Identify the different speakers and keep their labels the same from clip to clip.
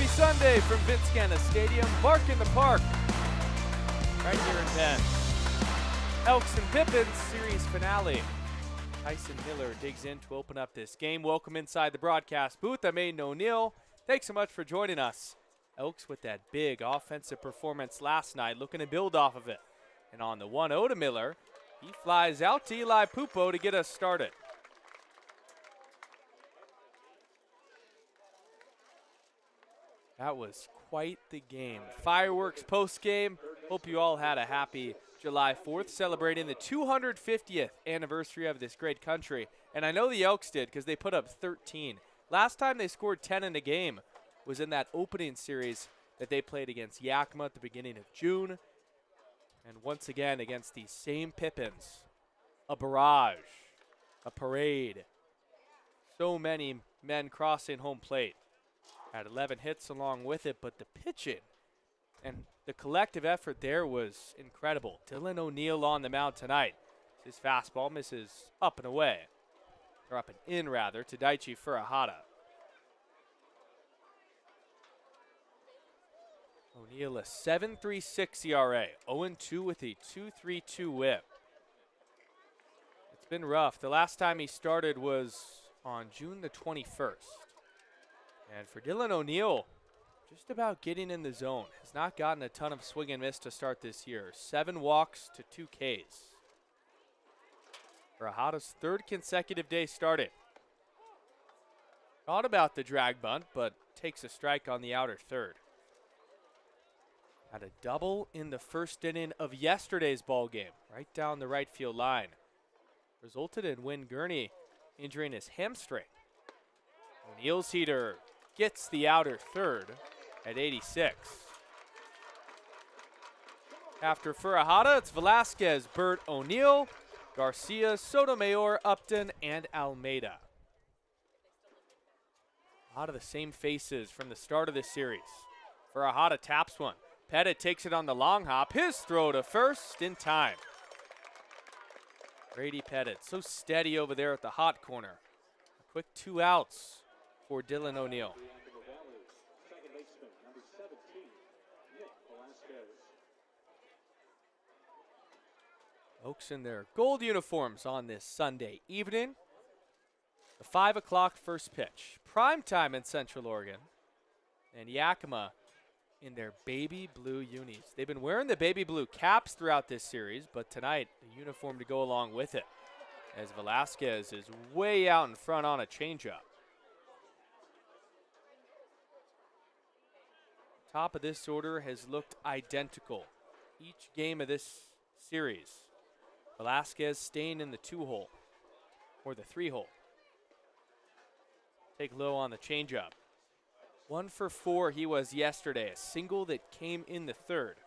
Speaker 1: Happy Sunday from Genna Stadium, Bark in the Park, right here in Bend. Elks and Pippins series finale. Tyson Miller digs in to open up this game. Welcome inside the broadcast booth. I'm Aiden O'Neill. Thanks so much for joining us. Elks with that big offensive performance last night, looking to build off of it. And on the 1-0 to Miller, he flies out to Eli Pupo to get us started. That was quite the game. Fireworks post-game. Hope you all had a happy July 4th, celebrating the 250th anniversary of this great country. And I know the Elks did because they put up 13. Last time they scored 10 in a game was in that opening series that they played against Yakima at the beginning of June. And once again against these same Pippins. A barrage, a parade. So many men crossing home plate. Had 11 hits along with it, but the pitching and the collective effort there was incredible. Dylan O'Neill on the mound tonight. His fastball misses up and away. Or up and in, rather, to Daichi Furuhata. O'Neill a 7.36 ERA, 0-2 with a 2.32 whip. It's been rough. The last time he started was on June the 21st. And for Dylan O'Neill, just about getting in the zone. Has not gotten a ton of swing and miss to start this year. 7 walks to 2 Ks. Furuhata's third consecutive day started. Thought about the drag bunt, but takes a strike on the outer third. Had a double in the first inning of yesterday's ball game, right down the right field line. Resulted in Wynn Gurney injuring his hamstring. O'Neill's heater gets the outer third at 86. After Furuhata, it's Velasquez, Burt, O'Neill, Garcia, Sotomayor, Upton, and Almeida. A lot of the same faces from the start of this series. Furuhata taps one. Pettit takes it on the long hop. His throw to first in time. Brady Pettit, so steady over there at the hot corner. A quick 2 outs for Dylan O'Neill. Oaks in their gold uniforms on this Sunday evening. The 5 o'clock first pitch. Prime time in Central Oregon. And Yakima in their baby blue unis. They've been wearing the baby blue caps throughout this series, but tonight, the uniform to go along with it. As Velasquez is way out in front on a changeup. Top of this order has looked identical each game of this series. Velasquez staying in the 2-hole or the 3-hole. Take low on the changeup. 1 for 4 he was yesterday, a single that came in the third.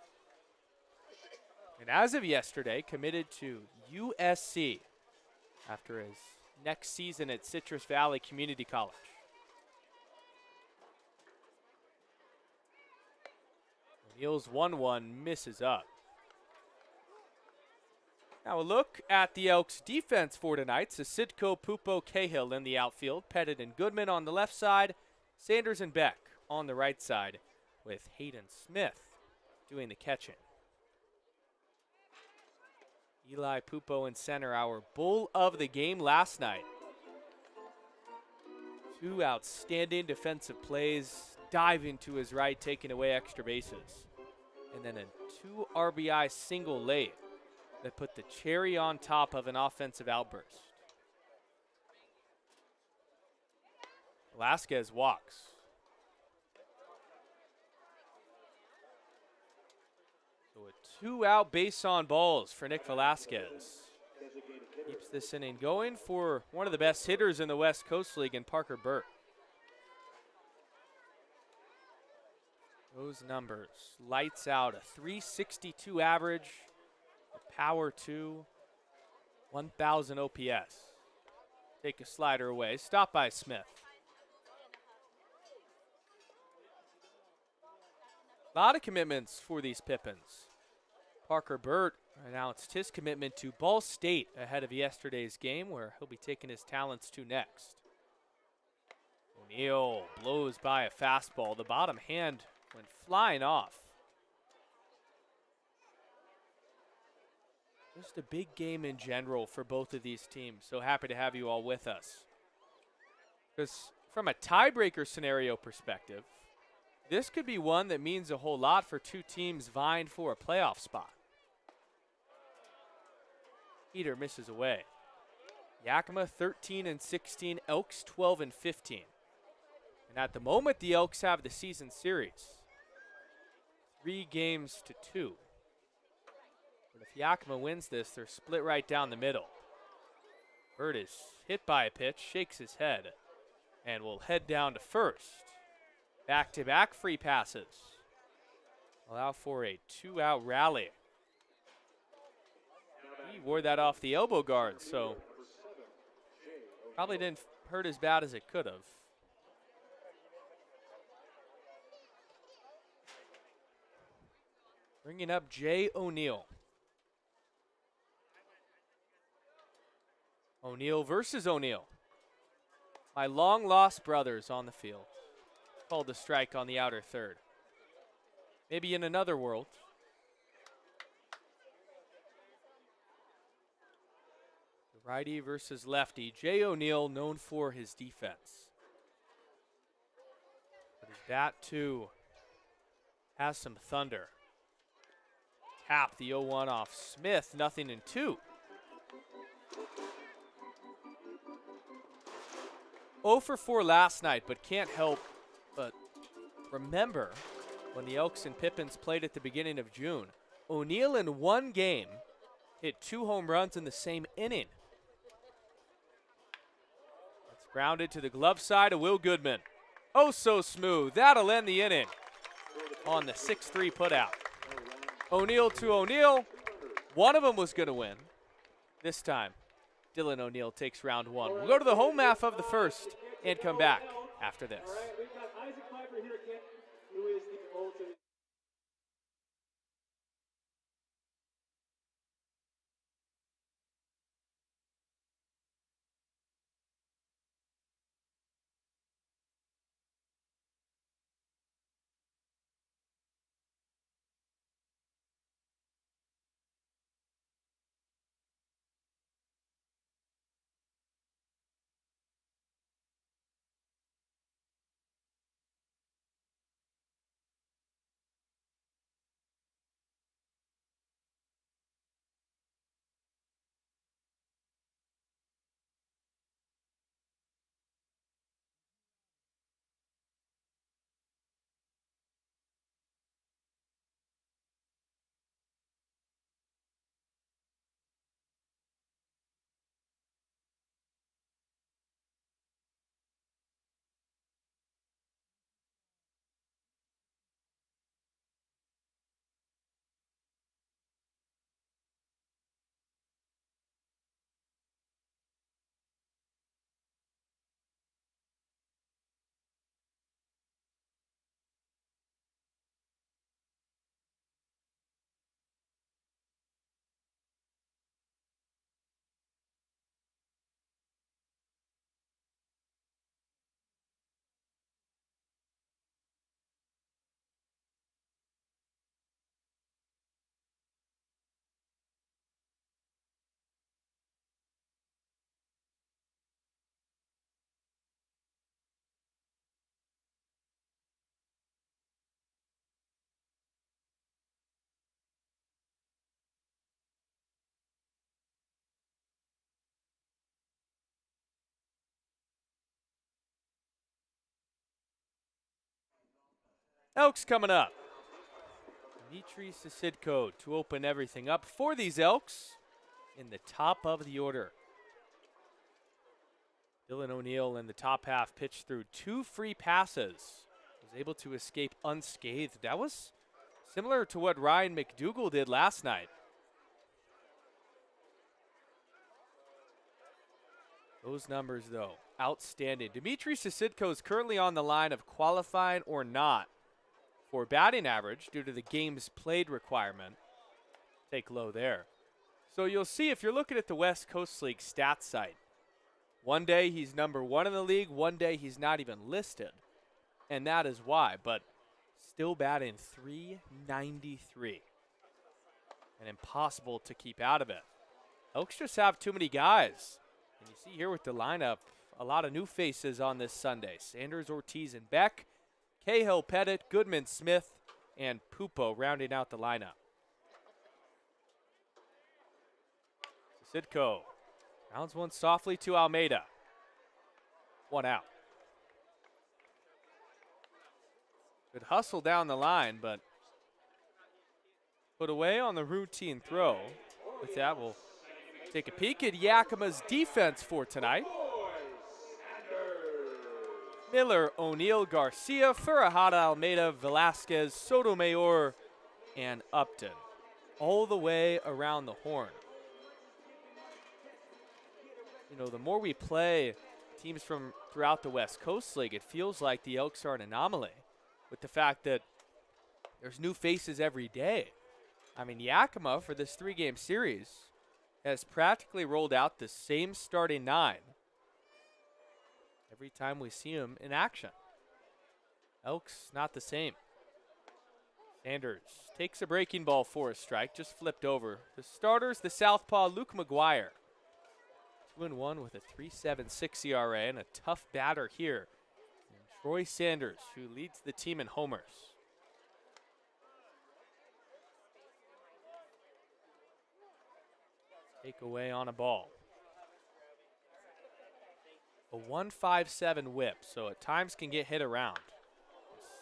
Speaker 1: And as of yesterday, committed to USC after his next season at Citrus Valley Community College. O'Neill's 1-1 misses up. Now a look at the Elks defense for tonight. Sidko, Pupo, Cahill in the outfield. Pettit and Goodman on the left side. Sanders and Beck on the right side with Hayden Smith doing the catching. Eli Pupo in center, our bull of the game last night. 2 outstanding defensive plays, diving to his right, taking away extra bases. And then a 2 RBI single late that put the cherry on top of an offensive outburst. Velasquez walks. So a 2-out base on balls for Nick Velasquez. Keeps this inning going for one of the best hitters in the West Coast League in Parker Burt. Those numbers, lights out, a 362 average, a power 2, 1,000 OPS. Take a slider away, stop by Smith. A lot of commitments for these Pippins. Parker Burt announced his commitment to Ball State ahead of yesterday's game, where he'll be taking his talents to next. O'Neill blows by a fastball. The bottom hand went flying off. Just a big game in general for both of these teams. So happy to have you all with us. Because from a tiebreaker scenario perspective, this could be one that means a whole lot for two teams vying for a playoff spot. Heater misses away. Yakima 13-16, Elks 12-15. And at the moment, the Elks have the season series. 3-2. But if Yakima wins this, they're split right down the middle. Bird is hit by a pitch, shakes his head, and will head down to first. Back-to-back free passes. Allow for a 2-out rally. He wore that off the elbow guard, so probably didn't hurt as bad as it could have. Bringing up Jay O'Neill. O'Neill versus O'Neill. My long-lost brothers on the field. Called the strike on the outer third. Maybe in another world. The righty versus lefty. Jay O'Neill, known for his defense. But his bat, too, has some thunder. Tap the 0-1 off Smith, 0-2. 0 for 4 last night, but can't help but remember when the Elks and Pippins played at the beginning of June. O'Neill in one game hit 2 home runs in the same inning. It's grounded to the glove side of Will Goodman. Oh, so smooth. That'll end the inning on the 6-3 putout. O'Neill to O'Neill. One of them was going to win. This time, Dylan O'Neill takes round 1. We'll go to the home half of the first and come back after this. Elks coming up. Dmitry Sisidko to open everything up for these Elks in the top of the order. Dylan O'Neill in the top half pitched through 2 free passes. Was able to escape unscathed. That was similar to what Ryan McDougall did last night. Those numbers, though, outstanding. Dmitry Sisidko is currently on the line of qualifying or not for batting average due to the games played requirement. Take low there. So you'll see if you're looking at the West Coast League stats site, One day he's number 1 in the league, one day he's not even listed. And that is why, but still batting .393. And impossible to keep out of it. Elks just have too many guys. And you see here with the lineup, a lot of new faces on this Sunday. Sanders, Ortiz, and Beck. Cahill, Pettit, Goodman, Smith, and Pupo rounding out the lineup. Sidko rounds one softly to Almeida. 1 out. Good hustle down the line, but put away on the routine throw. With that, we'll take a peek at Yakima's defense for tonight. Miller, O'Neill, Garcia, Furahada, Almeida, Velasquez, Sotomayor, and Upton. All the way around the horn. You know, the more we play teams from throughout the West Coast League, it feels like the Elks are an anomaly with the fact that there's new faces every day. I mean, Yakima, for this 3-game series, has practically rolled out the same starting 9 every time we see him in action. Elks, not the same. Sanders takes a breaking ball for a strike, just flipped over. The starters, the southpaw, Luke McGuire. 2-1 with a 3.76 ERA and a tough batter here. And Troy Sanders, who leads the team in homers. Take away on a ball. A 1.57 whip, so at times can get hit around.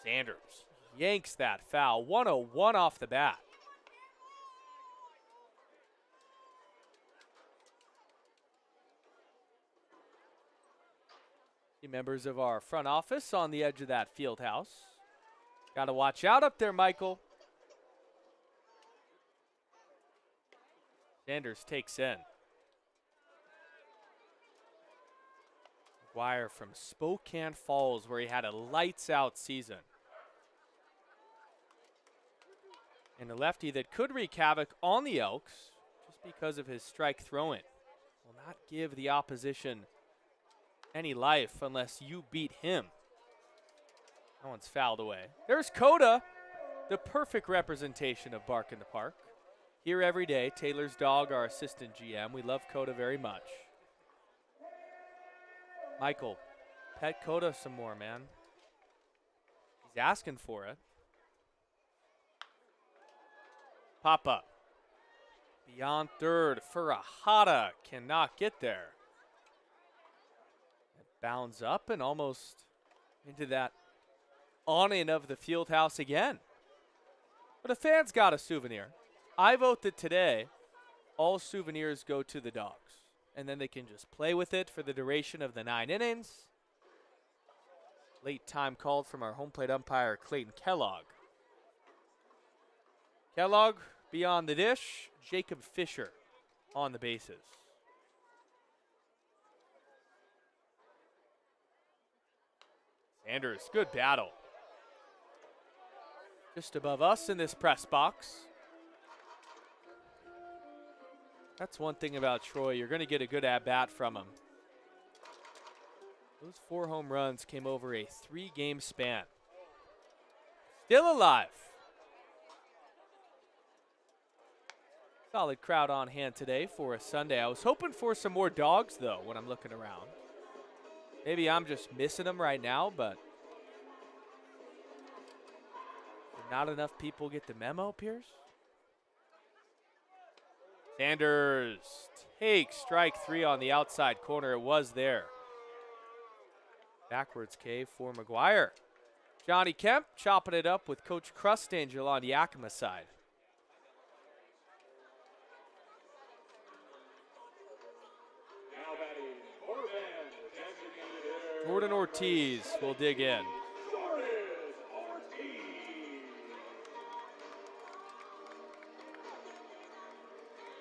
Speaker 1: Sanders yanks that foul. 101 off the bat. The members of our front office on the edge of that field house. Got to watch out up there, Michael. Sanders takes in. McGuire from Spokane Falls, where he had a lights-out season. And a lefty that could wreak havoc on the Elks just because of his strike throwing. Will not give the opposition any life unless you beat him. That one's fouled away. There's Coda, the perfect representation of Bark in the Park. Here every day, Taylor's dog, our assistant GM. We love Coda very much. Michael, pet Coda some more, man. He's asking for it. Pop up. Beyond third, Furahada cannot get there. It bounds up and almost into that awning of the field house again. But a fan's got a souvenir. I vote that today, all souvenirs go to the dogs. And then they can just play with it for the duration of the 9 innings. Late time called from our home plate umpire, Clayton Kellogg. Kellogg beyond the dish. Jacob Fisher on the bases. Sanders, good battle. Just above us in this press box. That's one thing about Troy. You're going to get a good at-bat from him. Those 4 home runs came over a 3-game span. Still alive. Solid crowd on hand today for a Sunday. I was hoping for some more dogs, though, when I'm looking around. Maybe I'm just missing them right now, but did not enough people get the memo, Pierce? Sanders takes strike 3 on the outside corner. It was there. Backwards K for McGuire. Johnny Kemp chopping it up with Coach Crustangel on Yakima's side. Jordan Ortiz will dig in.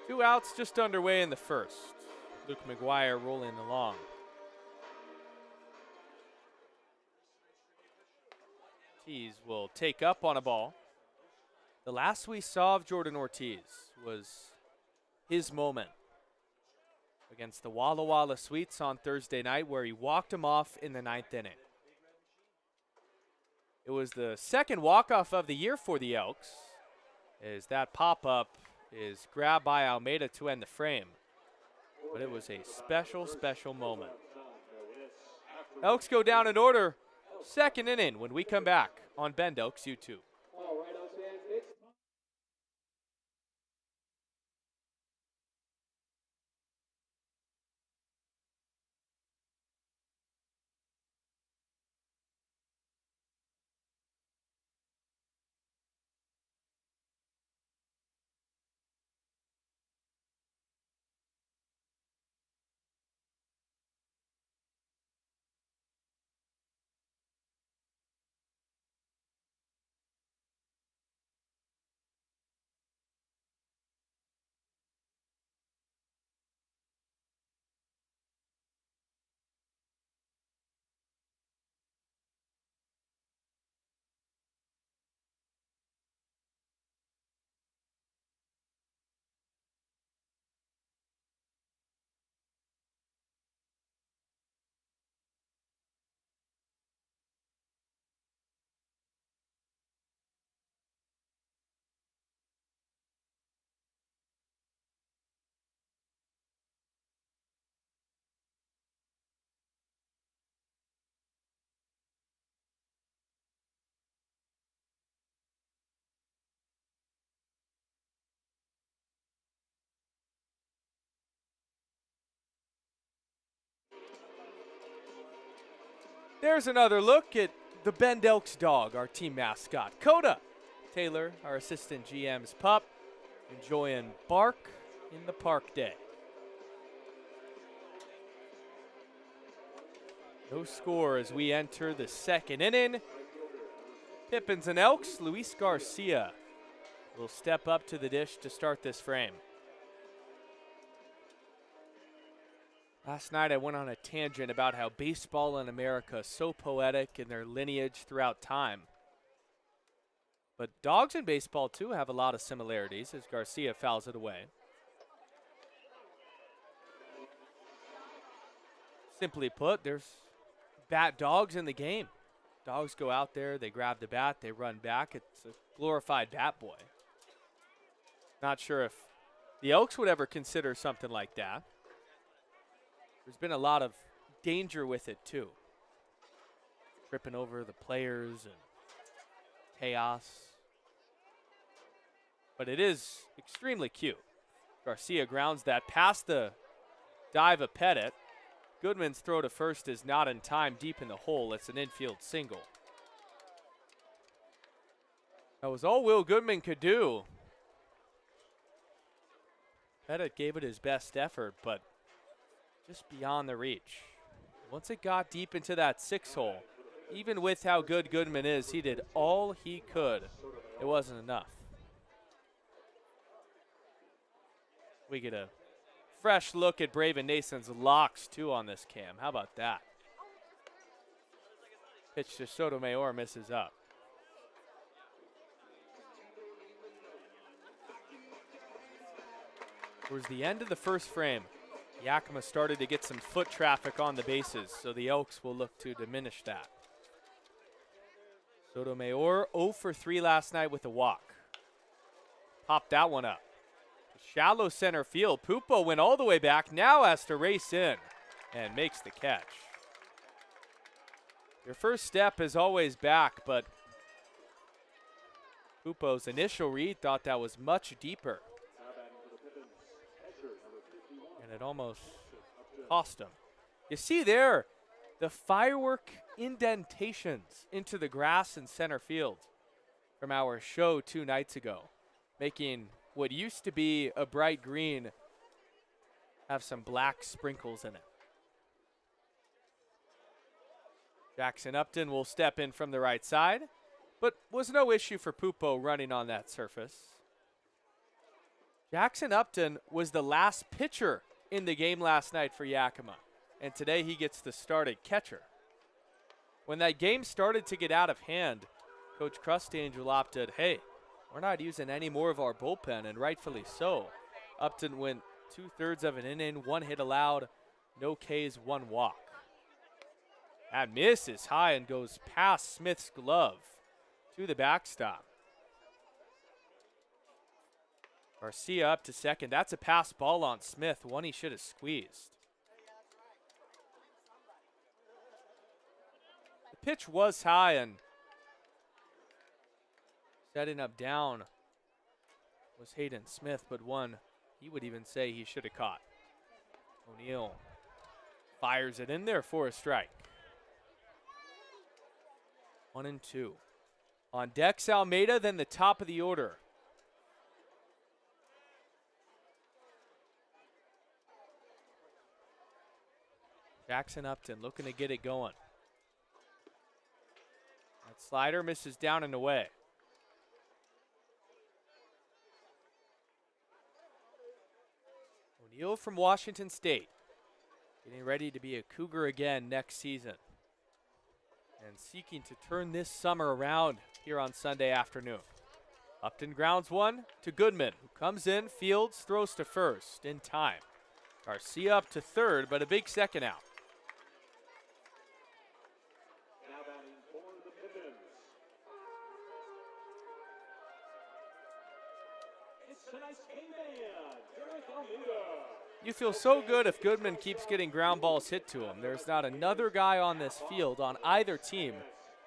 Speaker 1: 2 outs just underway in the first. Luke McGuire rolling along. Ortiz will take up on a ball. The last we saw of Jordan Ortiz was his moment against the Walla Walla Sweets on Thursday night, where he walked him off in the 9th inning. It was the second walk-off of the year for the Elks, as that pop-up is grabbed by Almeida to end the frame. But it was a special, special moment. Elks go down in order, second inning, when we come back on Bend Elks YouTube. There's another look at the Bend Elks dog, our team mascot. Coda Taylor, our assistant GM's pup, enjoying bark in the park day. No score as we enter the second inning. Pippins and Elks, Luis Garcia will step up to the dish to start this frame. Last night I went on a tangent about how baseball in America is so poetic in their lineage throughout time. But dogs in baseball too have a lot of similarities as Garcia fouls it away. Simply put, there's bat dogs in the game. Dogs go out there, they grab the bat, they run back. It's a glorified bat boy. Not sure if the Elks would ever consider something like that. There's been a lot of danger with it, too. Tripping over the players and chaos. But it is extremely cute. Garcia grounds that past the dive of Pettit. Goodman's throw to first is not in time, deep in the hole. It's an infield single. That was all Will Goodman could do. Pettit gave it his best effort, but just beyond the reach. Once it got deep into that 6 hole, even with how good Goodman is, he did all he could. It wasn't enough. We get a fresh look at Braven Nason's locks, too, on this cam. How about that? Pitch to Sotomayor, misses up. Towards the end of the first frame, Yakima started to get some foot traffic on the bases, so the Elks will look to diminish that. Sotomayor 0 for 3 last night with a walk. Popped that one up. Shallow center field. Pupo went all the way back, now has to race in and makes the catch. Your first step is always back, but Pupo's initial read thought that was much deeper. And it almost cost him. You see there, the firework indentations into the grass in center field from our show 2 nights ago, making what used to be a bright green have some black sprinkles in it. Jackson Upton will step in from the right side, but was no issue for Pupo running on that surface. Jackson Upton was the last pitcher in the game last night for Yakima, and today he gets the start at catcher. When that game started to get out of hand, Coach Crustangel opted, hey, we're not using any more of our bullpen, and rightfully so. Upton went 2/3 of an inning, 1 hit allowed, no Ks, 1 walk. That misses high and goes past Smith's glove to the backstop. Garcia up to second. That's a pass ball on Smith, one he should have squeezed. The pitch was high, and setting up down was Hayden Smith, but one he would even say he should have caught. O'Neill fires it in there for a strike. 1-2. On decks Almeida, then the top of the order. Jackson Upton looking to get it going. That slider misses down and away. O'Neill from Washington State, getting ready to be a Cougar again next season, and seeking to turn this summer around here on Sunday afternoon. Upton grounds one to Goodman, who comes in, fields, throws to first in time. Garcia up to third, but a big second out.
Speaker 2: Now batting for the Pippins. It's tonight's K-Man, Derek Almeida.
Speaker 1: You feel so good if Goodman keeps getting ground balls hit to him. There's not another guy on this field on either team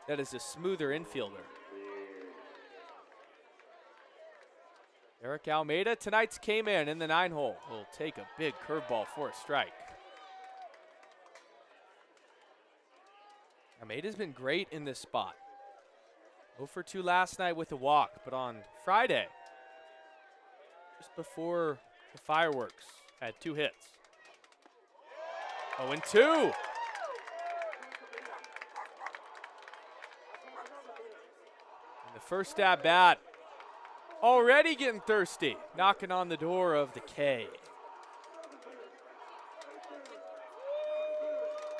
Speaker 1: that is a smoother infielder. Eric Almeida, tonight's K-Man in the 9-hole, will take a big curveball for a strike. Almeida's been great in this spot. 0 for 2 last night with a walk, but on Friday, just before the fireworks, had 2 hits. 0-2. And the first at bat, already getting thirsty, knocking on the door of the K.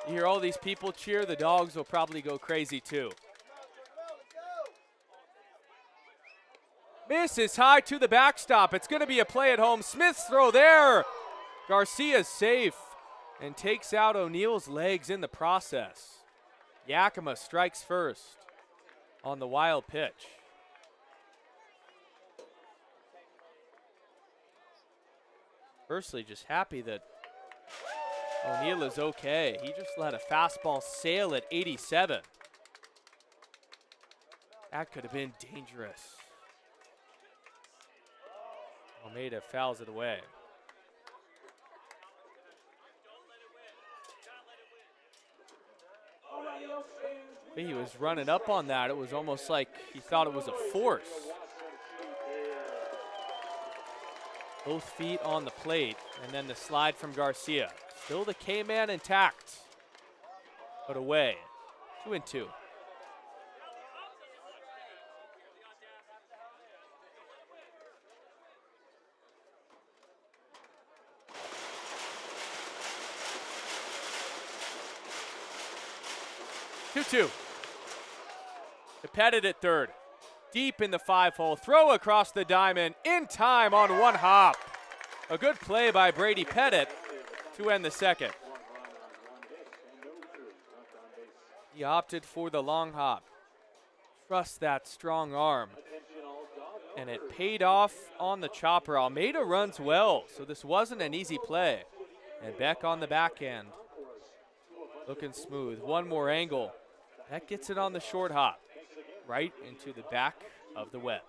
Speaker 1: You hear all these people cheer, the dogs will probably go crazy too. Misses high to the backstop. It's going to be a play at home. Smith's throw there. Garcia's safe and takes out O'Neill's legs in the process. Yakima strikes first on the wild pitch. Firstly, just happy that O'Neill is okay. He just let a fastball sail at 87. That could have been dangerous. Almeida fouls it away. He was running up on that. It was almost like he thought it was a force. Both feet on the plate, and then the slide from Garcia. Still the K-Man intact, but away. 2-2. Pettit at third. Deep in the 5-hole. Throw across the diamond. In time on one hop. A good play by Brady Pettit to end the second. He opted for the long hop. Trust that strong arm. And it paid off on the chopper. Almeida runs well, so this wasn't an easy play. And Beck on the backhand. Looking smooth. One more angle. That gets it on the short hop. Right into the back of the web.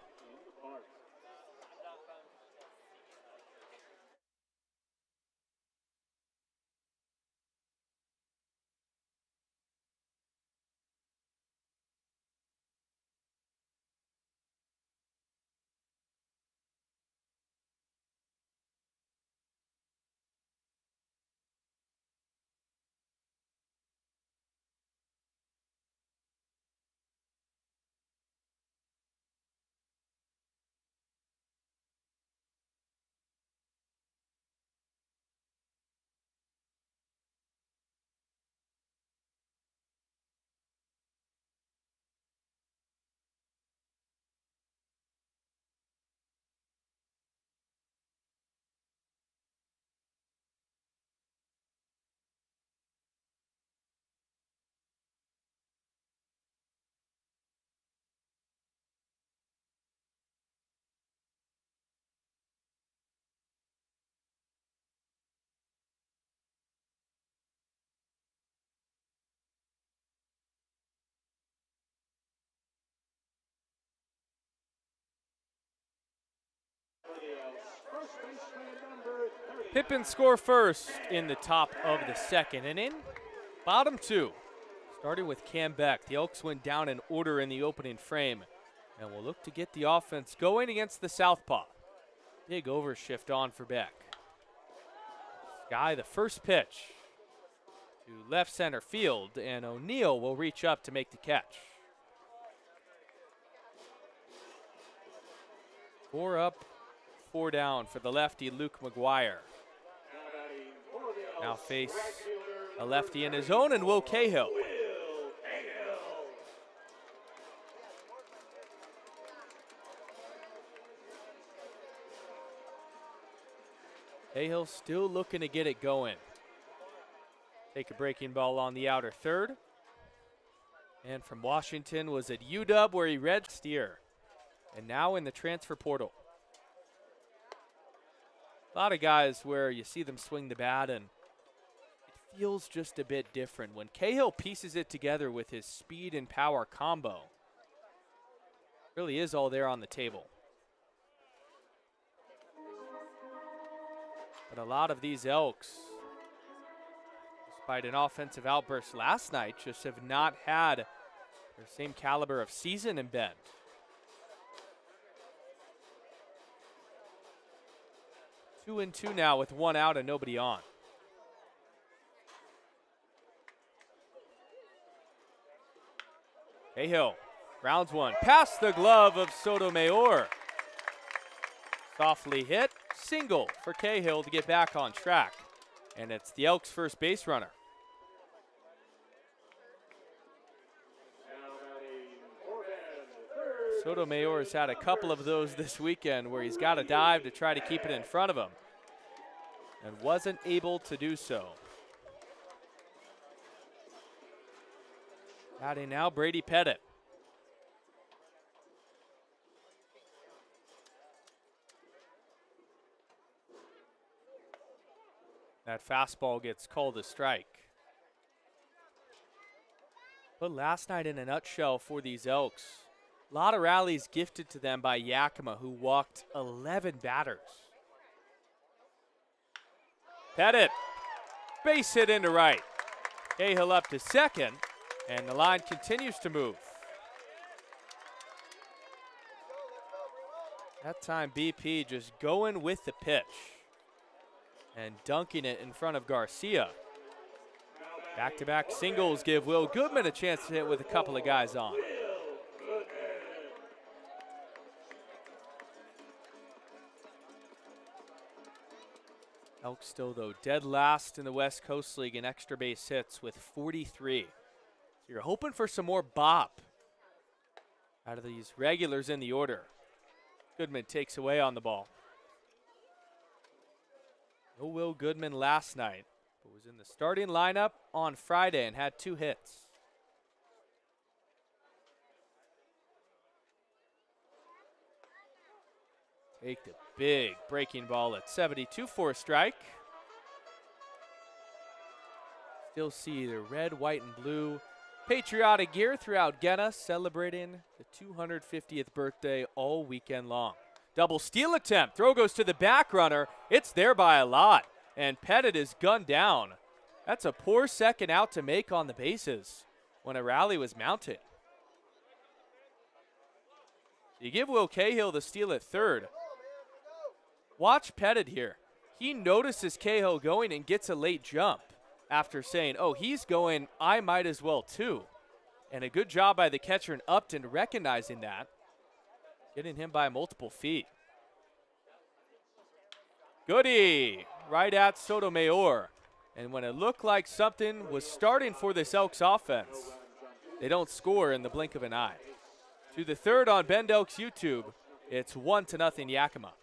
Speaker 2: First baseman number 30.
Speaker 1: Pippins score first in the top of the second inning. Bottom two, starting with Cam Beck. The Elks went down in order in the opening frame, and will look to get the offense going against the southpaw. Big overshift on for Beck. Guy, the first pitch to left center field, and O'Neal will reach up to make the catch. 4 up, 4 down for the lefty Luke McGuire. Now face a lefty in his own, and Will Cahill. Cahill still looking to get it going. Take a breaking ball on the outer third. And from Washington was at UW where he read steer. And now in the transfer portal. A lot of guys where you see them swing the bat and it feels just a bit different. When Cahill pieces it together with his speed and power combo, really is all there on the table. But a lot of these Elks, despite an offensive outburst last night, just have not had their same caliber of season in Bend. Two and two now with 1 out and nobody on. Cahill rounds one, past the glove of Sotomayor. Softly hit, single for Cahill to get back on track. And it's the Elks' first base runner. Sotomayor's had a couple of those this weekend where he's got a dive to try to keep it in front of him and wasn't able to do so. Batting now, Brady Pettit. That fastball gets called a strike. But last night in a nutshell for these Elks, a lot of rallies gifted to them by Yakima, who walked 11 batters. Pettit, base hit into right. Cahill up to second, and the line continues to move. That time BP just going with the pitch and dunking it in front of Garcia. Back-to-back singles give Will Goodman a chance to hit with a couple of guys on. Elks still, though, dead last in the West Coast League in extra base hits with 43. So you're hoping for some more bop out of these regulars in the order. Goodman takes away on the ball. No Will Goodman last night, but was in the starting lineup on Friday and had 2 hits. Take the big breaking ball at 72 for a strike. Still see the red, white, and blue patriotic gear throughout Genna, celebrating the 250th birthday all weekend long. Double steal attempt. Throw goes to the back runner. It's there by a lot. And Pettit is gunned down. That's a poor second out to make on the bases when a rally was mounted. You give Will Cahill the steal at third. Watch Pettit here. He notices Cahill going and gets a late jump after saying, oh, he's going, I might as well too. And a good job by the catcher in Upton recognizing that, getting him by multiple feet. Goody, right at Sotomayor. And when it looked like something was starting for this Elks offense, they don't score in the blink of an eye. To the third on Bend Elks YouTube, it's 1-0 Yakima.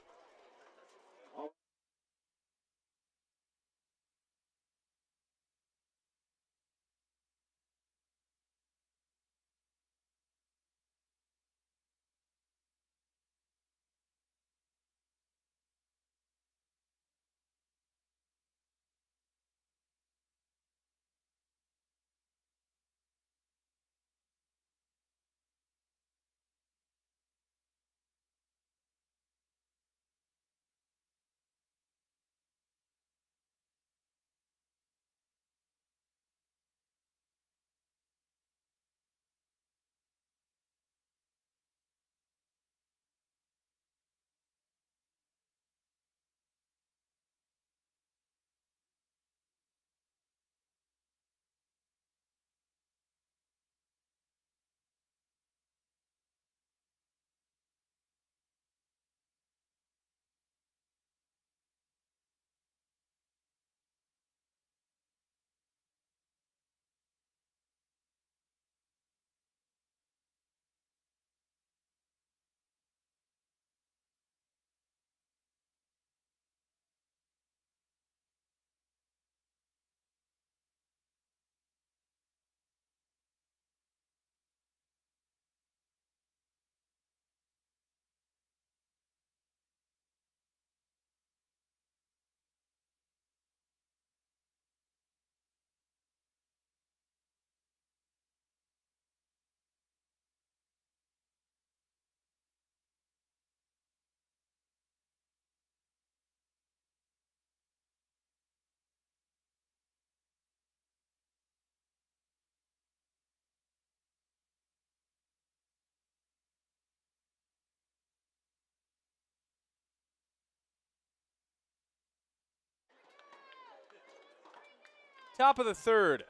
Speaker 1: Top of the third.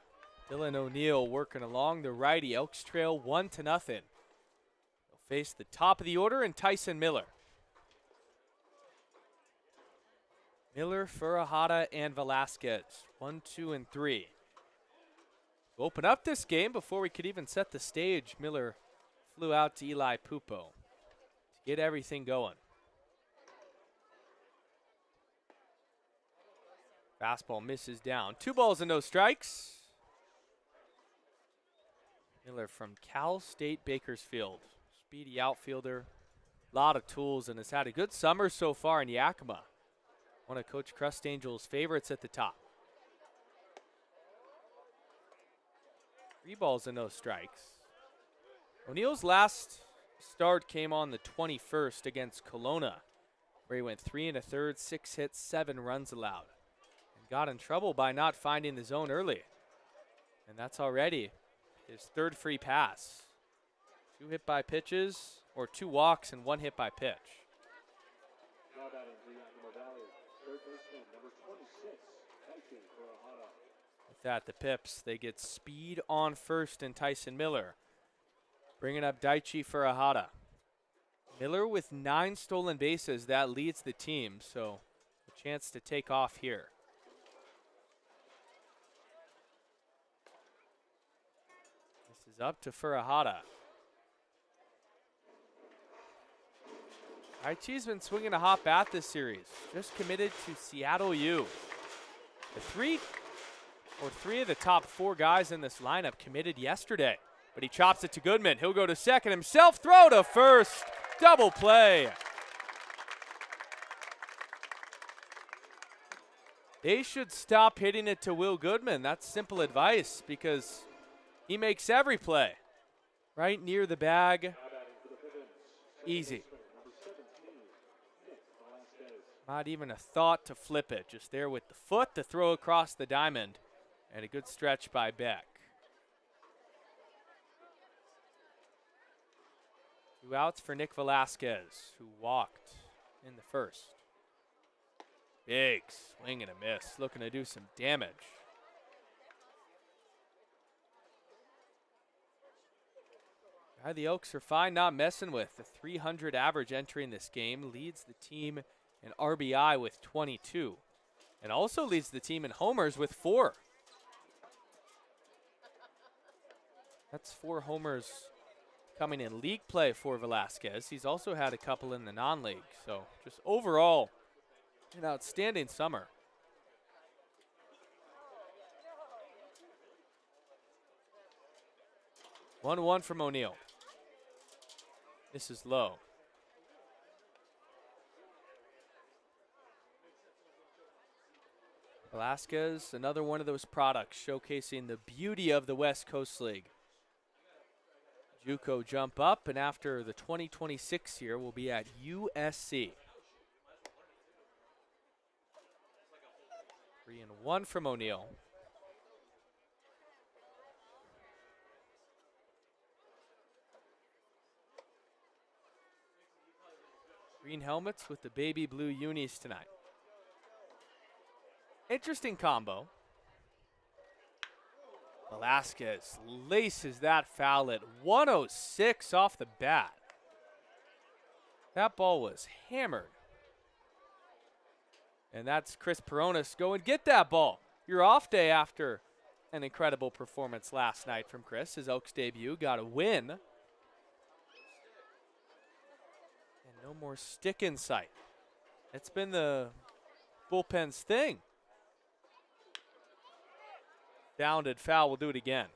Speaker 1: Dylan O'Neill working along the righty. Elks trail 1-0. They'll face the top of the order and Tyson Miller. Miller, Furahada, and Velasquez. 1, 2, and 3. To open up this game, before we could even set the stage, Miller flew out to Eli Pupo to get everything going. Fastball misses down. 2 balls and no strikes. Miller from Cal State Bakersfield. Speedy outfielder. A lot of tools and has had a good summer so far in Yakima. One of Coach Crustangel's favorites at the top. 3 balls and no strikes. O'Neill's last start came on the 21st against Kelowna, where he went 3 1/3, 6 hits, 7 runs allowed. And got in trouble by not finding the zone early. And that's already his 3rd free pass. 2 hit by pitches, or 2 walks and 1 hit by pitch.
Speaker 2: Now batting for Yakima Valley, third baseman, number 26, Tyson Furahada.
Speaker 1: With that, the Pips, they get speed on first and Tyson Miller. Bringing up Daichi Furahada. Miller with 9 stolen bases, that leads the team, so a chance to take off here. This is up to Furahada. Daichi's been swinging a hot bat this series. Just committed to Seattle U. Three of the top 4 guys in this lineup committed yesterday. But he chops it to Goodman. He'll go to second himself, throw to first. Double play. They should stop hitting it to Will Goodman. That's simple advice because he makes every play. Right near the bag. Easy. Not even a thought to flip it. Just there with the foot to throw across the diamond. And a good stretch by Beck. 2 outs for Nick Velasquez, who walked in the first. Big swing and a miss, looking to do some damage. Guy the Elks are fine not messing with. The 300 average entering this game leads the team in RBI with 22. And also leads the team in homers with 4. That's 4 homers coming in league play for Velasquez. He's also had a couple in the non-league. So just overall, an outstanding summer. One from O'Neill. This is low. Velasquez, another one of those products showcasing the beauty of the West Coast League. JUCO jump up, and after the 2026 year, will be at USC. 3-1 from O'Neill. Green helmets with the baby blue unis tonight. Interesting combo. Velasquez laces that foul at 106 off the bat. That ball was hammered. And that's Chris Peronis. Go and get that ball. Your off day after an incredible performance last night from Chris. His Elks debut got a win. And no more stick in sight. It's been the bullpen's thing. Downed foul, we'll do it again.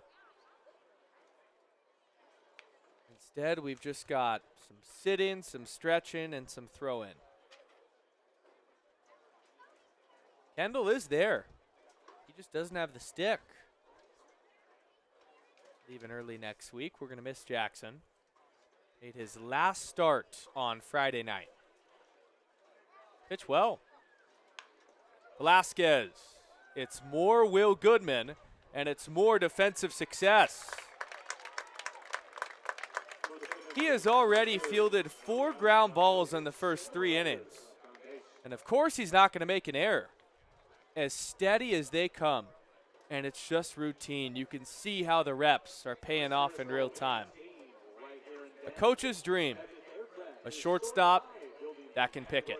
Speaker 1: Instead, we've just got some sit-in, some stretching, and some throw-in. Kendall is there. He just doesn't have the stick. Leaving early next week. We're going to miss Jackson. Made his last start on Friday night. Pitch well. Velasquez. It's more Will Goodman, and it's more defensive success. He has already fielded 4 ground balls in the first 3 innings. And of course he's not going to make an error. As steady as they come. and it's just routine. You can see how the reps are paying off in real time. A coach's dream, a shortstop that can pick it.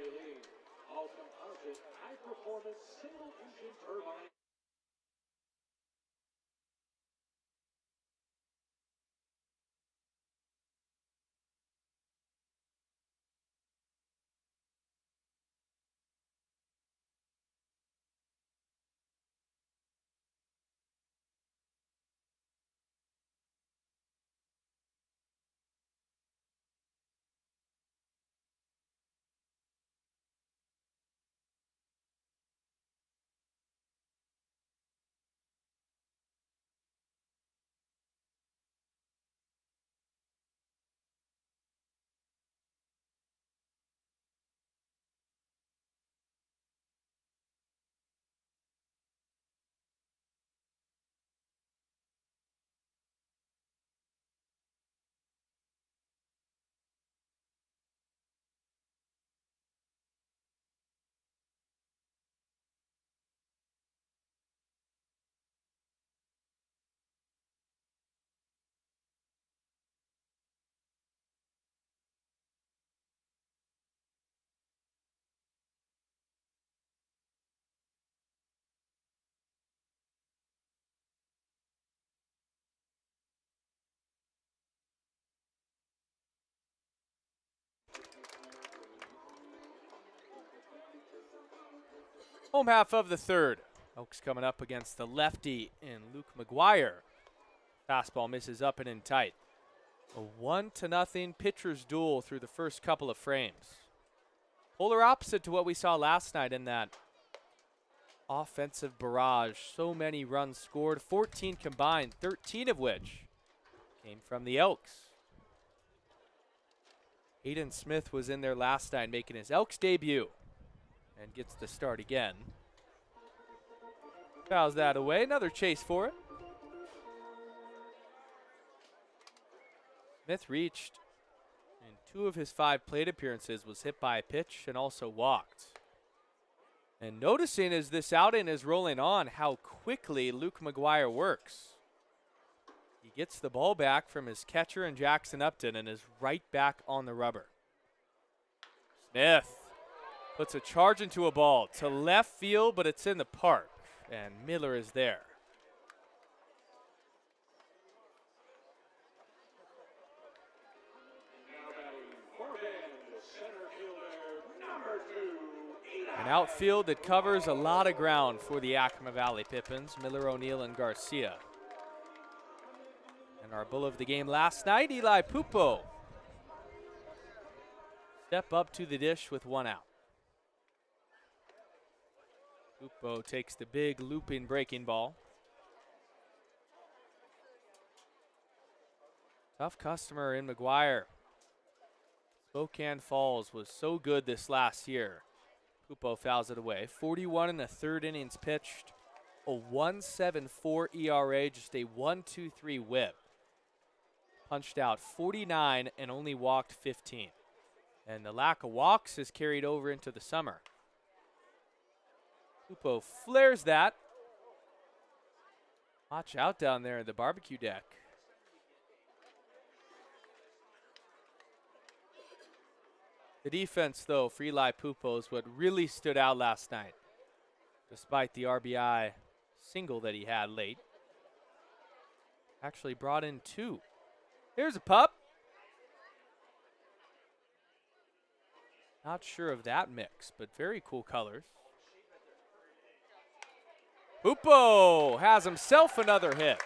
Speaker 1: Home half of the third. Elks coming up against the lefty in Luke McGuire. Fastball misses up and in tight. A 1-0 pitcher's duel through the first couple of frames. Polar opposite to what we saw last night in that offensive barrage. So many runs scored, 14 combined, 13 of which came from the Elks. Hayden Smith was in there last night making his Elks debut and gets the start again. Fouls that away, another chase for it. Smith reached in 2 of his 5 plate appearances, was hit by a pitch and also walked. And noticing as this outing is rolling on how quickly Luke McGuire works. He gets the ball back from his catcher and Jackson Upton and is right back on the rubber. Smith puts a charge into a ball to left field, but it's in the park, and Miller is there. An outfield that covers a lot of ground for the Yakima Valley Pippins, Miller, O'Neill, and Garcia. And our bull of the game last night, Eli Pupo. Step up to the dish with 1 out. Pupo takes the big looping breaking ball. Tough customer in McGuire. Spokane Falls was so good this last year. Pupo fouls it away. 41 1/3 innings pitched. A 1.74 ERA, just a 1.23 whip. Punched out 49 and only walked 15. And the lack of walks has carried over into the summer. Pupo flares that. Watch out down there in the barbecue deck. The defense, though, for Eli Pupo is what really stood out last night, despite the RBI single that he had late. Actually brought in 2. Here's a pup. Not sure of that mix, but very cool colors. Pupo has himself another hit.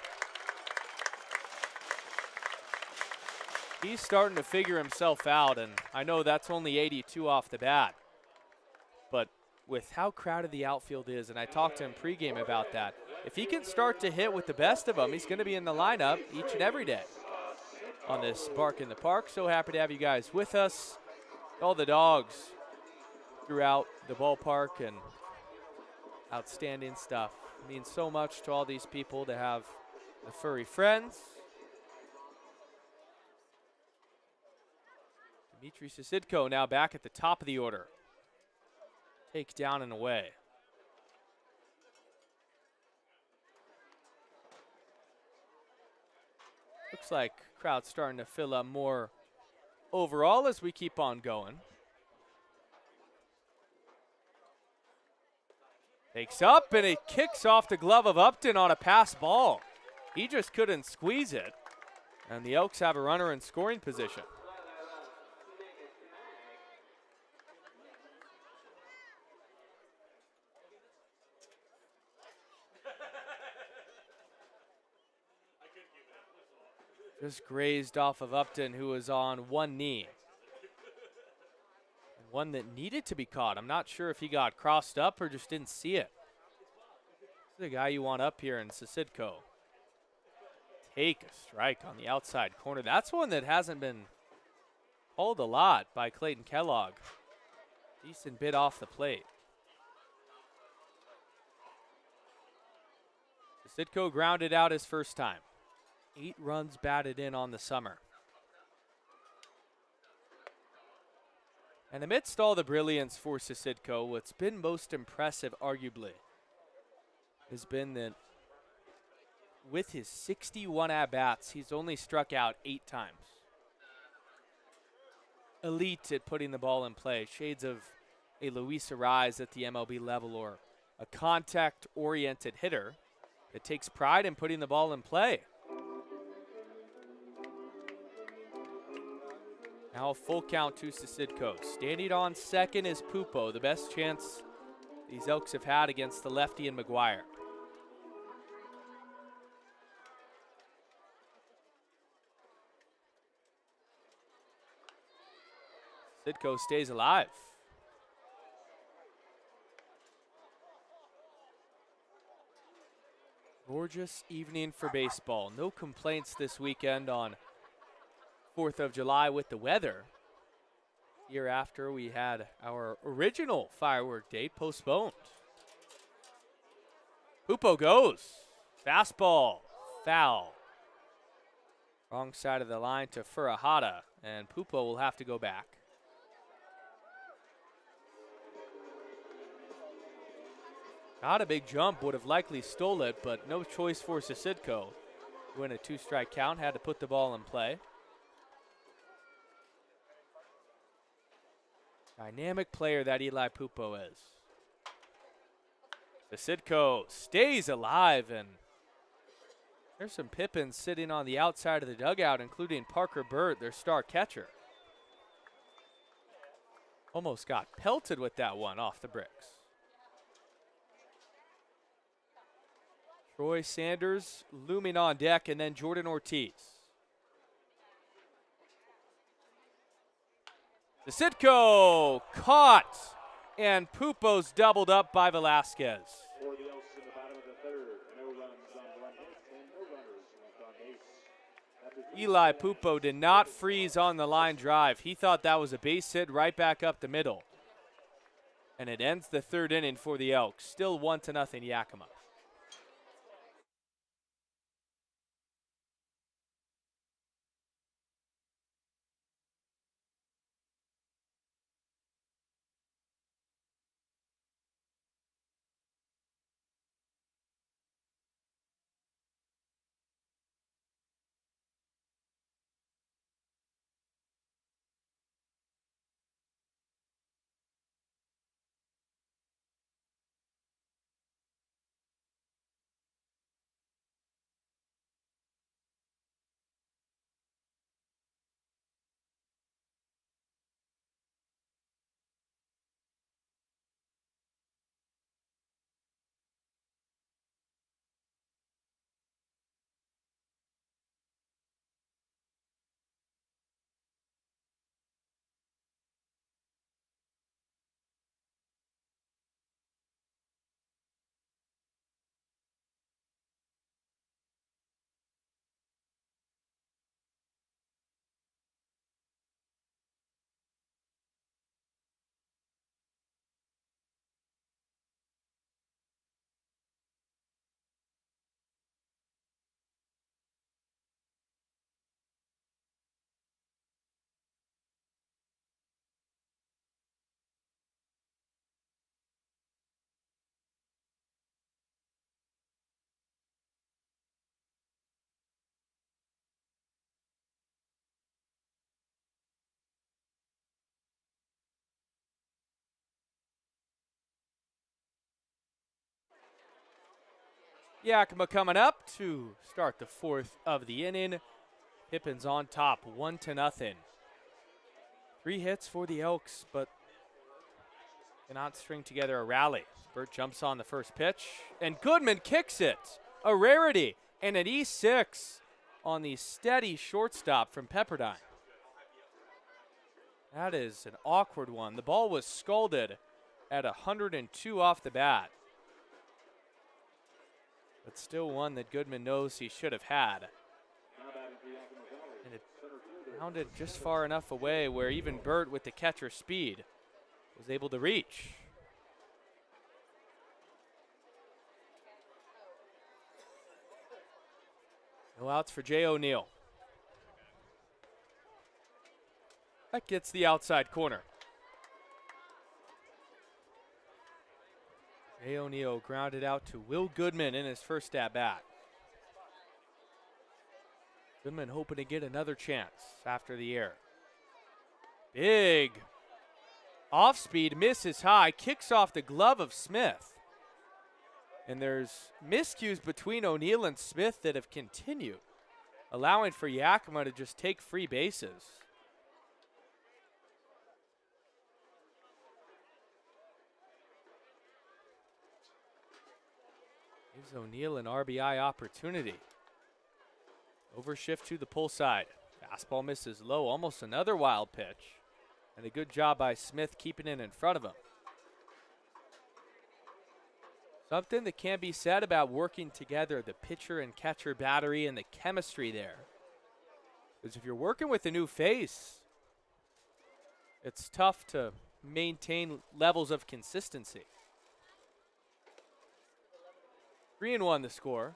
Speaker 1: He's starting to figure himself out, and I know that's only 82 off the bat. But with how crowded the outfield is, and I talked to him pregame about that, if he can start to hit with the best of them, he's going to be in the lineup each and every day on this Bark in the Park. So happy to have you guys with us. All the dogs throughout the ballpark, and outstanding stuff. It means so much to all these people to have the furry friends. Dimitri Sisidko now back at the top of the order. Take down and away. Looks like crowd's starting to fill up more overall as we keep on going. Takes up and it kicks off the glove of Upton on a pass ball. He just couldn't squeeze it. And the Elks have a runner in scoring position. Just grazed off of Upton, who was on one knee. One that needed to be caught. I'm not sure if he got crossed up or just didn't see it. This is the guy you want up here in Sisidko. Take a strike on the outside corner. That's one that hasn't been called a lot by Clayton Kellogg. Decent bit off the plate. Sisidko grounded out his first time. 8 runs batted in on the summer. And amidst all the brilliance for Sisidko, what's been most impressive, arguably, has been that with his 61 at-bats, he's only struck out 8 times. Elite at putting the ball in play. Shades of a Luis Arraez at the MLB level, or a contact-oriented hitter that takes pride in putting the ball in play. Now a full count to Sisidko. Standing on second is Pupo, the best chance these Elks have had against the lefty and McGuire. Sisidko stays alive. Gorgeous evening for baseball. No complaints this weekend on 4th of July with the weather. Year after, we had our original firework date postponed. Pupo goes. Fastball. Foul. Wrong side of the line to Furahada, and Pupo will have to go back. Got a big jump, would have likely stole it, but no choice for Sisidko. Win a 2-strike count, had to put the ball in play. Dynamic player that Eli Pupo is. Sisidko stays alive, and there's some Pippins sitting on the outside of the dugout, including Parker Burt, their star catcher. Almost got pelted with that one off the bricks. Troy Sanders looming on deck, and then Jordan Ortiz. Sisidko caught, and Pupo's doubled up by Velasquez.
Speaker 2: For the Elks in the bottom of the third. No runs on 1 hit and no runners left on base. After 3
Speaker 1: Eli Pupo did not freeze on the line drive. He thought that was a base hit right back up the middle. And it ends the 3rd inning for the Elks. Still 1-0 Yakima. Yakima coming up to start the fourth of the inning. Pippins on top, 1-0. 3 hits for the Elks, but cannot string together a rally. Burt jumps on the first pitch, and Goodman kicks it. A rarity, and an E6 on the steady shortstop from Pepperdine. That is an awkward one. The ball was scalded at 102 off the bat. But still one that Goodman knows he should have had. And it rounded just far enough away where even Burt, with the catcher speed, was able to reach. No outs for Jay O'Neill. That gets the outside corner. Jay O'Neill grounded out to Will Goodman in his first at-bat. Goodman hoping to get another chance after the error. Big off-speed, misses high, kicks off the glove of Smith. And there's miscues between O'Neill and Smith that have continued, allowing for Yakima to just take free bases. Gives O'Neill an RBI opportunity. Overshift to the pull side. Fastball misses low, almost another wild pitch. And a good job by Smith keeping it in front of him. Something that can be said about working together, the pitcher and catcher battery and the chemistry there. Because if you're working with a new face, it's tough to maintain levels of consistency. 3-1 the score.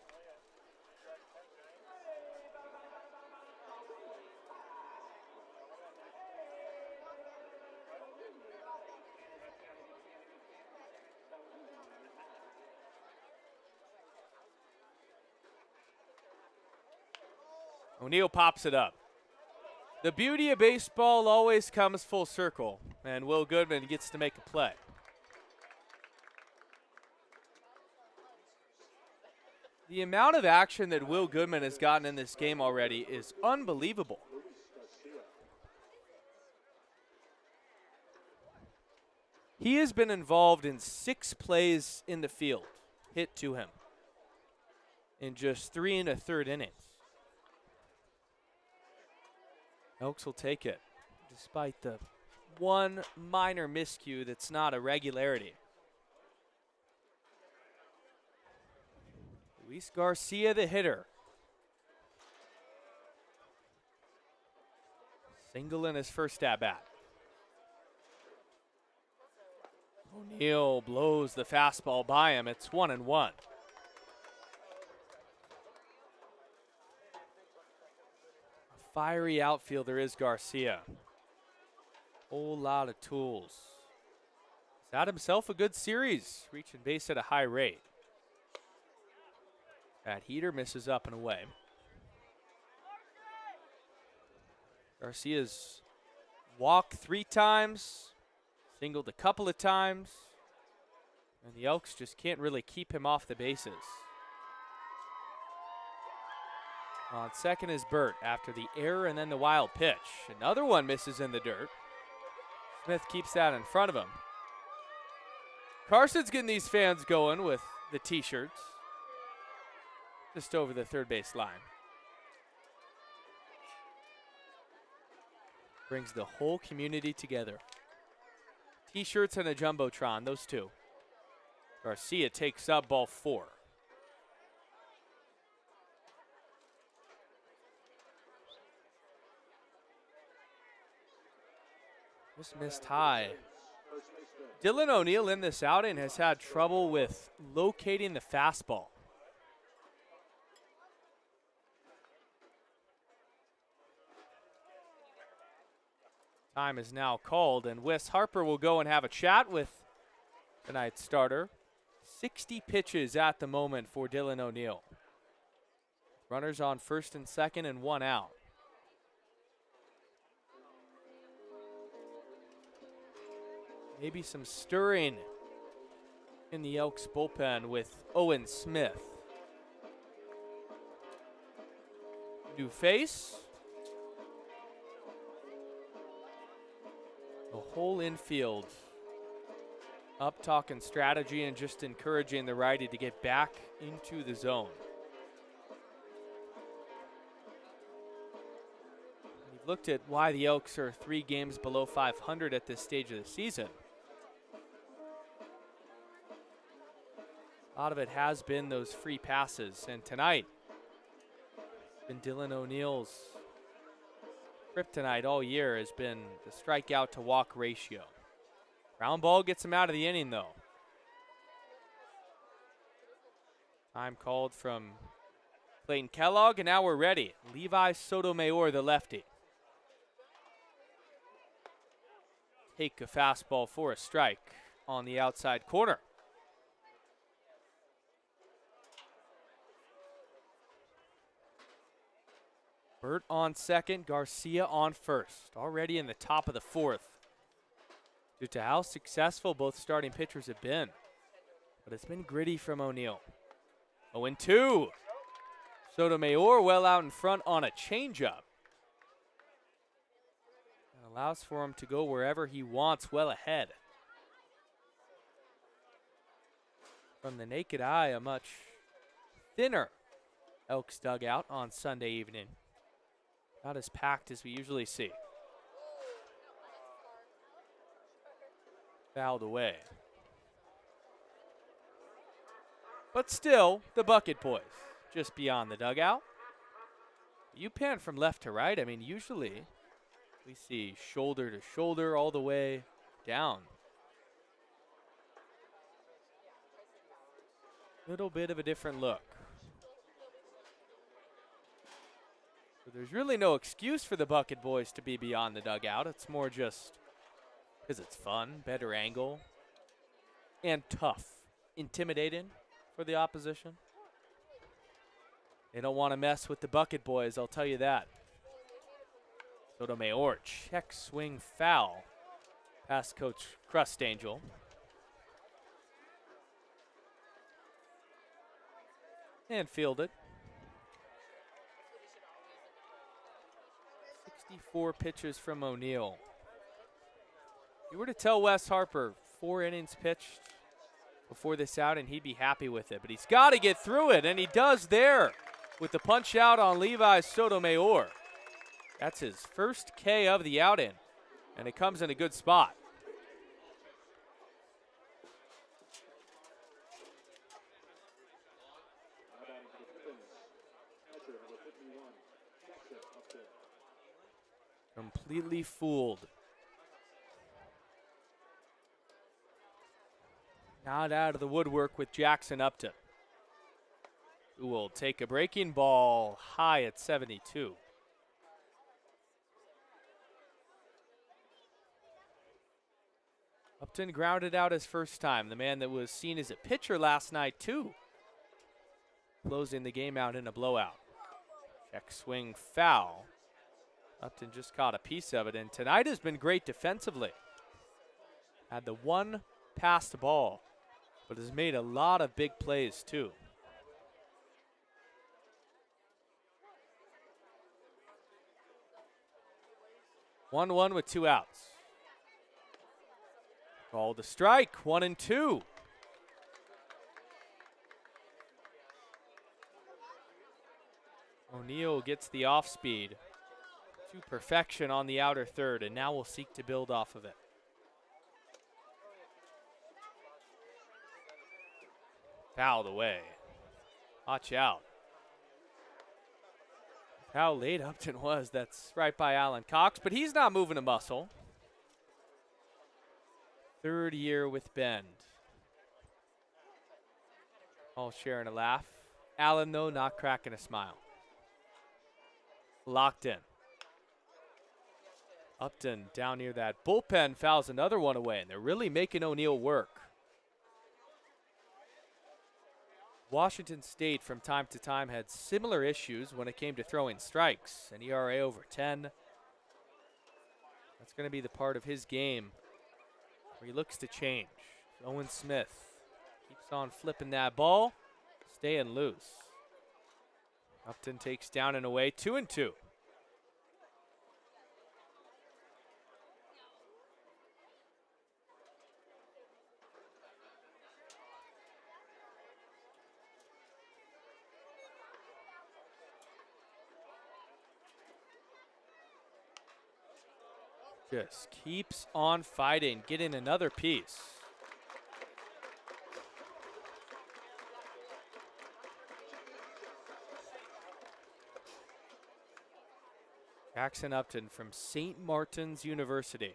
Speaker 1: O'Neill pops it up. The beauty of baseball always comes full circle, and Will Goodman gets to make a play. The amount of action that Will Goodman has gotten in this game already is unbelievable. He has been involved in 6 plays in the field hit to him in just 3 1/3 innings. Elks will take it, despite the one minor miscue that's not a regularity. Luis Garcia, the hitter. Single in his first at-bat. O'Neill blows the fastball by him. It's 1-1. Fiery outfielder is Garcia. Whole lot of tools. He's had himself a good series, reaching base at a high rate. That heater misses up and away. Garcia's walked 3 times, singled a couple of times, and the Elks just can't really keep him off the bases. On second is Burt after the error and then the wild pitch. Another one misses in the dirt. Smith keeps that in front of him. Carson's getting these fans going with the T-shirts. Just over the third base line. Brings the whole community together. T-shirts and a Jumbotron, those two. Garcia takes up ball 4. Just missed high. Dylan O'Neill in this outing has had trouble with locating the fastball. Time is now called, and Wes Harper will go and have a chat with tonight's starter. 60 pitches at the moment for Dylan O'Neill. Runners on first and second and 1 out. Maybe some stirring in the Elks bullpen with Owen Smith New face. The whole infield up talking strategy and just encouraging the righty to get back into the zone. We've looked at why the Elks are 3 games below 500 at this stage of the season. A lot of it has been those free passes, and tonight it's been Dylan O'Neill's kryptonite all year has been the strikeout to walk ratio. Ground ball gets him out of the inning, though. Time called from Clayton Kellogg, and now we're ready. Levi Sotomayor, the lefty. Take a fastball for a strike on the outside corner. Burt on second, Garcia on first. Already in the top of the 4th. Due to how successful both starting pitchers have been. But it's been gritty from O'Neill. 0-2. Sotomayor well out in front on a changeup. Allows for him to go wherever he wants, well ahead. From the naked eye, a much thinner Elks dugout on Sunday evening. Not as packed as we usually see. Fouled away. But still, the Bucket Boys, just beyond the dugout. You pan from left to right. I mean, usually we see shoulder to shoulder all the way down. Little bit of a different look. So there's really no excuse for the Bucket Boys to be beyond the dugout. It's more just because it's fun, better angle, and tough, intimidating for the opposition. They don't want to mess with the Bucket Boys, I'll tell you that. Sotomayor, check swing foul past Coach Crust Angel. And fielded. 64 pitches from O'Neill. You were to tell Wes Harper 4 innings pitched before this out and he'd be happy with it, but he's got to get through it, and he does there with the punch out on Levi Sotomayor. That's his first K of the outing, and it comes in a good spot. Completely fooled. Not out of the woodwork with Jackson Upton, who will take a breaking ball high at 72. Upton grounded out his first time. The man that was seen as a pitcher last night, too. Closing the game out in a blowout. Check swing foul. Upton just caught a piece of it, and tonight has been great defensively. Had the one passed ball, but has made a lot of big plays, too. One with 2 outs. Called a strike, 1-2. O'Neill gets the off speed to perfection on the outer third, and now will seek to build off of it. Fouled away. Watch out. How late Upton was, that's right by Alan Cox, but he's not moving a muscle. 3rd year with Bend. All sharing a laugh. Alan, though, not cracking a smile. Locked in. Upton down near that bullpen fouls another one away, and they're really making O'Neill work. Washington State from time to time had similar issues when it came to throwing strikes. An ERA over 10. That's going to be the part of his game where he looks to change. Owen Smith keeps on flipping that ball, staying loose. Upton takes down and away, 2-2. Just keeps on fighting, getting another piece. Jackson Upton from St. Martin's University.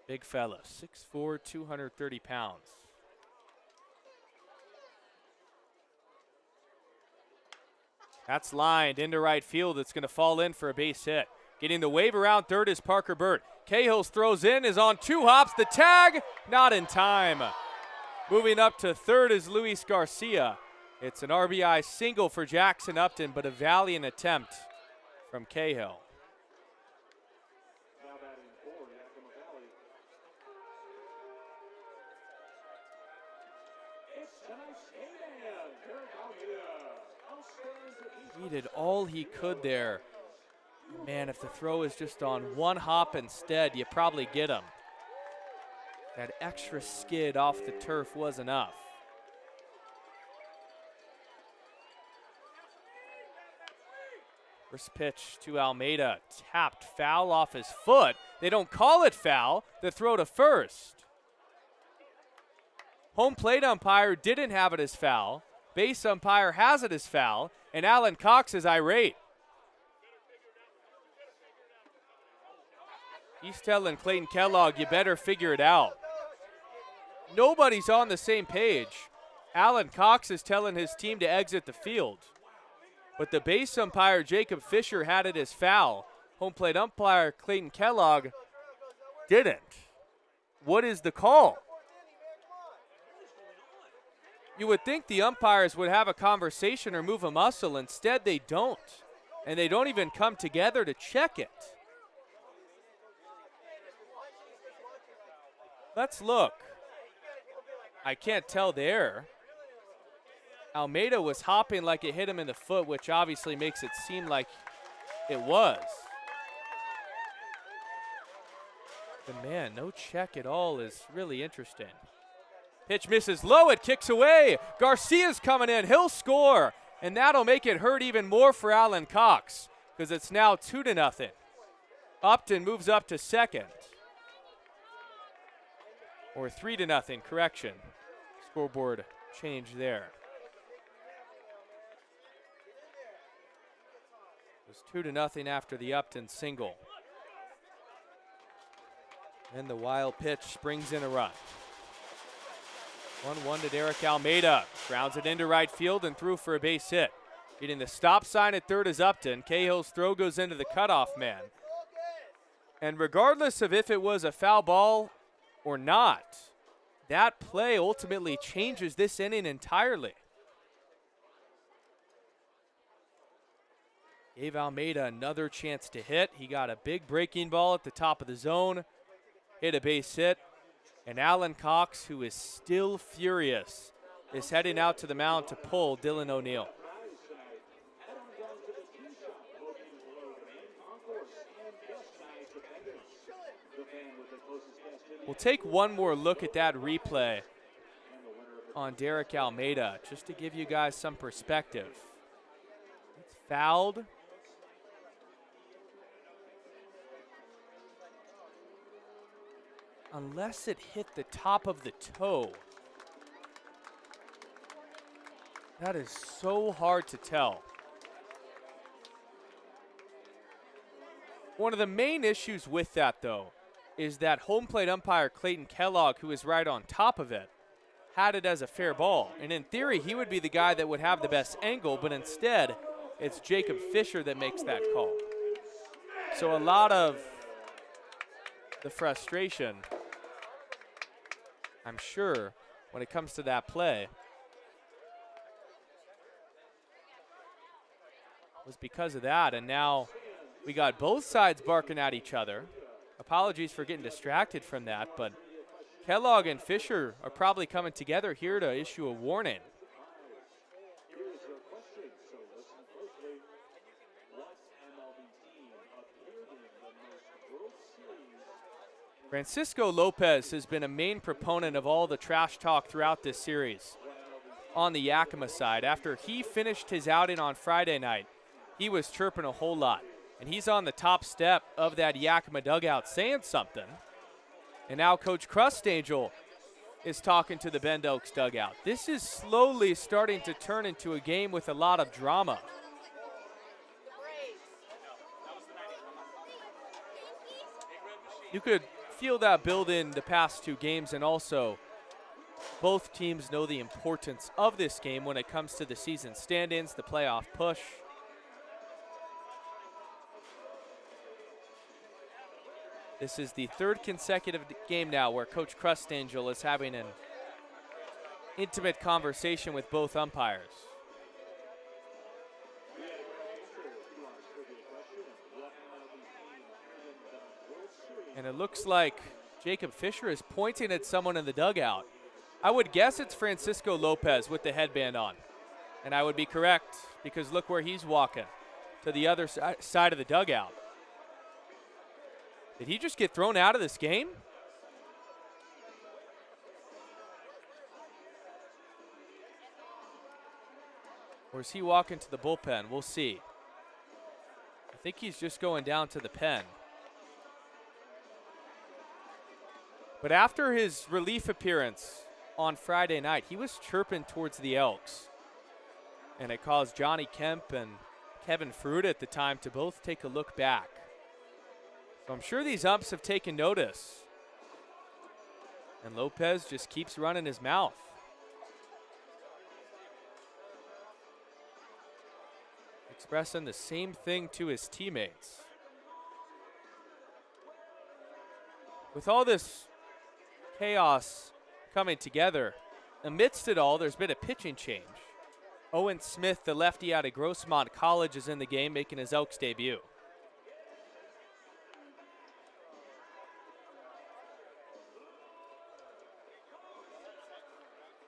Speaker 1: Big fella, 6'4", 230 pounds. That's lined into right field. It's going to fall in for a base hit. Getting the wave around third is Parker Burt. Cahills throws in, is on 2 hops. The tag, not in time. Moving up to third is Luis Garcia. It's an RBI single for Jackson Upton, but a valiant attempt from Cahill.
Speaker 2: Now batting for Yakima Valley. It's tonight's A-man, Derek Almeida.
Speaker 1: He did all he could there. Man, if the throw is just on 1 hop instead, you probably get him. That extra skid off the turf was enough. First pitch to Almeida, tapped foul off his foot. They don't call it foul, the throw to first. Home plate umpire didn't have it as foul. Base umpire has it as foul, and Alan Cox is irate. He's telling Clayton Kellogg, you better figure it out. Nobody's on the same page. Alan Cox is telling his team to exit the field. But the base umpire, Jacob Fisher, had it as foul. Home plate umpire, Clayton Kellogg, didn't. What is the call? You would think the umpires would have a conversation or move a muscle. Instead, they don't. And they don't even come together to check it. Let's look. I can't tell there. Almeida was hopping like it hit him in the foot, which obviously makes it seem like it was. But man, no check at all is really interesting. Pitch misses low, it kicks away. Garcia's coming in, he'll score. And that'll make it hurt even more for Alan Cox, because it's now 2-0. Upton moves up to second. Or 3-0, correction. Scoreboard change there. It was 2-0 after the Upton single. And the wild pitch brings in a run. 1-1 to Derek Almeida. Grounds it into right field and through for a base hit. Getting the stop sign at third is Upton. Cahill's throw goes into the cutoff man. And regardless of if it was a foul ball or not, that play ultimately changes this inning entirely. Gave Almeida another chance to hit. He got a big breaking ball at the top of the zone, hit a base hit, and Alan Cox, who is still furious, is heading out to the mound to pull Dylan O'Neill. We'll take one more look at that replay on Derek Almeida, just to give you guys some perspective. It's fouled. Unless it hit the top of the toe. That is so hard to tell. One of the main issues with that, though, is that home plate umpire Clayton Kellogg, who is right on top of it, had it as a fair ball. And in theory, he would be the guy that would have the best angle, but instead, it's Jacob Fisher that makes that call. So a lot of the frustration, I'm sure, when it comes to that play, was because of that. And now we got both sides barking at each other. Apologies for getting distracted from that, but Kellogg and Fisher are probably coming together here to issue a warning. Francisco Lopez has been a main proponent of all the trash talk throughout this series on the Yakima side. After he finished his outing on Friday night, he was chirping a whole lot. And he's on the top step of that Yakima dugout saying something. And now Coach Crustangel is talking to the Bend Elks dugout. This is slowly starting to turn into a game with a lot of drama. You could feel that build in the past two games, and also both teams know the importance of this game when it comes to the season stand-ins, the playoff push. This is the third consecutive game now where Coach Crustangel is having an intimate conversation with both umpires. And it looks like Jacob Fisher is pointing at someone in the dugout. I would guess it's Francisco Lopez with the headband on. And I would be correct, because look where he's walking, to the other side of the dugout. Did he just get thrown out of this game? Or is he walking to the bullpen? We'll see. I think he's just going down to the pen. But after his relief appearance on Friday night, he was chirping towards the Elks. And it caused Johnny Kemp and Kevin Fruit at the time to both take a look back. So I'm sure these umps have taken notice. And Lopez just keeps running his mouth. Expressing the same thing to his teammates. With all this chaos coming together, amidst it all, there's been a pitching change. Owen Smith, the lefty out of Grossmont College, is in the game, making his Elks debut.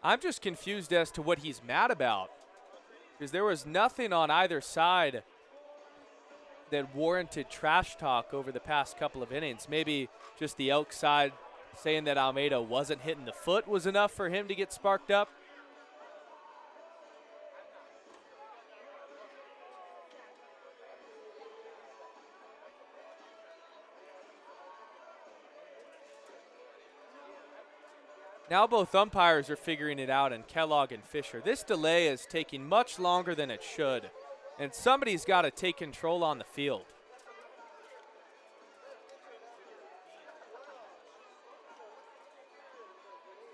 Speaker 1: I'm just confused as to what he's mad about, because there was nothing on either side that warranted trash talk over the past couple of innings. Maybe just the Elk side saying that Almeida wasn't hitting the foot was enough for him to get sparked up. Now both umpires are figuring it out, and Kellogg and Fisher. This delay is taking much longer than it should, and somebody's got to take control on the field.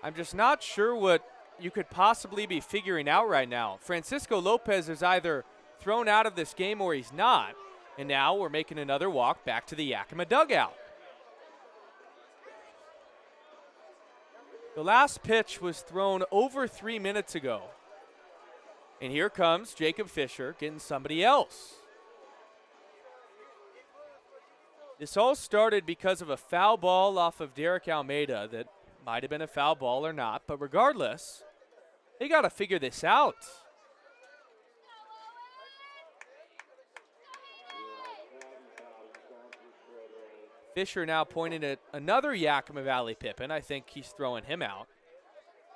Speaker 1: I'm just not sure what you could possibly be figuring out right now. Francisco Lopez is either thrown out of this game or he's not, and now we're making another walk back to the Yakima dugout. The last pitch was thrown over 3 minutes ago. And here comes Jacob Fisher getting somebody else. This all started because of a foul ball off of Derek Almeida that might have been a foul ball or not. But regardless, they got to figure this out. Fisher now pointing at another Yakima Valley Pippin. I think he's throwing him out.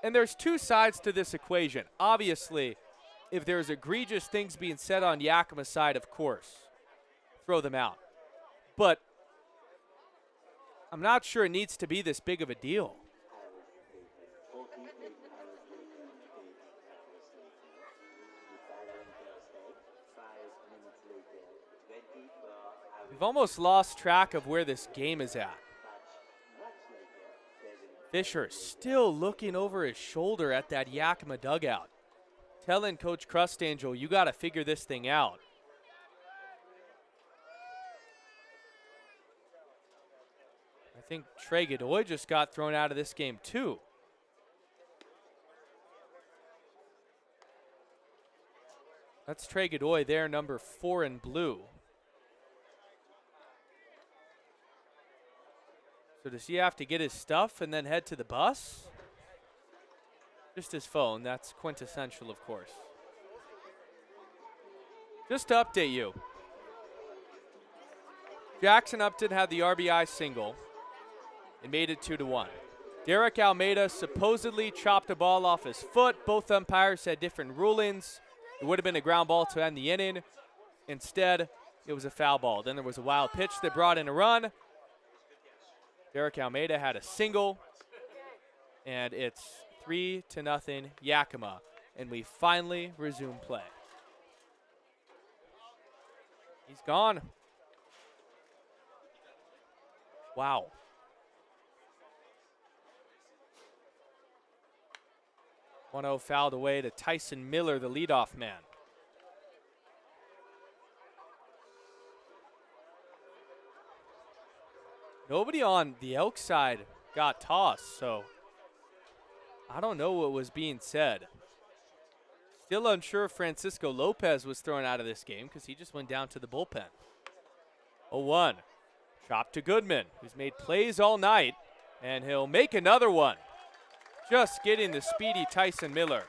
Speaker 1: And there's two sides to this equation. Obviously, if there's egregious things being said on Yakima's side, of course, throw them out. But I'm not sure it needs to be this big of a deal. We've almost lost track of where this game is at. Fisher still looking over his shoulder at that Yakima dugout, telling Coach Crustangel, you got to figure this thing out. I think Trey Godoy just got thrown out of this game too. That's Trey Godoy there, number 4 in blue. So does he have to get his stuff and then head to the bus? Just his phone, that's quintessential, of course. Just to update you, Jackson Upton had the RBI single. and made it 2-1. Derek Almeida supposedly chopped a ball off his foot. Both umpires had different rulings. It would have been a ground ball to end the inning. Instead, it was a foul ball. Then there was a wild pitch that brought in a run. Derek Almeida had a single, and it's 3-0 Yakima, and we finally resume play. He's gone. Wow. 1-0 fouled away to Tyson Miller, the leadoff man. Nobody on the Elks side got tossed, so I don't know what was being said. Still unsure if Francisco Lopez was thrown out of this game because he just went down to the bullpen. 0-1. Chop to Goodman, who's made plays all night, and he'll make another one. Just getting the speedy Tyson Miller.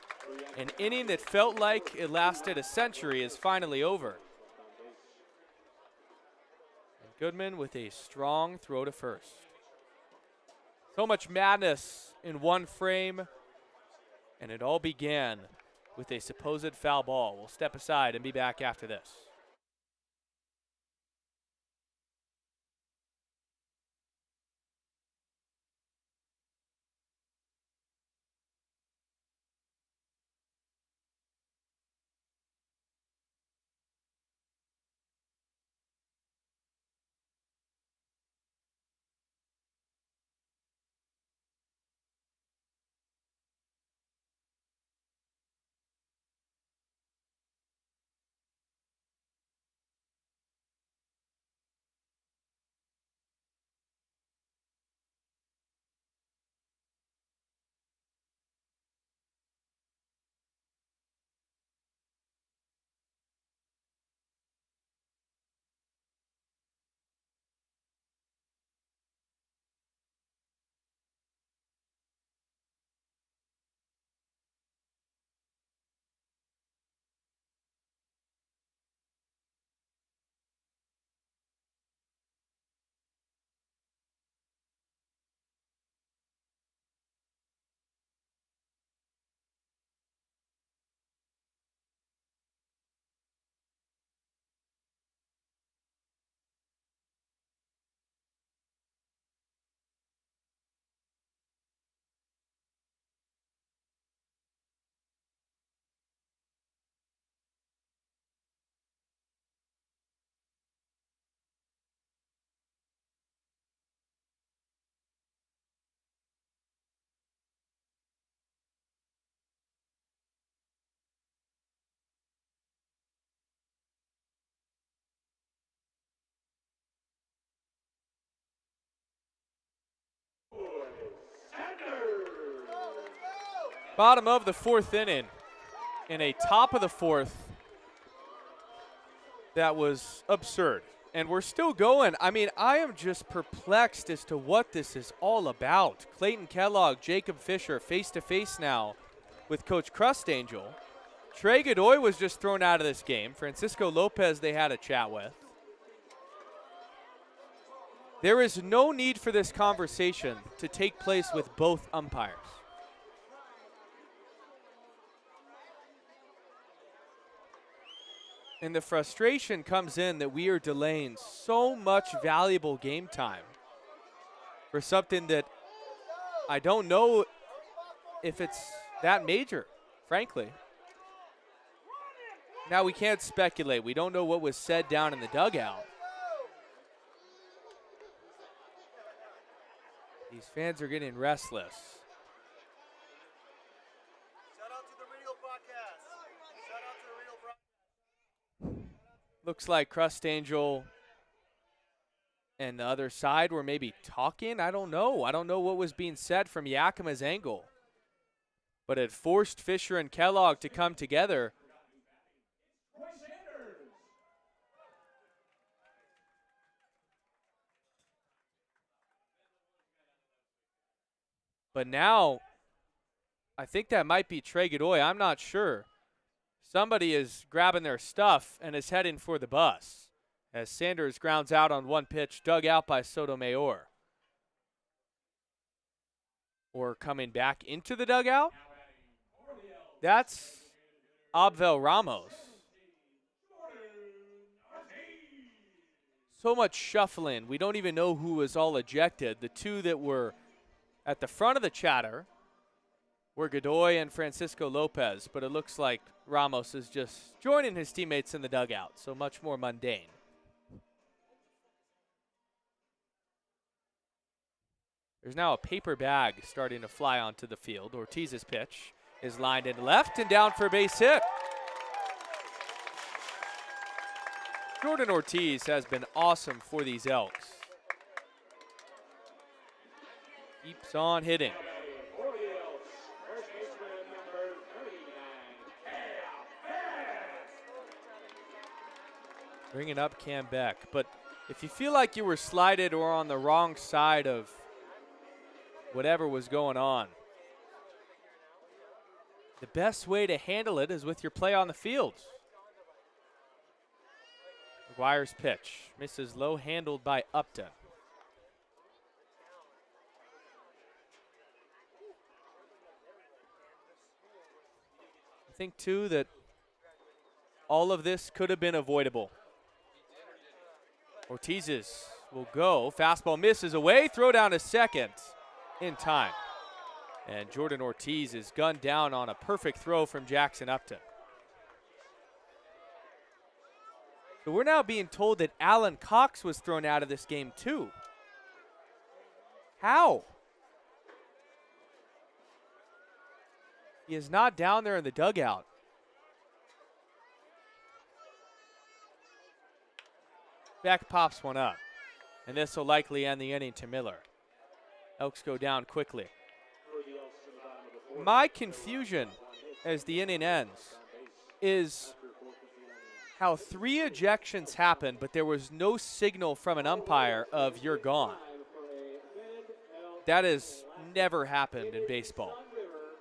Speaker 1: An inning that felt like it lasted a century is finally over. And Goodman with a strong throw to first. So much madness in one frame, and it all began with a supposed foul ball. We'll step aside and be back after this. Bottom of the fourth inning, in a top of the fourth that was absurd. And we're still going. I mean, I am just perplexed as to what this is all about. Clayton Kellogg, Jacob Fisher, face-to-face now with Coach Crustangel. Trey Godoy was just thrown out of this game. Francisco Lopez they had a chat with. There is no need for this conversation to take place with both umpires. And the frustration comes in that we are delaying so much valuable game time for something that I don't know if it's that major, frankly. Now, we can't speculate. We don't know what was said down in the dugout. These fans are getting restless. Looks like Crustangel and the other side were maybe talking. I don't know. I don't know what was being said from Yakima's angle. But it forced Fisher and Kellogg to come together. But now, I think that might be Trey Godoy. I'm not sure. Somebody is grabbing their stuff and is heading for the bus as Sanders grounds out on one pitch, dug out by Sotomayor. or coming back into the dugout. That's Abvel Ramos. So much shuffling. We don't even know who was all ejected. The two that were at the front of the chatter were Godoy and Francisco Lopez, but it looks like Ramos is just joining his teammates in the dugout, so much more mundane. There's now a paper bag starting to fly onto the field. Ortiz's pitch is lined in left and down for a base hit. Jordan Ortiz has been awesome for these Elks. Keeps on hitting. Bringing up Cam Beck. But if you feel like you were slighted or on the wrong side of whatever was going on, the best way to handle it is with your play on the field. McGuire's pitch misses low, handled by Upton. I think, too, that all of this could have been avoidable. Ortiz's will go. Fastball misses away. Throw down to second in time. And Jordan Ortiz is gunned down on a perfect throw from Jackson Upton. So we're now being told that Alan Cox was thrown out of this game too. How? He is not down there in the dugout. Beck pops one up, and this will likely end the inning to Miller. Elks go down quickly. My confusion as the inning ends is how 3 ejections happened, but there was no signal from an umpire of you're gone. That has never happened in baseball.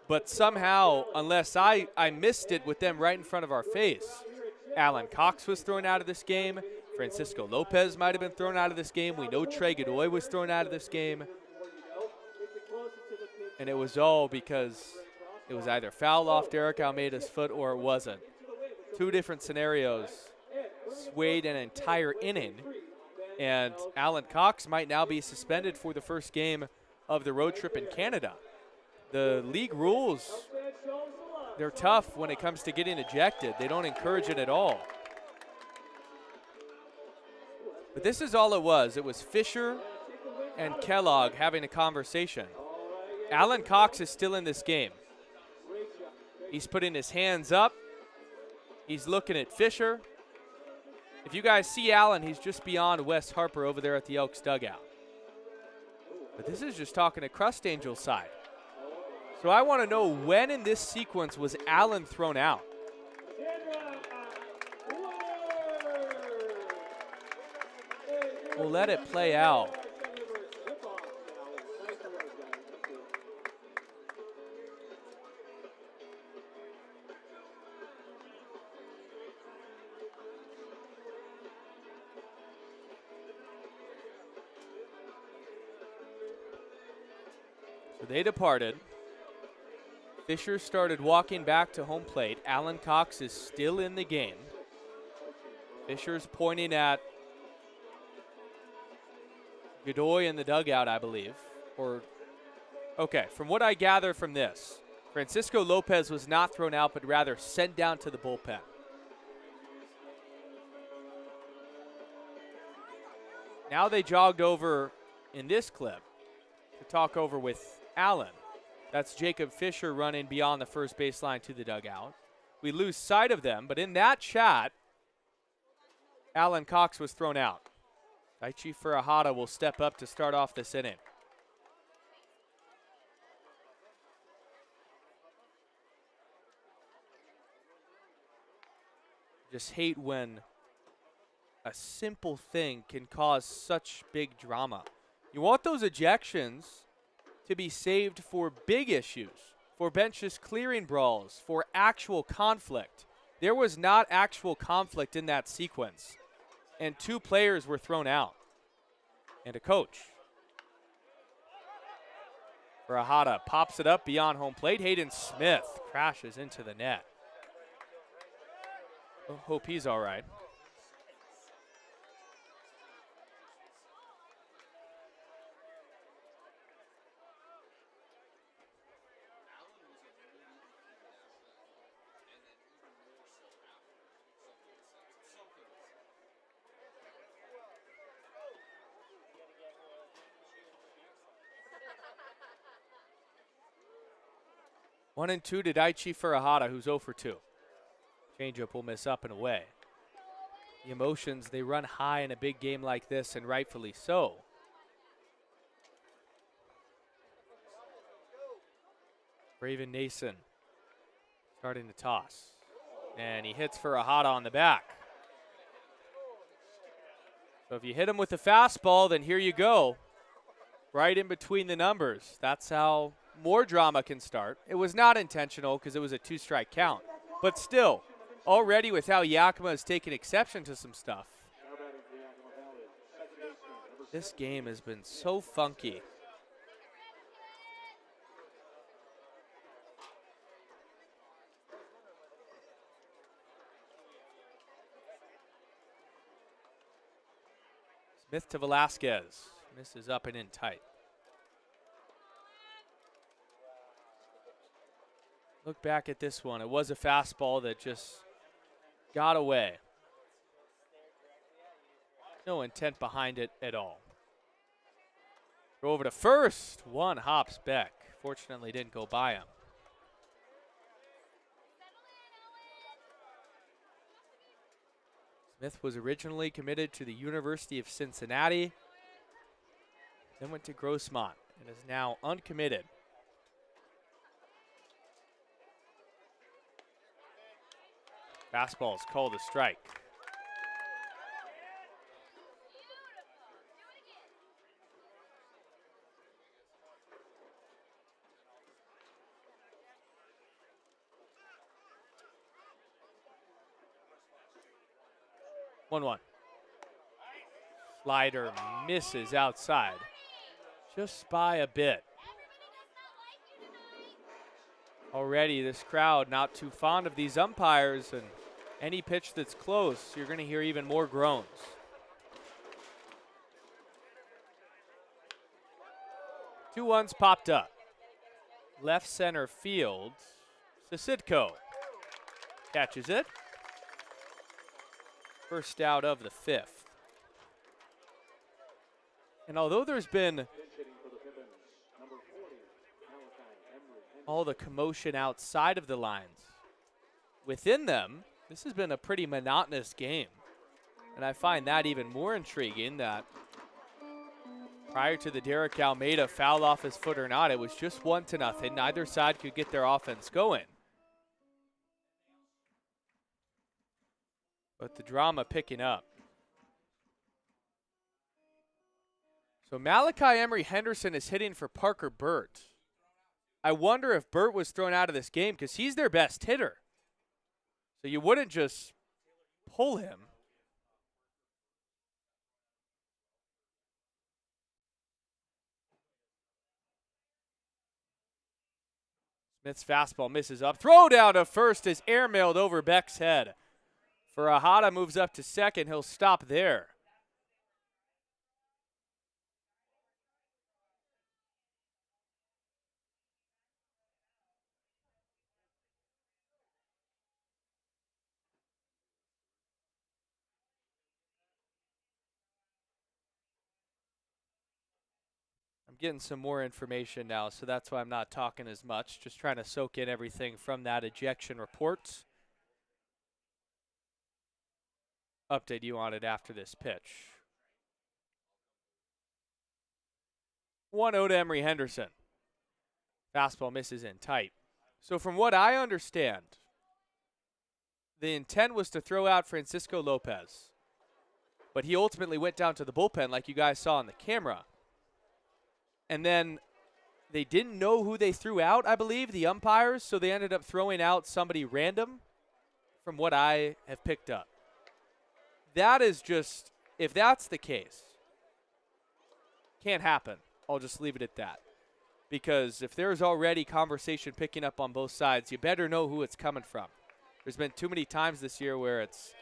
Speaker 1: But somehow, unless I missed it with them right in front of our face, Alan Cox was thrown out of this game. Francisco Lopez might have been thrown out of this game. We know Trey Godoy was thrown out of this game. And it was all because it was either foul off Derek Almeida's foot or it wasn't. 2 different scenarios swayed an entire inning, and Alan Cox might now be suspended for the first game of the road trip in Canada. The league rules, they're tough when it comes to getting ejected. They don't encourage it at all. But this is all it was. It was Fisher and Kellogg having a conversation. Alan Cox is still in this game. He's putting his hands up. He's looking at Fisher. If you guys see Allen, he's just beyond Wes Harper over there at the Elks dugout. But this is just talking to Crust Angel's side. So I want to know, when in this sequence was Allen thrown out? We'll let it play out. So they departed. Fisher started walking back to home plate. Alan Cox is still in the game. Fisher's pointing at Godoy in the dugout, I believe. Okay, from what I gather from this, Francisco Lopez was not thrown out, but rather sent down to the bullpen. Now they jogged over in this clip to talk over with Allen. That's Jacob Fisher running beyond the first baseline to the dugout. We lose sight of them, but in that chat, Alan Cox was thrown out. Daichi Furuhata will step up to start off this inning. Just hate when a simple thing can cause such big drama. You want those ejections to be saved for big issues, for benches clearing brawls, for actual conflict. There was not actual conflict in that sequence, and 2 players were thrown out, and a coach. Furahada pops it up beyond home plate. Hayden Smith crashes into the net. Hope he's all right. One and two to Daichi Furahada, who's 0 for 2. Changeup will miss up and away. The emotions, they run high in a big game like this, and rightfully so. Braven Nason starting to toss. And he hits Furahada on the back. So if you hit him with a fastball, then here you go. Right in between the numbers. That's how more drama can start. It was not intentional because it was a 2-strike count. But still, already with how Yakima has taken exception to some stuff. This game has been so funky. Smith to Velasquez. Misses up and in tight. Look back at this one. It was a fastball that just got away. No intent behind it at all. Go over to first. One hops back. Fortunately didn't go by him. Smith was originally committed to the University of Cincinnati, then went to Grossmont and is now uncommitted. Fastball is called a strike. One. Slider misses outside, just by a bit. Already this crowd not too fond of these umpires, and any pitch that's close, you're going to hear even more groans. Two ones popped up. Left center field, Sisitko catches it. First out of the 5th. And although there's been all the commotion outside of the lines, within them, this has been a pretty monotonous game. And I find that even more intriguing, that prior to the Derek Almeida foul off his foot or not, it was just 1-0. Neither side could get their offense going. But the drama picking up. So Malachi Emery Henderson is hitting for Parker Burt. I wonder if Burt was thrown out of this game because he's their best hitter. So you wouldn't just pull him. Smith's fastball misses up. Throw down to first is airmailed over Beck's head. Furahada moves up to second. He'll stop there. I'm getting some more information now, so that's why I'm not talking as much. Just trying to soak in everything from that ejection report. Update you on it after this pitch. 1-0 to Emery Henderson. Fastball misses in tight. So from what I understand, the intent was to throw out Francisco Lopez. But he ultimately went down to the bullpen like you guys saw on the camera. And then they didn't know who they threw out, I believe, the umpires, so they ended up throwing out somebody random from what I have picked up. That is just, if that's the case, can't happen. I'll just leave it at that. because if there's already conversation picking up on both sides, you better know who it's coming from. There's been too many times this year where it's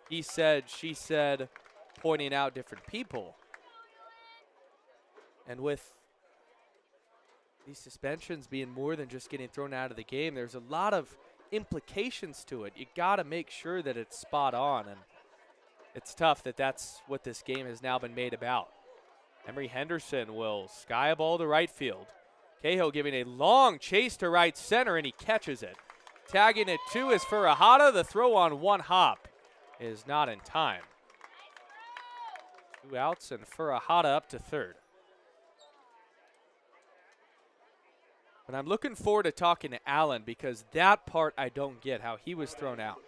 Speaker 1: he said, she said, pointing out different people. And with these suspensions being more than just getting thrown out of the game, there's a lot of implications to it. You got to make sure that it's spot on, and it's tough that that's what this game has now been made about. Emery Henderson will sky a ball to right field. Cahill giving a long chase to right center, and he catches it. Tagging it to is Furahada. The throw on one hop is not in time. 2 outs and Furahada up to third. But I'm looking forward to talking to Allen, because that part I don't get, how he was thrown out.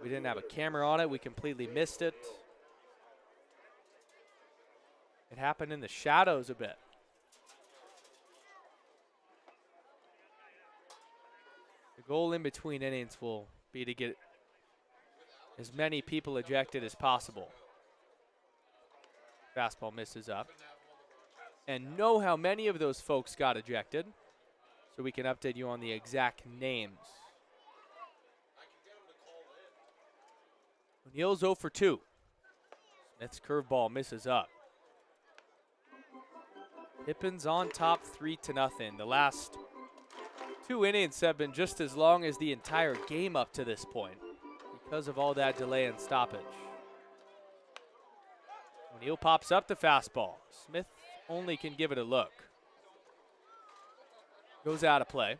Speaker 1: We didn't have a camera on it. We completely missed it. It happened in the shadows a bit. The goal in between innings will be to get as many people ejected as possible. Fastball misses up. And know how many of those folks got ejected, so we can update you on the exact names. O'Neill's 0 for 2. Smith's curveball misses up. Pippins on top 3-0. The last 2 innings have been just as long as the entire game up to this point because of all that delay and stoppage. O'Neill pops up the fastball. Smith only can give it a look. Goes out of play.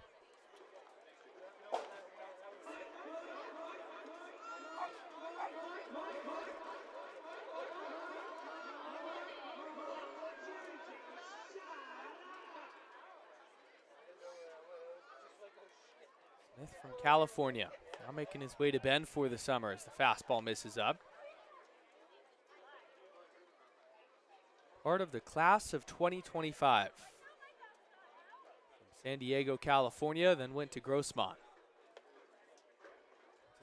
Speaker 1: Smith from California, now making his way to Bend for the summer as the fastball misses up. Part of the class of 2025. From San Diego, California, then went to Grossmont.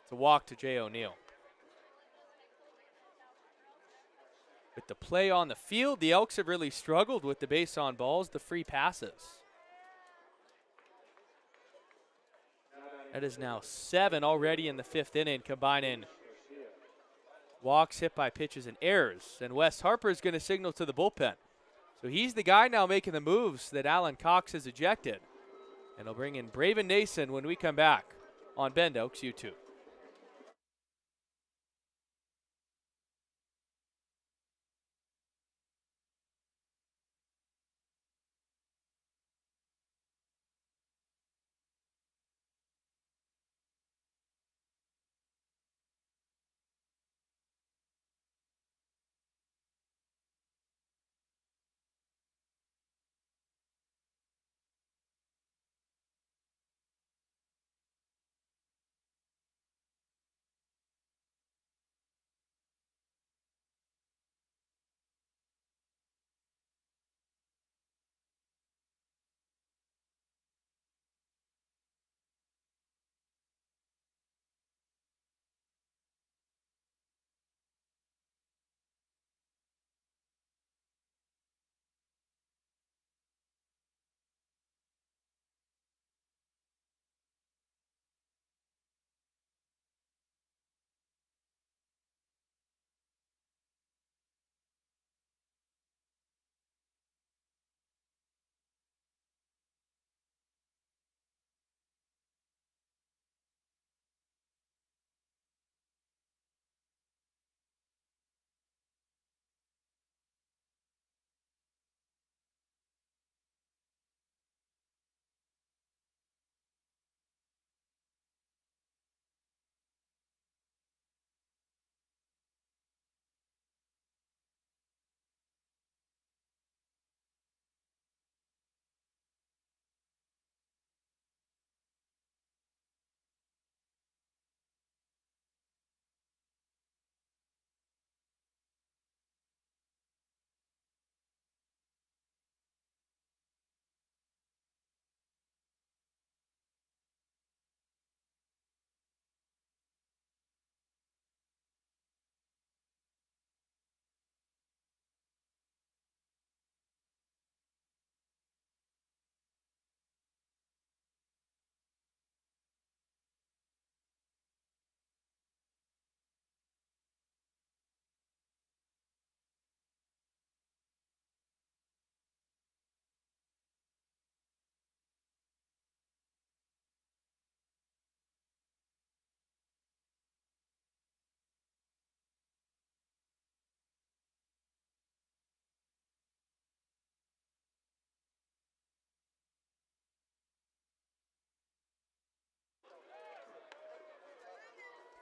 Speaker 1: It's a walk to Jay O'Neill. With the play on the field, the Elks have really struggled with the base on balls, the free passes. That is now 7 already in the 5th inning, combining walks, hit by pitches, and errors. And Wes Harper is going to signal to the bullpen. So he's the guy now making the moves that Alan Cox has ejected. And he'll bring in Braven Nason when we come back on Bend Elks YouTube.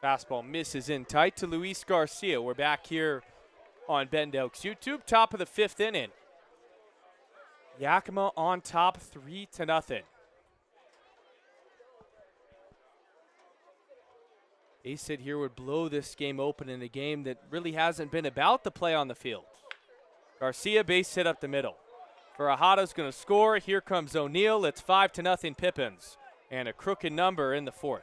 Speaker 1: Fastball misses in tight to Luis Garcia. We're back here on Bend Elks YouTube. Top of the 5th inning. Yakima on top 3-0. Base hit here would blow this game open in a game that really hasn't been about the play on the field. Garcia base hit up the middle. Farahada's going to score. Here comes O'Neal. It's 5-0 Pippins. And a crooked number in the 4th.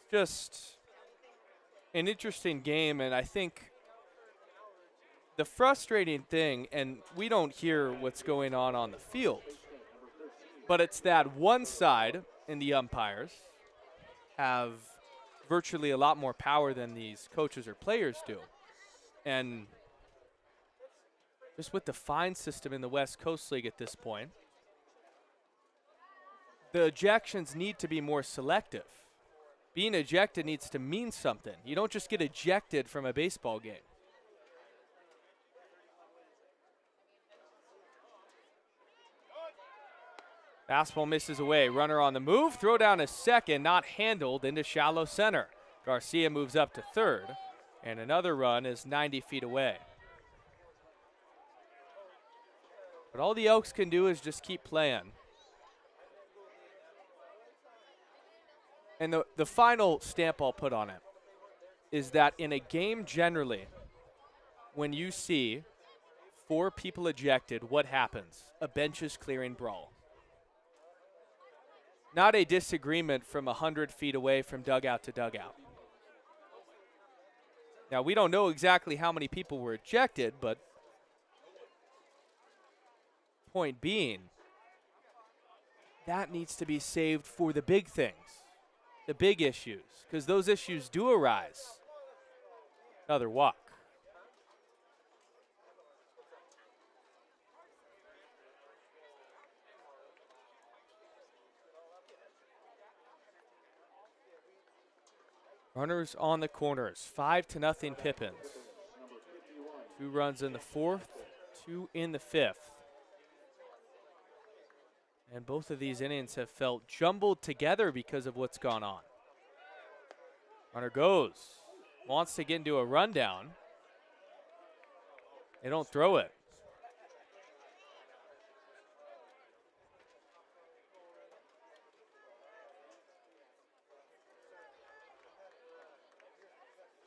Speaker 1: Just an interesting game, and I think the frustrating thing, and we don't hear what's going on the field, but it's that one side in the umpires have virtually a lot more power than these coaches or players do. And just with the fine system in the West Coast League at this point, the ejections need to be more selective. Being ejected needs to mean something. You don't just get ejected from a baseball game. Fastball misses away. Runner on the move. Throw down to second. Not handled into shallow center. Garcia moves up to third. And another run is 90 feet away. But all the Elks can do is just keep playing. And the final stamp I'll put on it is that in a game generally, when you see 4 people ejected, what happens? A benches clearing brawl. Not a disagreement from 100 feet away from dugout to dugout. Now, we don't know exactly how many people were ejected, but point being, that needs to be saved for the big things, the big issues, because those issues do arise. Another walk. Runners on the corners, 5-0 Pippins. 2 runs in the 4th, 2 in the 5th. And both of these innings have felt jumbled together because of what's gone on. Runner goes, wants to get into a rundown. They don't throw it.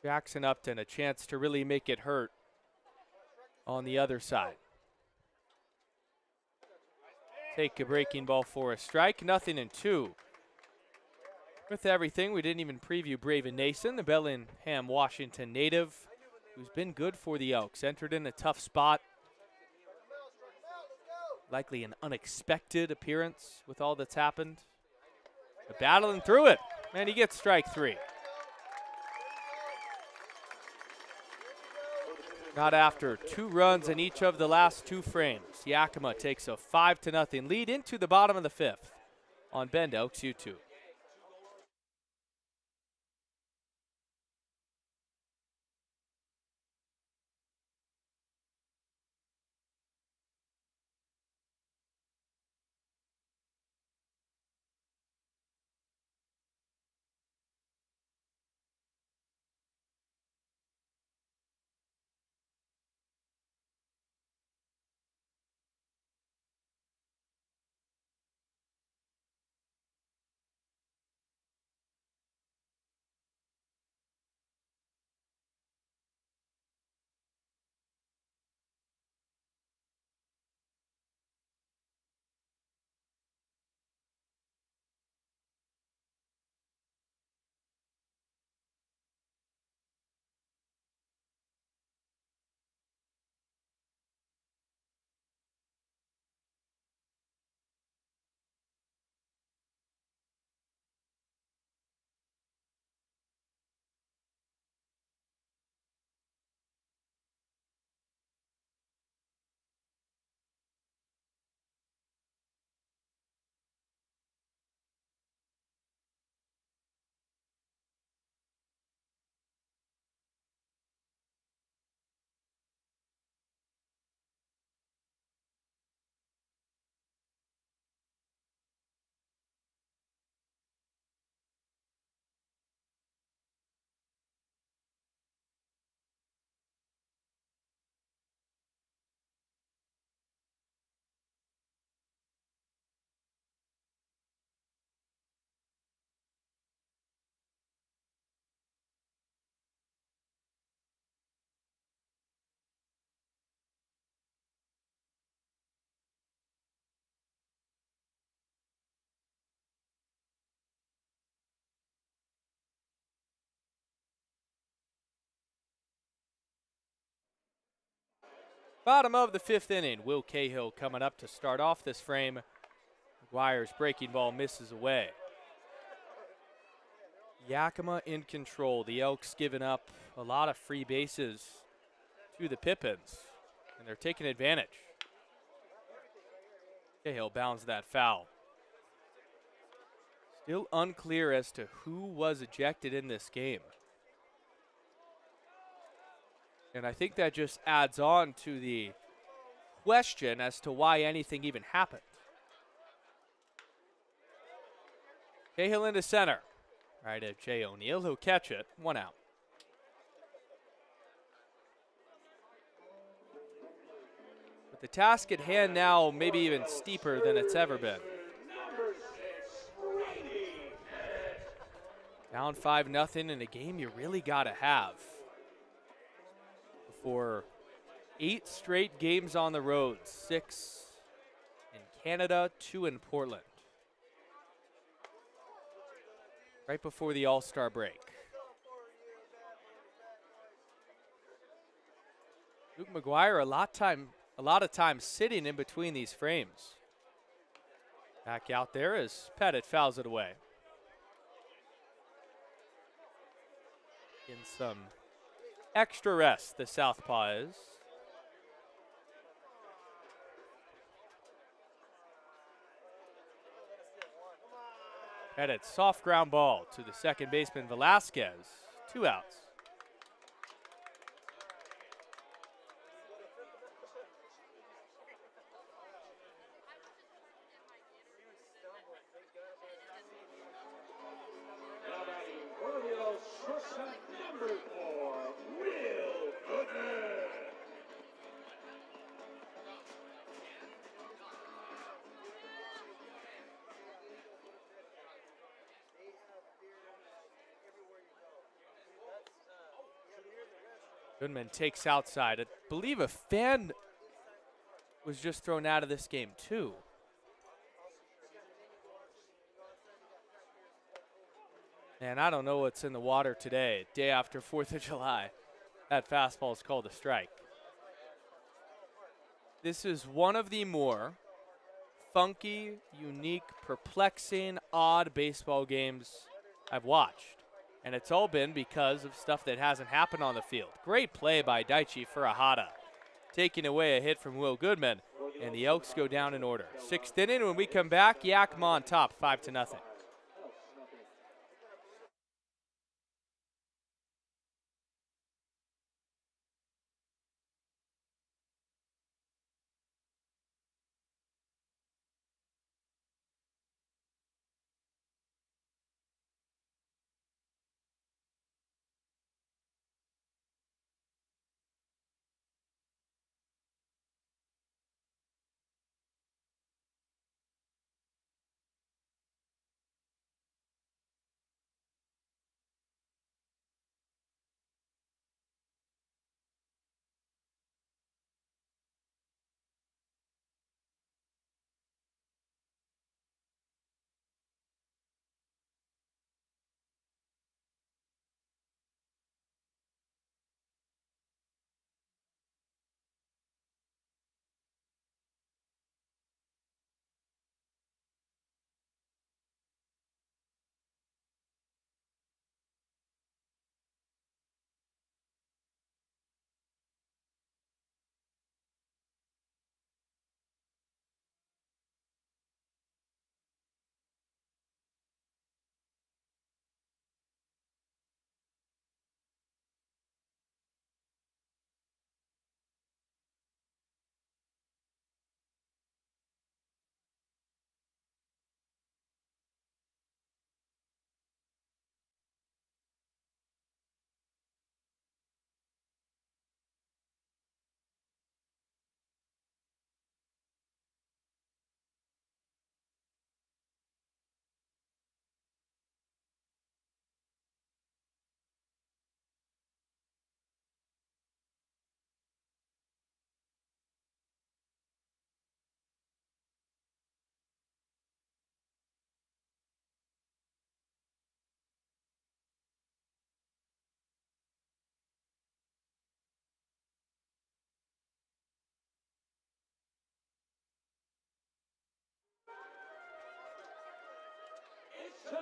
Speaker 1: Jackson Upton, a chance to really make it hurt on the other side. Take a breaking ball for a strike, 0-2. With everything, we didn't even preview Braven Nason, the Bellingham, Washington native, who's been good for the Elks. Entered in a tough spot. Likely an unexpected appearance with all that's happened. But battling through it, and he gets strike 3. Not after 2 runs in each of the last 2 frames. Yakima takes a 5-0 lead into the bottom of the 5th on Bend Elks YouTube. Bottom of the 5th inning. Will Cahill coming up to start off this frame. McGuire's breaking ball misses away. Yakima in control. The Elks giving up a lot of free bases to the Pippins, and they're taking advantage. Cahill bounds that foul. Still unclear as to who was ejected in this game. And I think that just adds on to the question as to why anything even happened. Cahill into center. Right at Jay O'Neill, who'll catch it. 1 out. But the task at hand now maybe even steeper than it's ever been. Down 5-0 in a game you really got to have. For 8 straight games on the road, 6 in Canada, 2 in Portland. Right before the All-Star break. Luke McGuire a lot of time sitting in between these frames. Back out there as Pettit fouls it away. In some extra rest, the southpaw is. Pettit, soft ground ball to the second baseman Velasquez. 2 outs. Goodman takes outside. I believe a fan was just thrown out of this game too. And I don't know what's in the water today, day after 4th of July. That fastball is called a strike. This is one of the more funky, unique, perplexing, odd baseball games I've watched. And it's all been because of stuff that hasn't happened on the field. Great play by Daichi Furuhata, taking away a hit from Will Goodman, and the Elks go down in order. 6th inning, when we come back, Yakima on top, 5-0.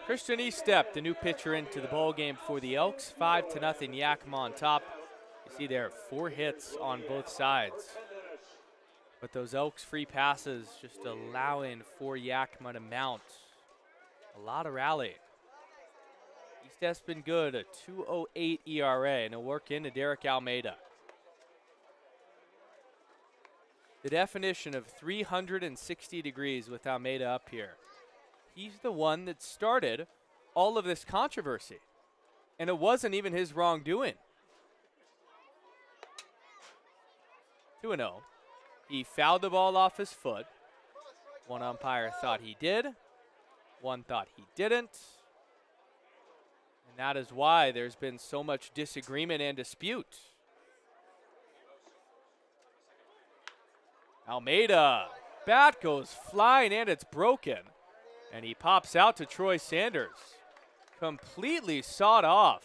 Speaker 1: Christian Estep, the new pitcher into the ball game for the Elks. 5-0 Yakima on top. You see there 4 hits on both sides. But those Elks free passes just allowing for Yakima to mount a lot of rally. Estep's been good, a 2.08 ERA, and he'll work into Derek Almeida. The definition of 360 degrees with Almeida up here. He's the one that started all of this controversy, and it wasn't even his wrongdoing. 2-0. He fouled the ball off his foot. One umpire thought he did. One thought he didn't. And that is why there's been so much disagreement and dispute. Almeida, bat goes flying and it's broken. And he pops out to Troy Sanders. Completely sawed off.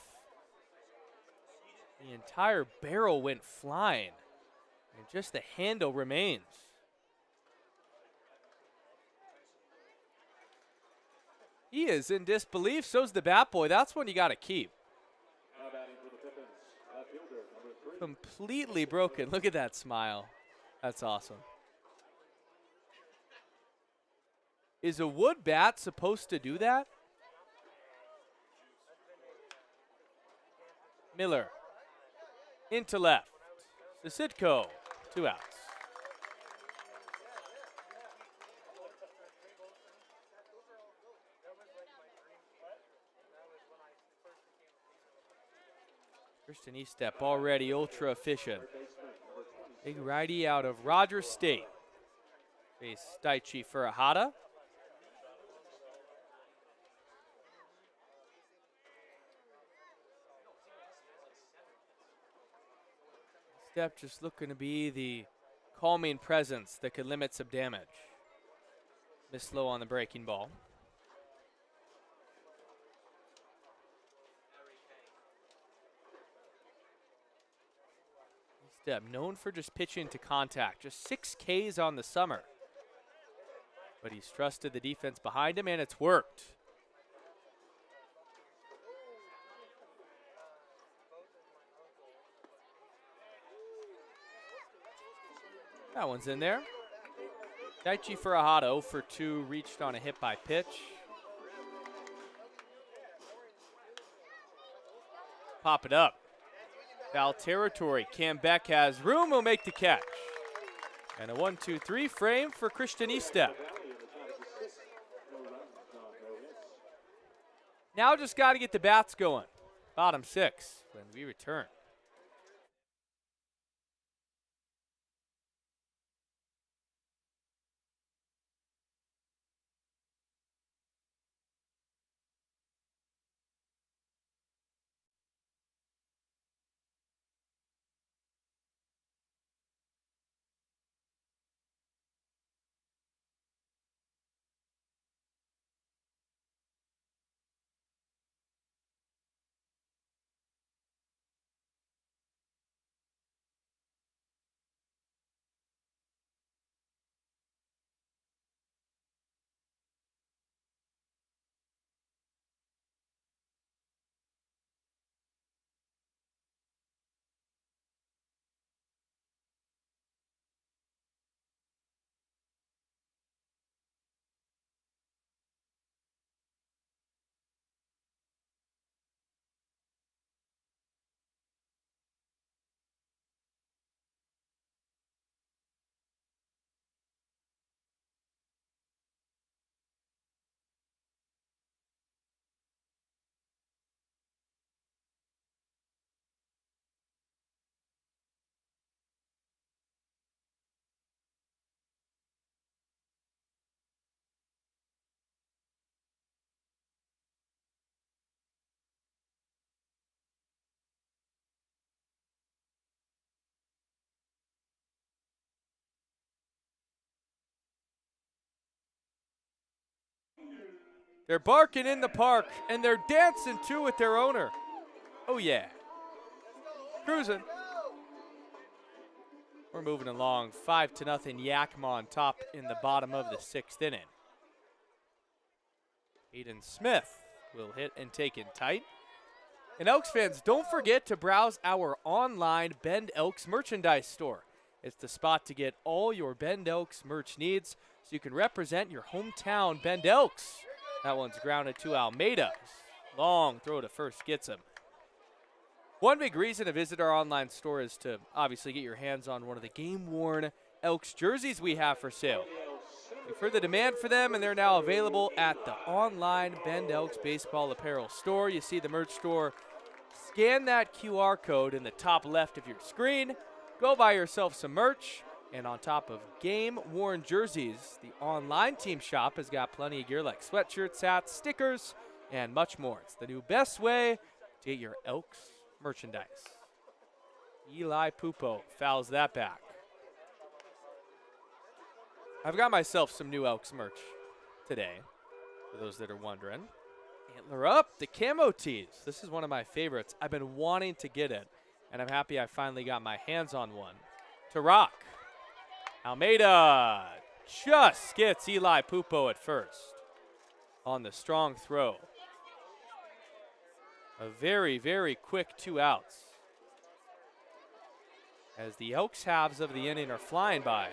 Speaker 1: The entire barrel went flying. And just the handle remains. He is in disbelief, so's the bat boy. That's one you got to keep. Completely broken. Look at that smile. That's awesome. Is a wood bat supposed to do that? Miller. Into left. Sisitko. 2 outs. Christian Estep already ultra efficient. Big righty out of Rogers State. Face Daichi Furuhata. Estep just looking to be the calming presence that could limit some damage. Miss low on the breaking ball. Estep known for just pitching to contact. Just 6 Ks on the summer. But he's trusted the defense behind him, and it's worked. That one's in there. Daichi Furuhata 0 for 2, reached on a hit by pitch. Pop it up. Foul territory. Cam Beck has room, will make the catch. And a 1-2-3 frame for Christian Estep. Now just got to get the bats going. Bottom 6 when we return. They're barking in the park, and they're dancing too with their owner. Oh, yeah. Cruising. We're moving along. 5-0 Yakima on top in the bottom of the 6th inning. Aiden Smith will hit and take in tight. And Elks fans, don't forget to browse our online Bend Elks merchandise store. It's the spot to get all your Bend Elks merch needs so you can represent your hometown Bend Elks. That one's grounded to Almeida. Long throw to first gets him. One big reason to visit our online store is to obviously get your hands on one of the game-worn Elks jerseys we have for sale. We've heard the demand for them, and they're now available at the online Bend Elks Baseball Apparel store. You see the merch store. Scan that QR code in the top left of your screen. Go buy yourself some merch. And on top of game-worn jerseys, the online team shop has got plenty of gear like sweatshirts, hats, stickers, and much more. It's the new best way to get your Elks merchandise. Eli Pupo fouls that back. I've got myself some new Elks merch today, for those that are wondering. Antler up, the camo tees. This is one of my favorites. I've been wanting to get it, and I'm happy I finally got my hands on one. To rock. Almeida just gets Eli Pupo at first on the strong throw. A very, very quick 2 outs as the Elks halves of the inning are flying by.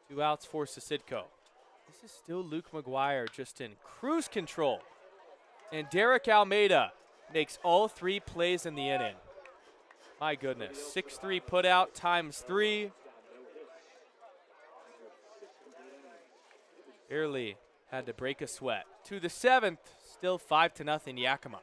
Speaker 1: Two outs for Sisidko. This is still Luke McGuire just in cruise control. And Derek Almeida makes all 3 plays in the inning. My goodness, 6-3 put out times 3. Barely had to break a sweat. To the 7th, still 5-0 Yakima.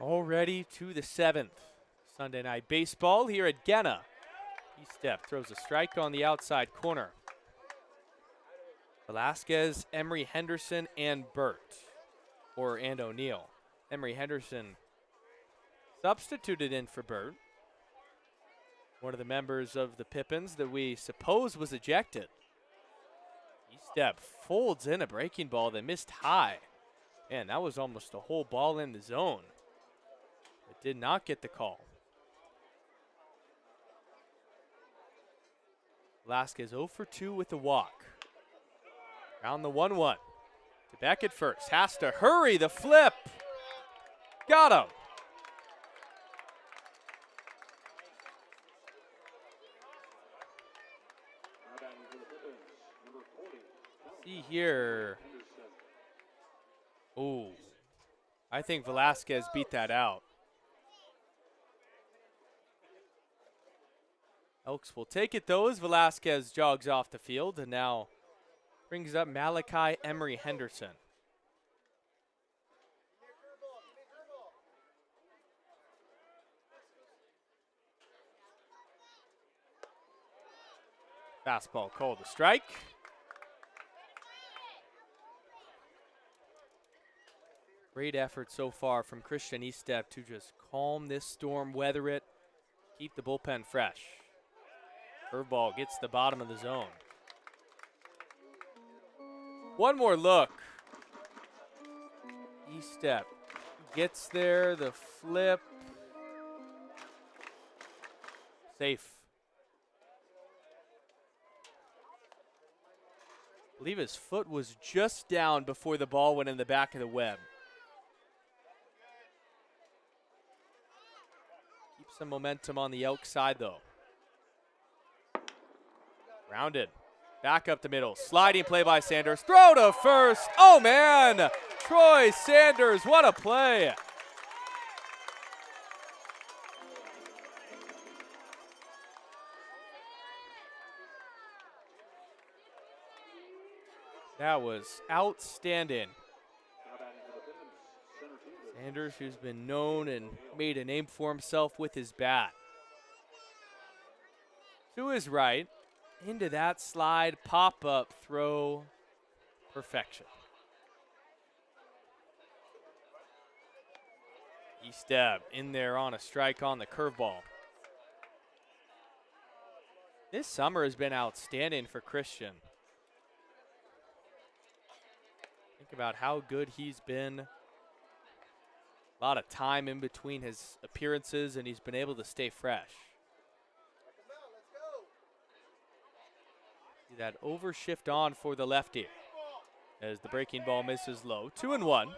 Speaker 1: Already to the 7th. Sunday night baseball here at Genna. E-step throws a strike on the outside corner. Velasquez, Emery Henderson, and Burt. And O'Neill. Emery Henderson substituted in for Burt. One of the members of the Pippins that we suppose was ejected. E-step folds in a breaking ball that missed high. Man, that was almost a whole ball in the zone. It did not get the call. Velasquez 0 for 2 with the walk. Around the 1-1. To back at first. Has to hurry the flip. Got him. See here. Ooh. I think Velasquez beat that out. Elks will take it though as Velasquez jogs off the field and now brings up Malachi Emery Henderson. Fastball called a strike. Great effort so far from Christian Eastep to just calm this storm, weather it, keep the bullpen fresh. Curveball gets the bottom of the zone. One more look. Eastep gets there, the flip. Safe. I believe his foot was just down before the ball went in the back of the web. Keep some momentum on the Elk side, though. Grounded. Back up the middle. Sliding play by Sanders. Throw to first. Oh, man. Troy Sanders, what a play. That was outstanding. Sanders, who's been known and made a name for himself with his bat. To his right, into that slide, pop-up throw, perfection. Eastep in there on a strike on the curveball. This summer has been outstanding for Christian. Think about how good he's been. A lot of time in between his appearances, and he's been able to stay fresh. See that overshift on for the lefty as the breaking ball misses low. 2-1.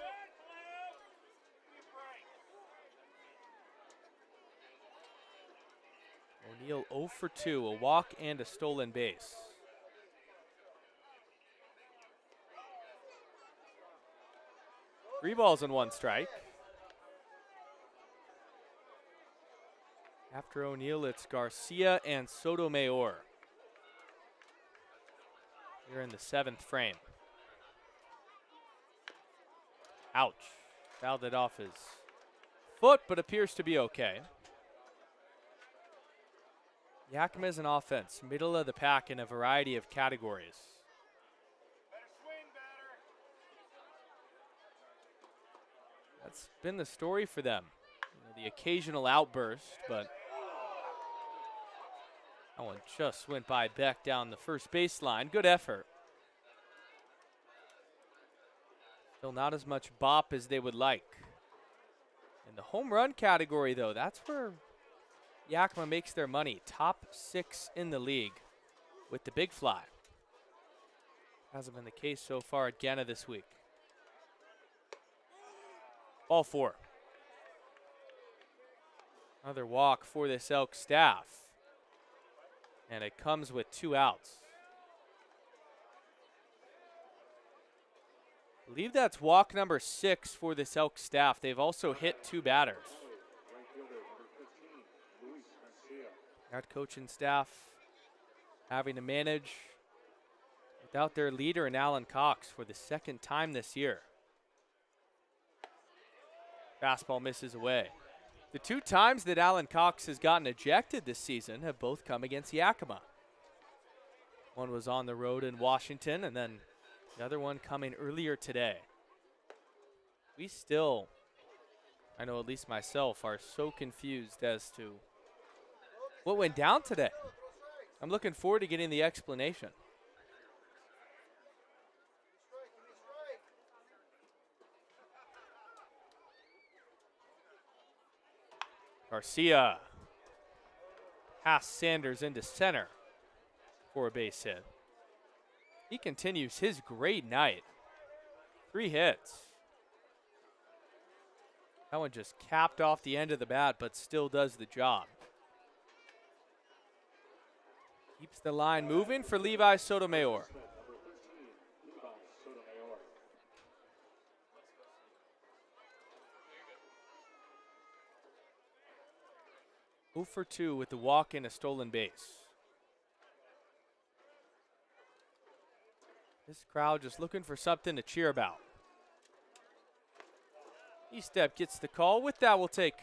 Speaker 1: O'Neill 0 for 2, a walk and a stolen base. Three balls and one strike. After O'Neill, it's Garcia and Sotomayor. Here in the 7th frame. Ouch. Fouled it off his foot, but appears to be okay. Yakima is an offense, middle of the pack in a variety of categories. That's been the story for them. The occasional outburst, but that one just went by Beck down the first baseline. Good effort. Still not as much bop as they would like. In the home run category, though, that's where Yakima makes their money. Top 6 in the league with the big fly. Hasn't been the case so far at Genna this week. Ball 4. Another walk for this Elk staff. And it comes with 2 outs. I believe that's walk number 6 for this Elk staff. They've also hit 2 batters. That coaching staff having to manage without their leader in Alan Cox for the 2nd time this year. Fastball misses away. The 2 times that Alan Cox has gotten ejected this season have both come against Yakima. One was on the road in Washington, and then the other one coming earlier today. We still, I know at least myself, are so confused as to what went down today. I'm looking forward to getting the explanation. Garcia past Sanders into center for a base hit. He continues his great night. 3 hits. That one just capped off the end of the bat, but still does the job. Keeps the line moving for Levi Sotomayor. Two for 2 with the walk and a stolen base. This crowd just looking for something to cheer about. Eastep gets the call. With that, we'll take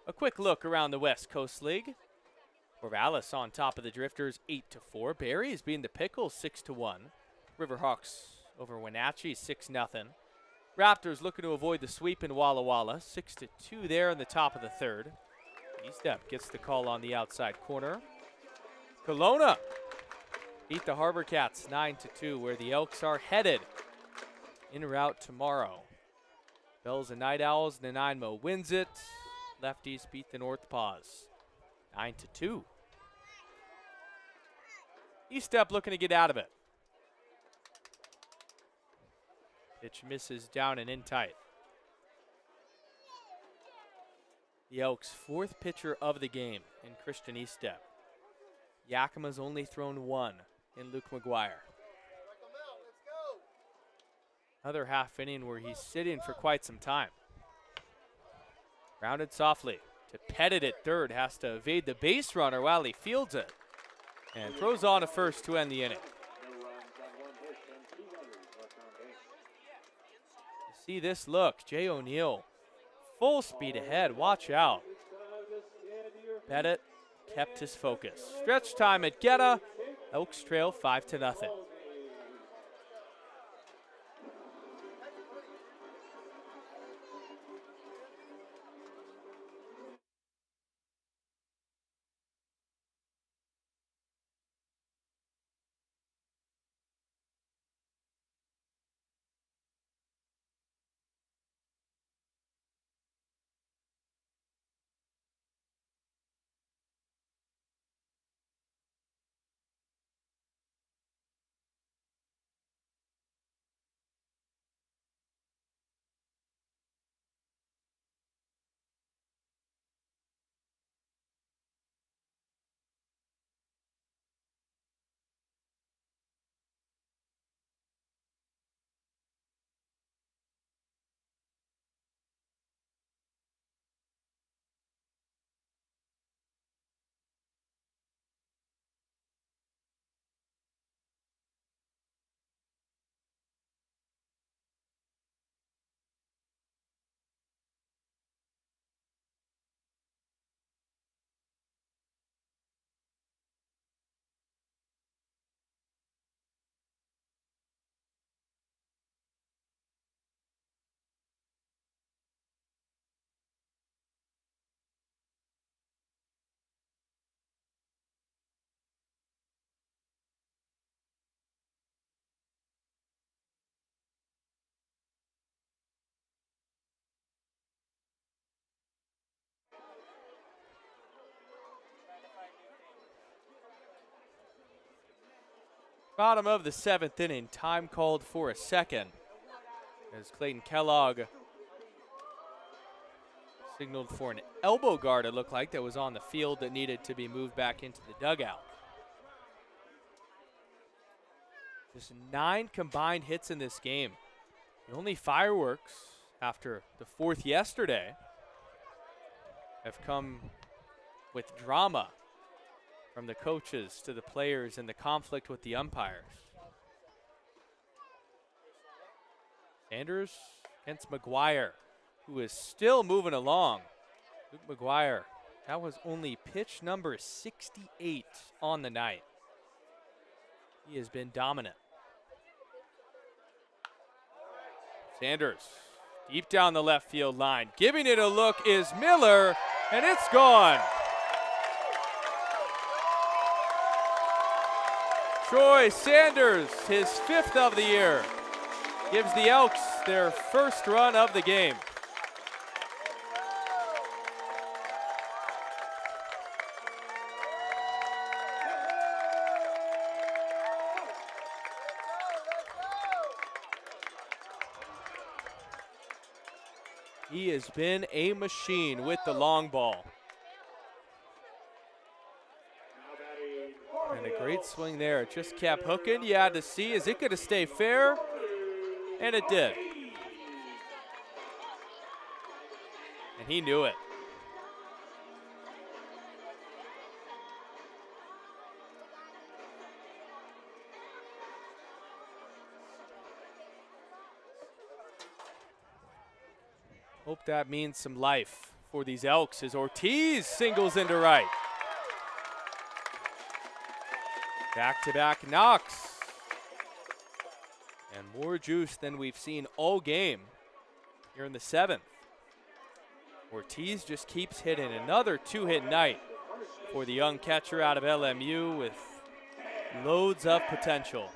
Speaker 1: a quick look around the West Coast League. Corvallis on top of the Drifters 8-4. Barry is beating the Pickles 6-1. Riverhawks over Wenatchee 6-0. Raptors looking to avoid the sweep in Walla Walla. 6-2 there in the top of the third. E-Step gets the call on the outside corner. Kelowna beat the Harbor Cats 9-2, where the Elks are headed en route tomorrow. Bells and Night Owls, Nanaimo wins it. Lefties beat the North Paws 9-2. E-Step looking to get out of it. Pitch misses down and in tight. The Elks' fourth pitcher of the game in Christian E-Step. Yakima's only thrown one in Luke McGuire. Another half inning where he's sitting for quite some time. Grounded softly to Pettit at third. Has to evade the base runner while he fields it. And throws on to first to end the inning. See this look, Jay O'Neill, full speed ahead, watch out. Pettit kept his focus. Stretch time at Genna, Elks trail 5-0. Bottom of the seventh inning, time called for a second as Clayton Kellogg signaled for an elbow guard, it looked like, that was on the field that needed to be moved back into the dugout. Just 9 combined hits in this game. The only fireworks after the fourth yesterday have come with drama from the coaches to the players and the conflict with the umpires. Sanders against McGuire, who is still moving along. Luke McGuire, that was only pitch number 68 on the night. He has been dominant. Sanders, deep down the left field line. Giving it a look is Miller, and it's gone. Troy Sanders, his 5th of the year, gives the Elks their first run of the game. He has been a machine with the long ball. And a great swing there. It just kept hooking. You had to see, is it going to stay fair? And it did. And he knew it. Hope that means some life for these Elks as Ortiz singles into right. Back-to-back knocks. And more juice than we've seen all game here in the 7th. Ortiz just keeps hitting. Another 2-hit night for the young catcher out of LMU with loads of potential.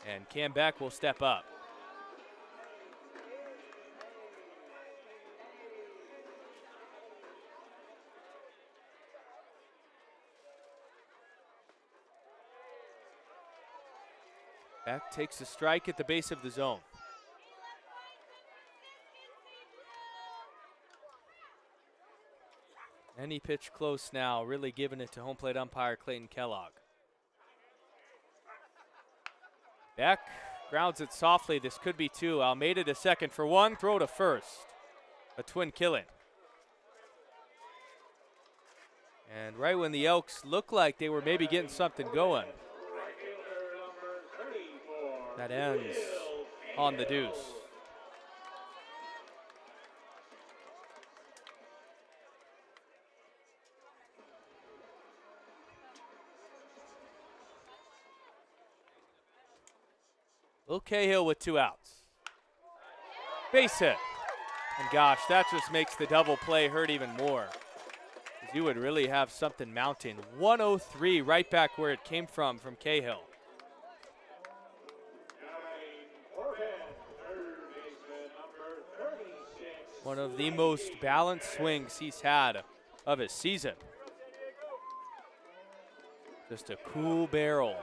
Speaker 1: And Cam Beck will step up. Beck takes a strike at the base of the zone. Any pitch close now, really giving it to home plate umpire Clayton Kellogg. Beck grounds it softly. This could be 2. Almeida to second for 1, throw to first. A twin killing. And right when the Elks looked like they were maybe getting something going, that ends on the deuce. Will Cahill with 2 outs. Base hit. And gosh, that just makes the double play hurt even more. You would really have something mounting. 103 right back where it came from Cahill. One of the most balanced swings he's had of his season. Just a cool barrel.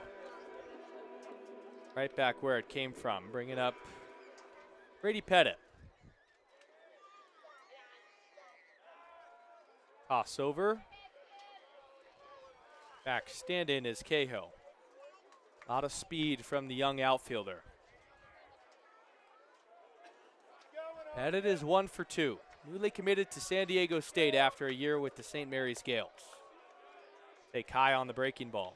Speaker 1: Right back where it came from, bringing up Brady Pettit. Toss over. Back standing is Cahill. A lot of speed from the young outfielder. Pettit is 1 for 2. Newly committed to San Diego State after a year with the St. Mary's Gales. Take high on the breaking ball.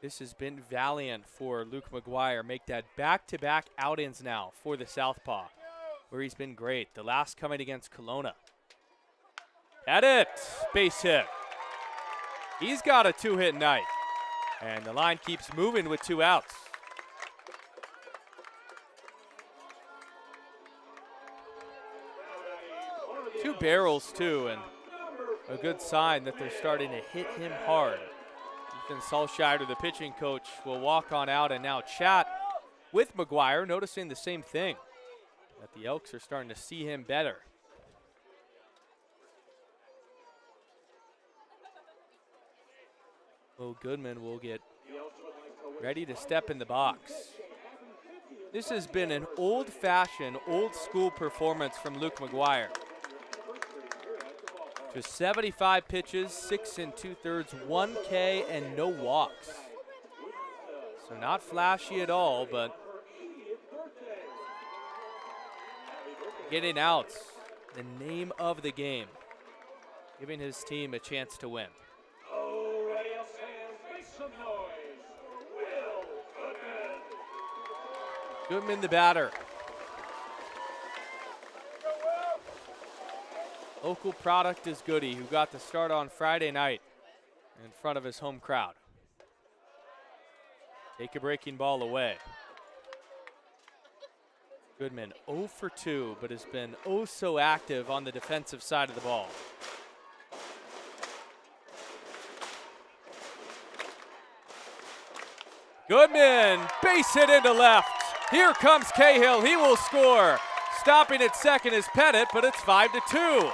Speaker 1: This has been valiant for Luke McGuire. Make that back-to-back outings now for the Southpaw, where he's been great. The last coming against Kelowna. Pettit, base hit. He's got a 2-hit night. And the line keeps moving with 2 outs. Two barrels, too, and a good sign that they're starting to hit him hard. Ethan Salscheider, the pitching coach, will walk on out and now chat with McGuire, noticing the same thing, that the Elks are starting to see him better. Will Goodman will get ready to step in the box. This has been an old-fashioned, old-school performance from Luke McGuire. Just 75 pitches, 6 2/3, 1 K, and no walks. So not flashy at all, but getting outs, the name of the game, giving his team a chance to win. Goodman the batter. Local product is Goody, who got the start on Friday night in front of his home crowd. Take a breaking ball away. Goodman 0 for 2, but has been oh so active on the defensive side of the ball. Goodman, base hit into left. Here comes Cahill, he will score. Stopping at second is Pettit, but it's 5-2.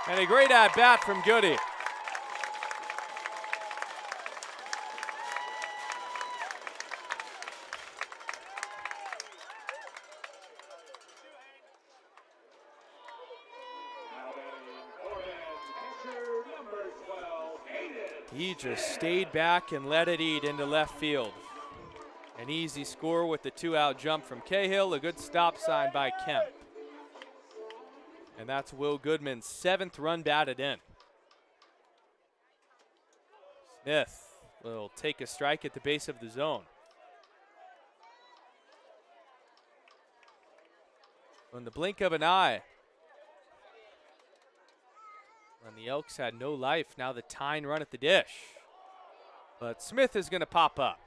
Speaker 1: And a great at-bat from Goody. He just stayed back and let it eat into left field. An easy score with the 2-out jump from Cahill, a good stop sign by Kemp. And that's Will Goodman's 7th run batted in. Smith will take a strike at the base of the zone. In the blink of an eye, when the Elks had no life, now the tying run at the dish. But Smith is going to pop up.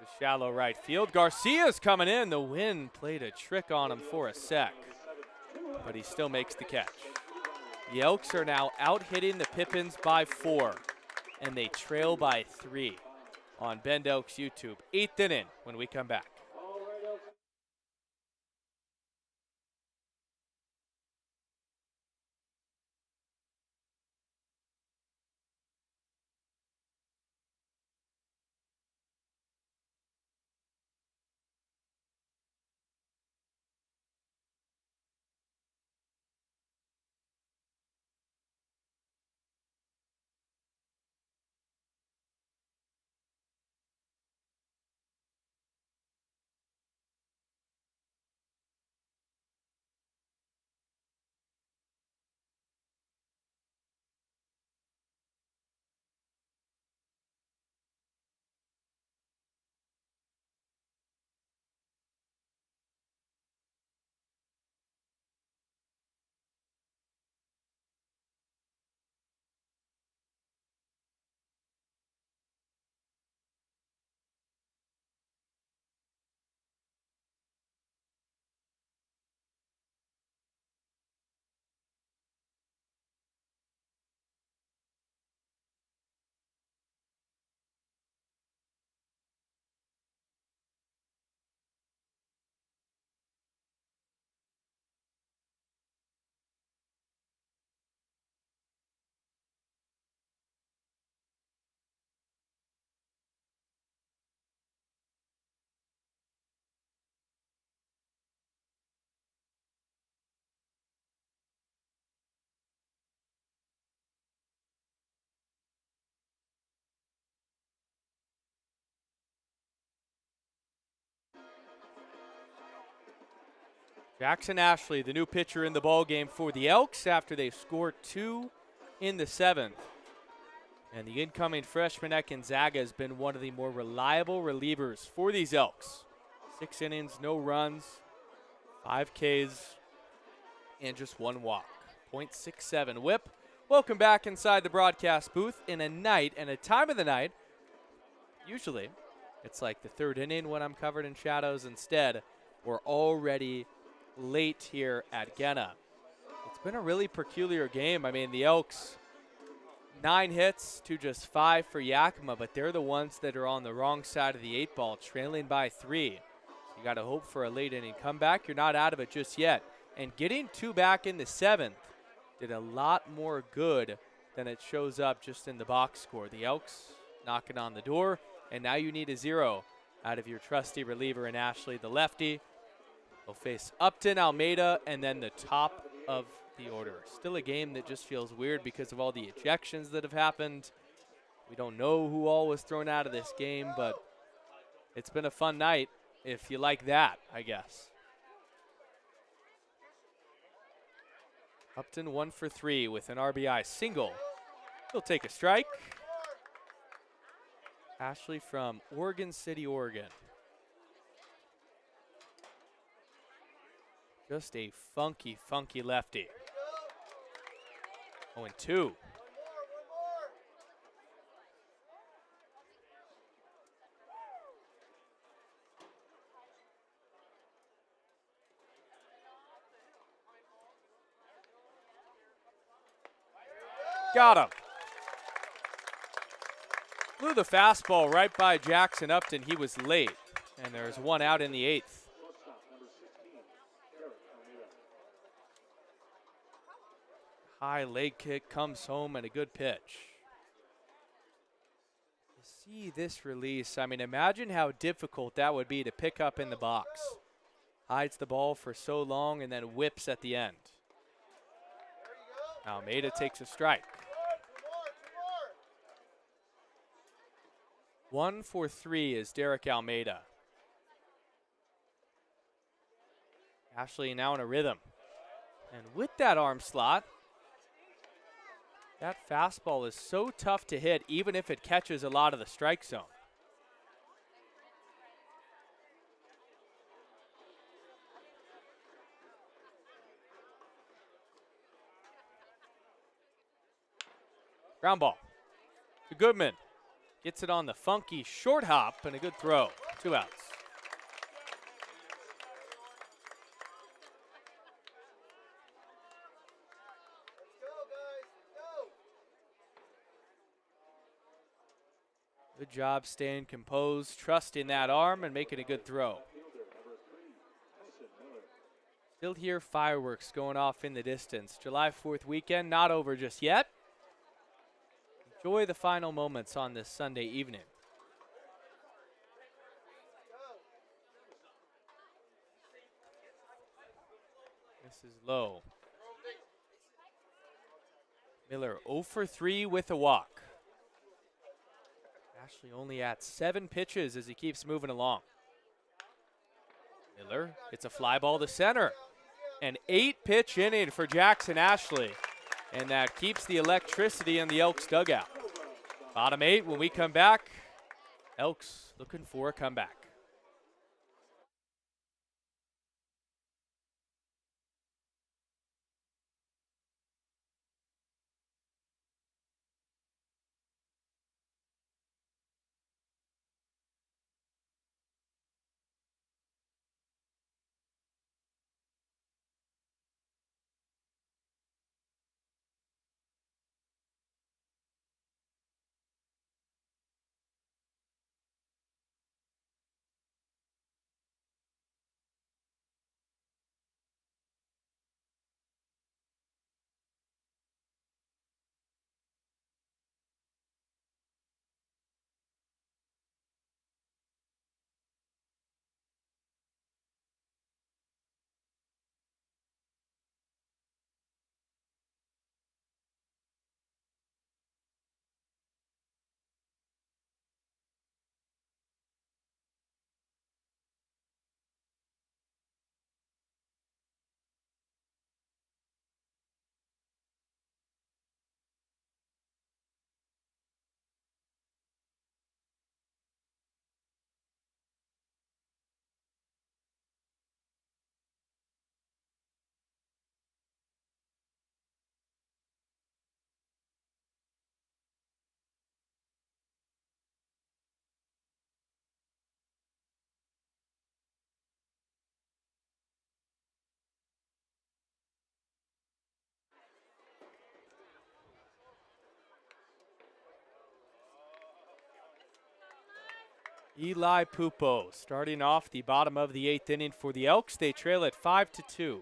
Speaker 1: To shallow right field. Garcia's coming in. The wind played a trick on him for a sec, but he still makes the catch. The Elks are now out hitting the Pippins by 4, and they trail by 3 on Bend Elks YouTube. 8th inning when we come back. Jackson Ashley, the new pitcher in the ballgame for the Elks after they've scored 2 in the 7th. And the incoming freshman at Gonzaga has been one of the more reliable relievers for these Elks. 6 innings, no runs, 5 Ks, and just 1 walk. .67 whip. Welcome back inside the broadcast booth in a night and a time of the night. Usually, it's like the 3rd inning when I'm covered in shadows. Instead, we're already late here at Genna. It's been a really peculiar game. I mean, the Elks, 9 hits to just 5 for Yakima, but they're the ones that are on the wrong side of the 8 ball, trailing by 3. You got to hope for a late inning comeback. You're not out of it just yet. And getting 2 back in the 7th did a lot more good than it shows up just in the box score. The Elks knocking on the door, and now you need a 0 out of your trusty reliever in Ashley, the lefty. They'll face Upton, Almeida, and then the top of the order. Still a game that just feels weird because of all the ejections that have happened. We don't know who all was thrown out of this game, but it's been a fun night if you like that, I guess. Upton 1 for 3 with an RBI single. He'll take a strike. Ashley from Oregon City, Oregon. Just a funky, funky lefty. 0-2. Got him. Blew the fastball right by Jackson Upton. He was late, and there's 1 out in the 8th. High leg kick comes home and a good pitch. You see this release. I mean, imagine how difficult that would be to pick up in the box. Hides the ball for so long and then whips at the end. Almeida takes a strike. 1 for 3 is Derek Almeida. Ashley now in a rhythm. And with that arm slot, that fastball is so tough to hit, even if it catches a lot of the strike zone. Ground ball to Goodman. Gets it on the funky short hop and a good throw. 2 outs. Good job staying composed, trusting that arm, and making a good throw. Still hear fireworks going off in the distance. July 4th weekend, not over just yet. Enjoy the final moments on this Sunday evening. This is low. Miller 0 for 3 with a walk. Ashley only at 7 pitches as he keeps moving along. Miller, it's a fly ball to center. An 8-pitch inning for Jackson Ashley. And that keeps the electricity in the Elks dugout. Bottom 8 when we come back. Elks looking for a comeback. Eli Pupo starting off the bottom of the 8th inning for the Elks. They trail at 5-2.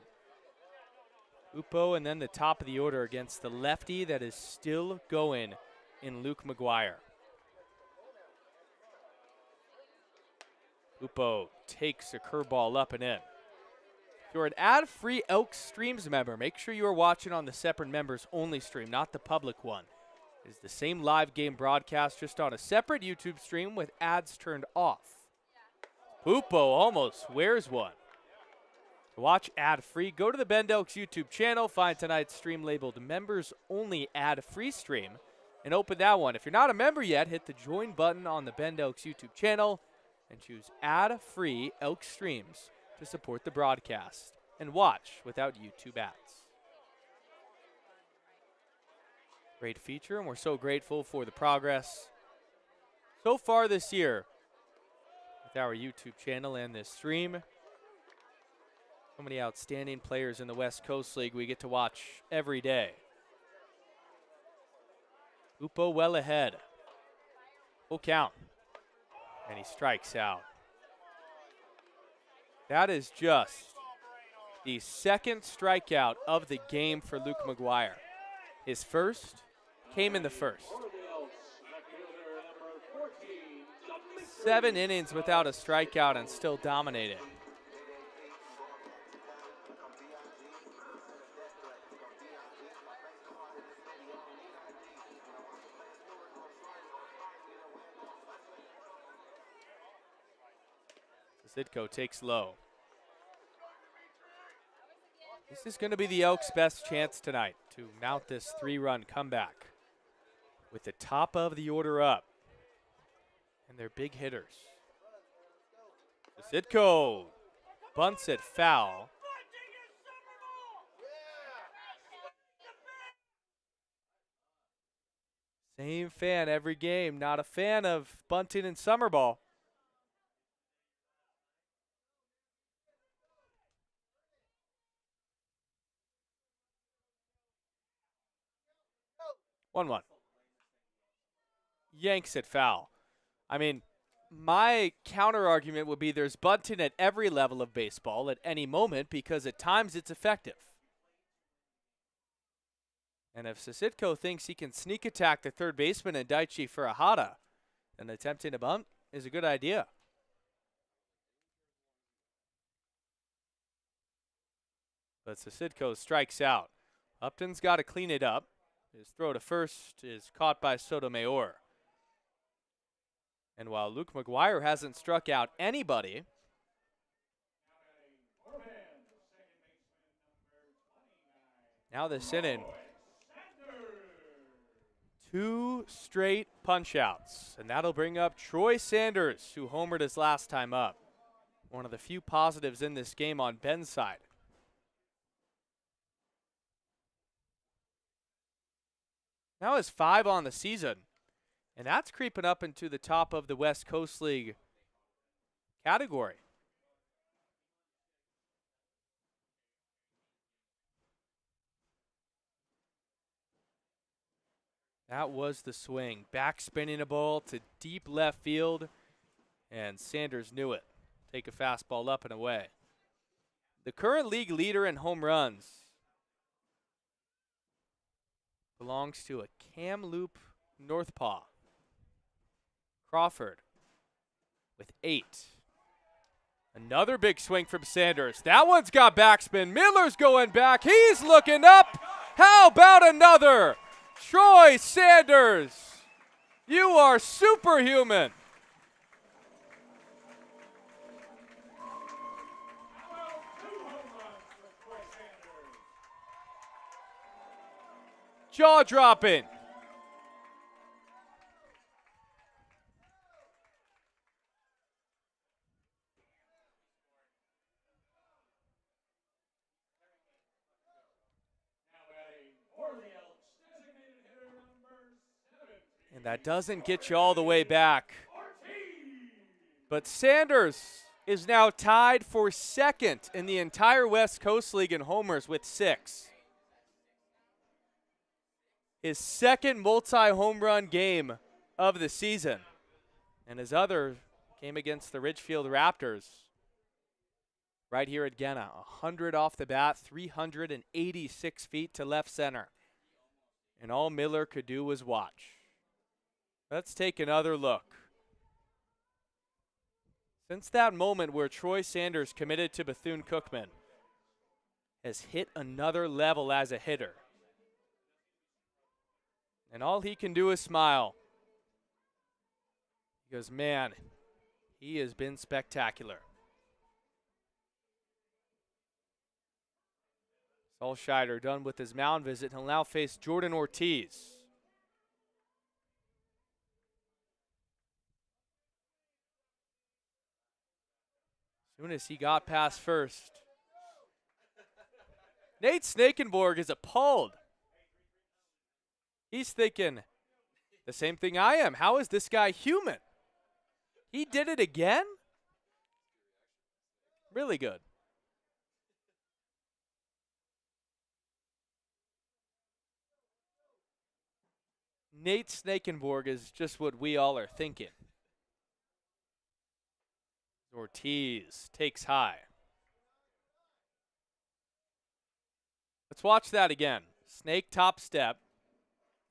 Speaker 1: Pupo and then the top of the order against the lefty that is still going in Luke McGuire. Pupo takes a curveball up and in. If you're an ad-free Elks Streams member, make sure you are watching on the separate members only stream, not the public one. It is the same live game broadcast, just on a separate YouTube stream with ads turned off. Pupo almost wears one. To watch ad-free, go to the Bend Elks YouTube channel, find tonight's stream labeled Members Only Ad-Free Stream, and open that one. If you're not a member yet, hit the join button on the Bend Elks YouTube channel and choose ad-free Elks Streams to support the broadcast and watch without YouTube ads. Great feature, and we're so grateful for the progress so far this year with our YouTube channel and this stream. So many outstanding players in the West Coast League we get to watch every day. Pupo well ahead. Full count. And he strikes out. That is just the second strikeout of the game for Luke McGuire. His first came in the first. 7 innings without a strikeout and still dominating. Zitko takes low. This is going to be the Elks' best chance tonight to mount this 3-run comeback with the top of the order up and their big hitters. Zitko bunts it foul. Same fan every game. Not a fan of bunting and summer ball. One. Yanks it foul. I mean, my counter argument would be there's bunting at every level of baseball at any moment because at times it's effective. And if Sisitko thinks he can sneak attack the third baseman and Daichi Furuhata, then attempting a bunt is a good idea. But Sisitko strikes out. Upton's got to clean it up. His throw to first is caught by Sotomayor. And while Luke McGuire hasn't struck out anybody, now this inning, 2 straight punch-outs. And that'll bring up Troy Sanders, who homered his last time up. One of the few positives in this game on Ben's side. Now has 5 on the season. And that's creeping up into the top of the West Coast League category. That was the swing. Back spinning a ball to deep left field. And Sanders knew it. Take a fastball up and away. The current league leader in home runs belongs to a Kamloops Northpaw. Crawford with 8. Another big swing from Sanders. That one's got backspin. Miller's going back. He's looking up. How about another? Troy Sanders, you are superhuman. Jaw-dropping. And that doesn't get you all the way back. But Sanders is now tied for second in the entire West Coast League in homers with 6. His second multi-home run game of the season. And his other came against the Ridgefield Raptors right here at Genna. 100 off the bat, 386 feet to left center. And all Miller could do was watch. Let's take another look. Since that moment where Troy Sanders committed to Bethune-Cookman, has hit another level as a hitter. And all he can do is smile. He goes, man, he has been spectacular. Solscheider done with his mound visit. He'll now face Jordan Ortiz. As soon as he got past first, Nate Snakenborg is appalled. He's thinking the same thing I am. How is this guy human? He did it again? Really good. Nate Snakenborg is just what we all are thinking. Ortiz takes high. Let's watch that again. Snake top step.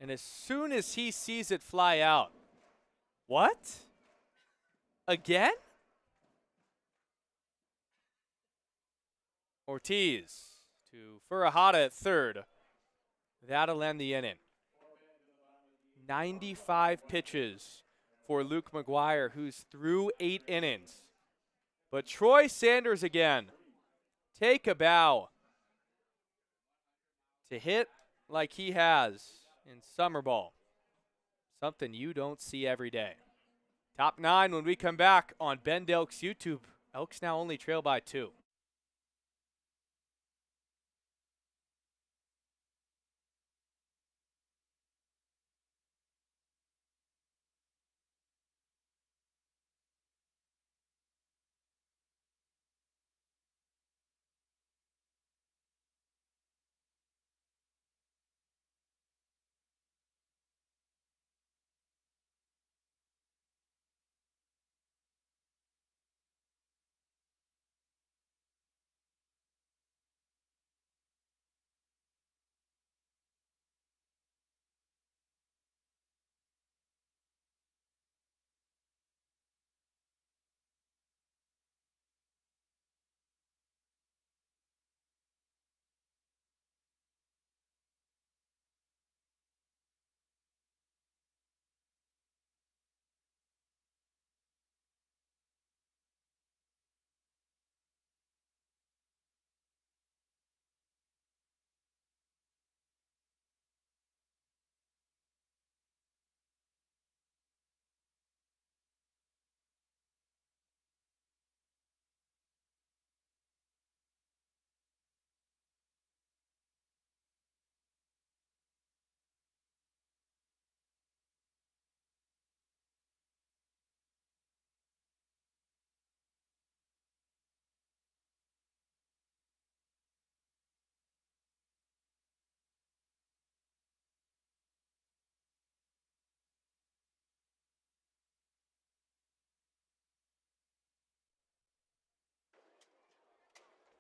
Speaker 1: And as soon as he sees it fly out, what? Again? Ortiz to Furuhata at third. That'll end the inning. 95 pitches for Luke McGuire, who's through 8 innings. But Troy Sanders again, take a bow to hit like he has in summer ball. Something you don't see every day. Top 9 when we come back on Bend Elks YouTube. Elks now only trail by 2.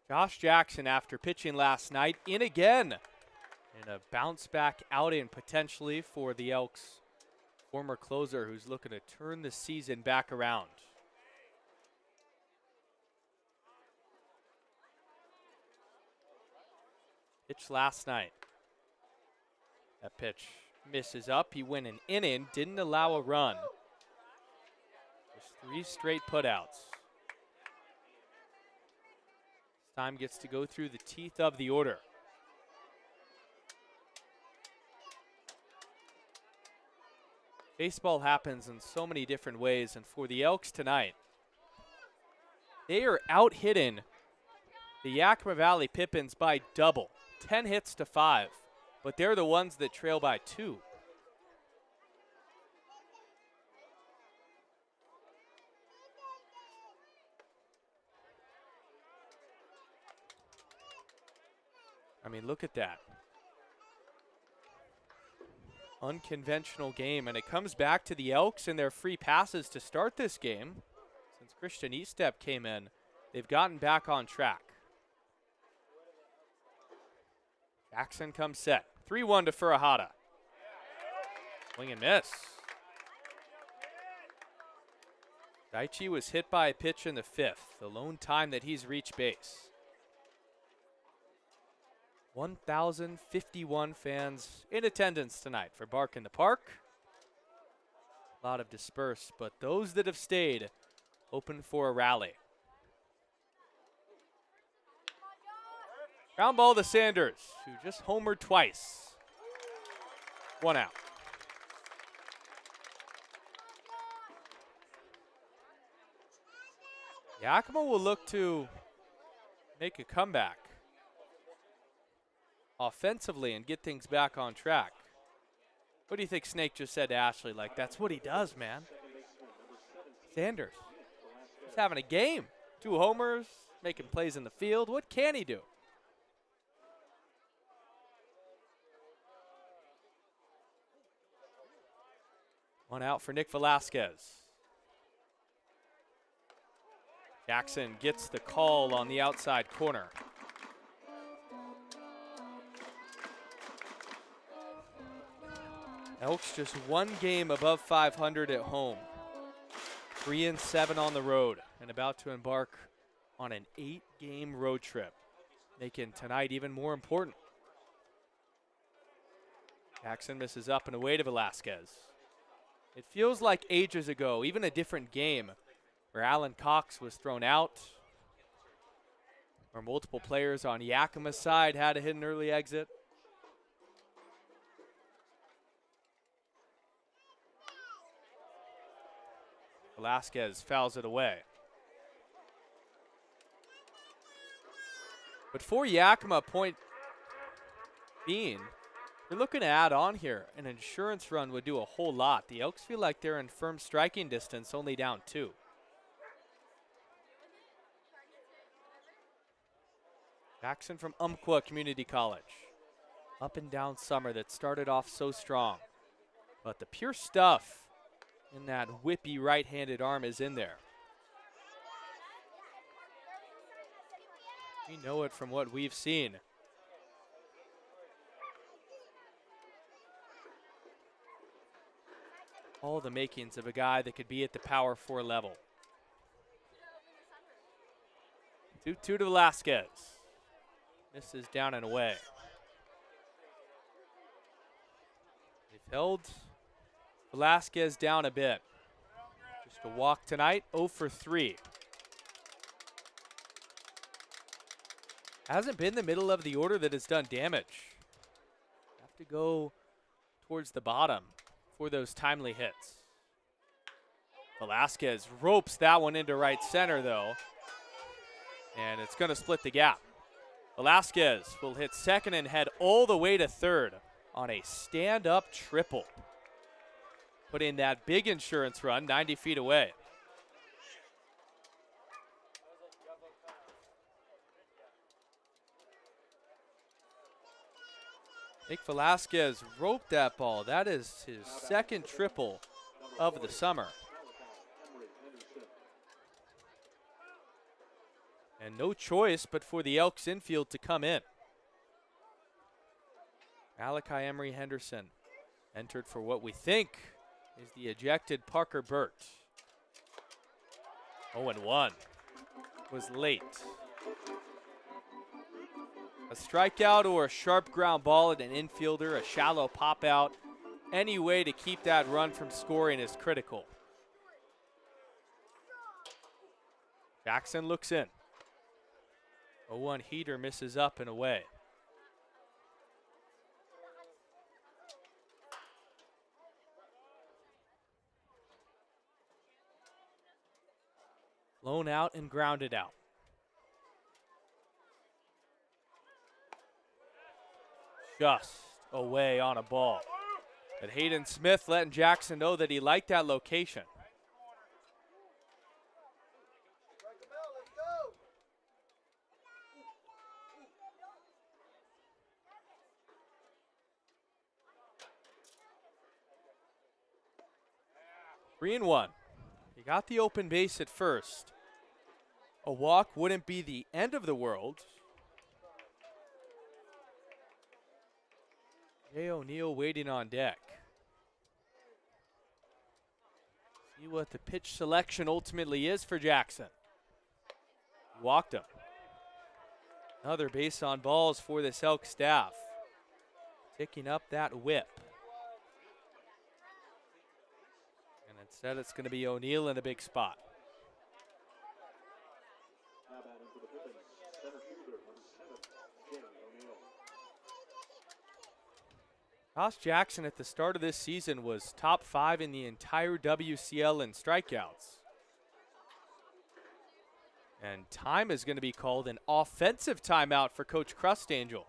Speaker 1: Josh Jackson, after pitching last night, in again. And a bounce back outing potentially for the Elks' former closer who's looking to turn the season back around. Pitch last night. That pitch misses up. He went an inning, didn't allow a run. Just 3 straight putouts. This time gets to go through the teeth of the order. Baseball happens in so many different ways, and for the Elks tonight, they are out-hitting the Yakima Valley Pippins by double, 10 hits to 5, but they're the ones that trail by 2. I mean, look at that. Unconventional game, and it comes back to the Elks and their free passes to start this game. Since Christian Eastep came in, they've gotten back on track. Jackson comes set. 3-1 to Furahada. Swing and miss. Daichi was hit by a pitch in the 5th, the lone time that he's reached base. 1,051 fans in attendance tonight for Bark in the Park. A lot have dispersed, but those that have stayed open for a rally. Ground ball to Sanders, who just homered twice. 1 out. Yakima will look to make a comeback offensively and get things back on track. What do you think Snake just said to Ashley? Like, that's what he does, man. Sanders, he's having a game. 2 homers, making plays in the field. What can he do? One out for Nick Velasquez. Jackson gets the call on the outside corner. Elks just 1 game above 500 at home. 3-7 on the road, and about to embark on an 8-game road trip, making tonight even more important. Jackson misses up and away to Velasquez. It feels like ages ago, even a different game, where Alan Cox was thrown out, where multiple players on Yakima's side had to hit an early exit. Velasquez fouls it away. But for Yakima, point being, you're looking to add on here. An insurance run would do a whole lot. The Elks feel like they're in firm striking distance, only down 2. Jackson from Umpqua Community College. Up and down summer that started off so strong. But the pure stuff in that whippy right-handed arm is in there. We know it from what we've seen. All the makings of a guy that could be at the Power 4 level. 2-2 to Velasquez. This is down and away. They've held Velasquez down a bit. Just a walk tonight, 0 for 3. Hasn't been the middle of the order that has done damage. Have to go towards the bottom for those timely hits. Velasquez ropes that one into right center, though. And it's going to split the gap. Velasquez will hit second and head all the way to third on a stand-up triple. Put in that big insurance run 90 feet away. Nick Velasquez roped that ball. That is his second triple of the summer. And no choice but for the Elks infield to come in. Malachi Emery Henderson entered for what we think is the ejected Parker Burt. 0-1 was late. A strikeout or a sharp ground ball at an infielder, a shallow pop out, any way to keep that run from scoring is critical. Jackson looks in. 0-1 heater misses up and away. Blown out and grounded out. Just away on a ball. But Hayden Smith letting Jackson know that he liked that location. Three and one. He got the open base at first. A walk wouldn't be the end of the world. Jay O'Neill waiting on deck. See what the pitch selection ultimately is for Jackson. Walked him. Another base on balls for this Elk staff. Ticking up that whip. And instead it's going to be O'Neill in a big spot.
Speaker 2: Now batting for the Pippins, center fielder, number 7, O'Neill.
Speaker 1: Josh Jackson at the start of this season was top 5 in the entire WCL in strikeouts. And time is going to be called an offensive timeout for Coach Crustangel.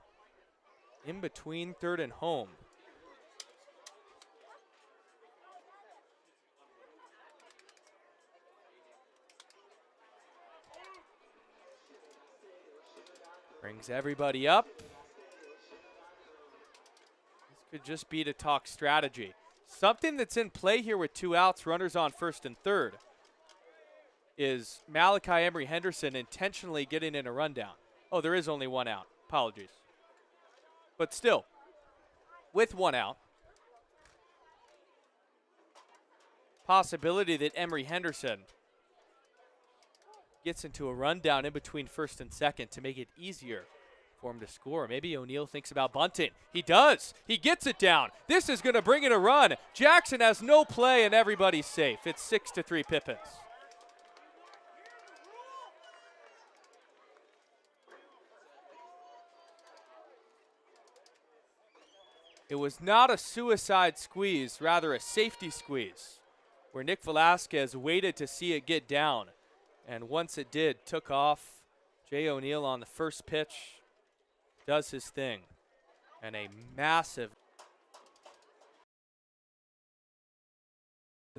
Speaker 1: In between third and home. Brings everybody up. This could just be to talk strategy. Something that's in play here with 2 outs, runners on first and third, is Malachi Emery Henderson intentionally getting in a rundown. Oh, there is only 1 out. Apologies. But still, with 1 out, possibility that Emery Henderson gets into a rundown in between first and second to make it easier for him to score. Maybe O'Neill thinks about bunting. He does. He gets it down. This is going to bring in a run. Jackson has no play and everybody's safe. It's 6-3 Pippins. It was not a suicide squeeze, rather a safety squeeze, where Nick Velasquez waited to see it get down. And once it did, took off. Jay O'Neill on the first pitch does his thing. And a massive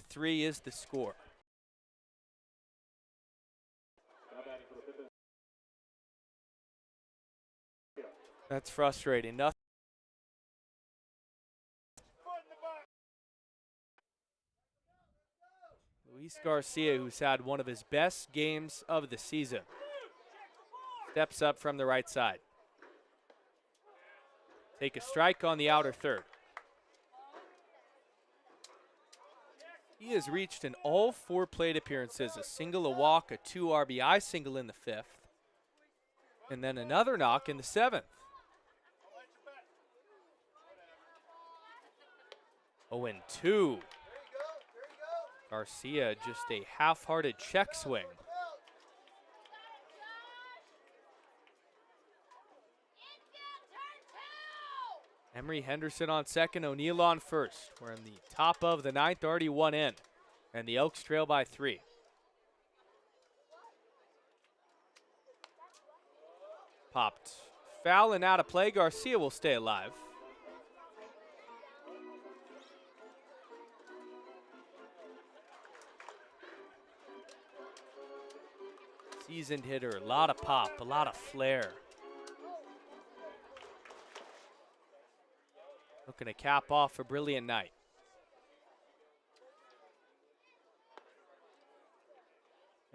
Speaker 1: 3 is the score. That's frustrating. Nothing. Luis Garcia, who's had one of his best games of the season, steps up from the right side. Take a strike on the outer third. He has reached in all 4 plate appearances, a single, a walk, a 2 RBI single in the 5th, and then another knock in the 7th. 0-2. Garcia just a half-hearted check swing. Emery Henderson on second, O'Neill on first. We're in the top of the 9th, already 1 in, and the Elks trail by 3. Popped foul and out of play. Garcia will stay alive. Seasoned hitter, a lot of pop, a lot of flair. Looking to cap off a brilliant night.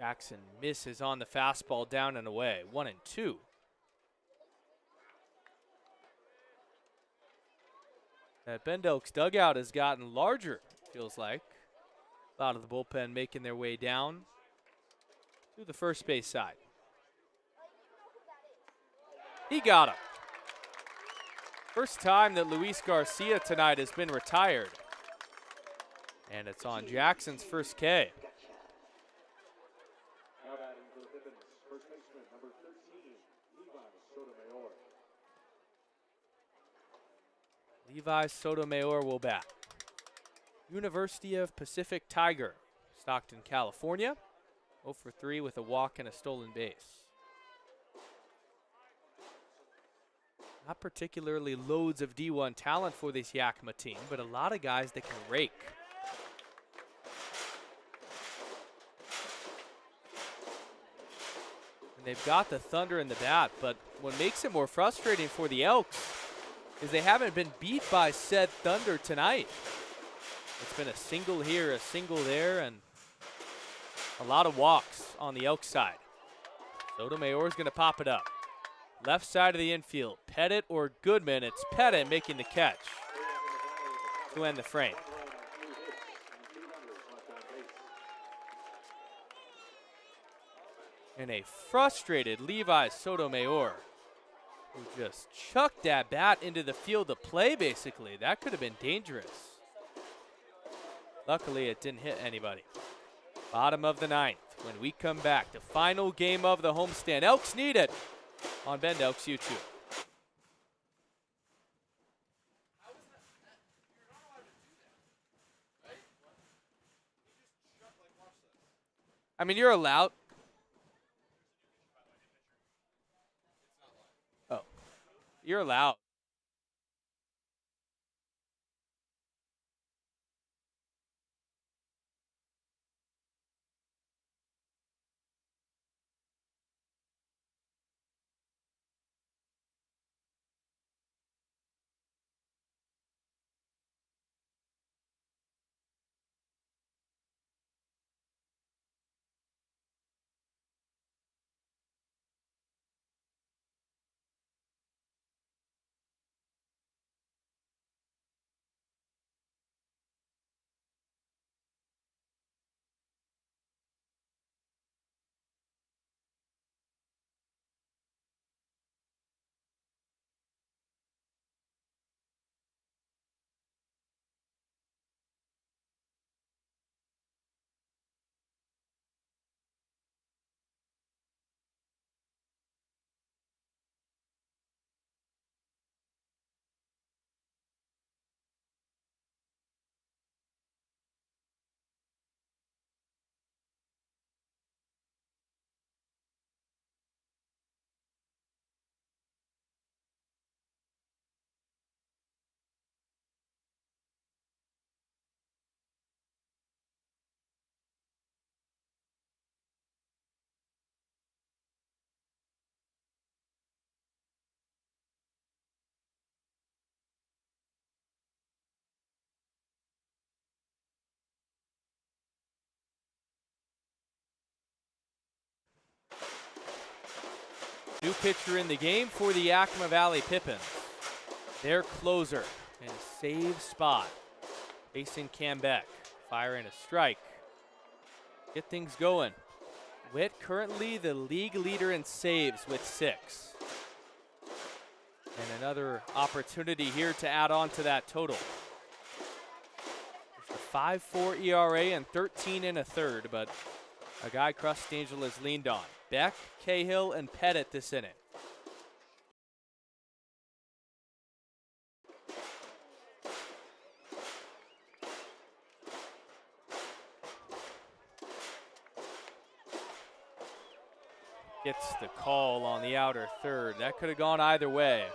Speaker 1: Jackson misses on the fastball, down and away. 1-2. That Bend Elks dugout has gotten larger, feels like. A lot of the bullpen making their way down to the first base side. He got him. First time that Luis Garcia tonight has been retired. And it's on Jackson's first K.
Speaker 2: Now batting for the Pippins, first baseman, number 13,
Speaker 1: Levi Sotomayor will bat. University of Pacific Tiger, Stockton, California. 0 for 3 with a walk and a stolen base. Not particularly loads of D1 talent for this Yakima team, but a lot of guys that can rake. And they've got the thunder in the bat, but what makes it more frustrating for the Elks is they haven't been beat by said thunder tonight. It's been a single here, a single there, and a lot of walks on the Elks side. Sotomayor's going to pop it up. Left side of the infield, Pettit or Goodman. It's Pettit making the catch to end the frame. And a frustrated Levi Sotomayor, who just chucked that bat into the field of play, basically. That could have been dangerous. Luckily, it didn't hit anybody. Bottom of the ninth. When we come back, the final game of the homestand. Elks need it on Bend Elks YouTube. I mean, you're allowed. Oh, you're allowed. New pitcher in the game for the Yakima Valley Pippins. Their closer in a save spot. Facing Cambeck. Firing a strike. Get things going. Witt currently the league leader in saves with 6. And another opportunity here to add on to that total. It's a 5.4 ERA and 13 1/3, but a guy Crustangel has leaned on. Beck, Cahill, and Pettit this inning. Gets the call on the outer third. That could have gone either way.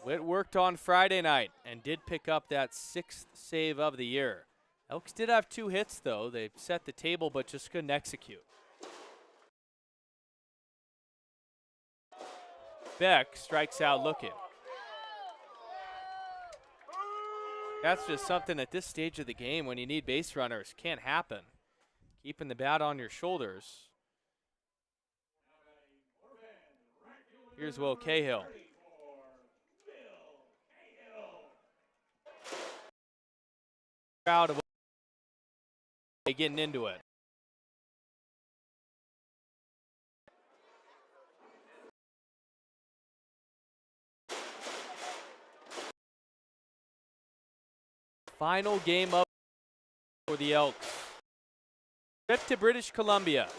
Speaker 1: Witt worked on Friday night and did pick up that 6th save of the year. Elks did have 2 hits, though. They set the table, but just couldn't execute. Beck strikes out looking. That's just something at this stage of the game when you need base runners. Can't happen. keeping the bat on your shoulders. Here's Will Cahill. Crowd of getting into it. Final game up for the Elks. Trip to British Columbia.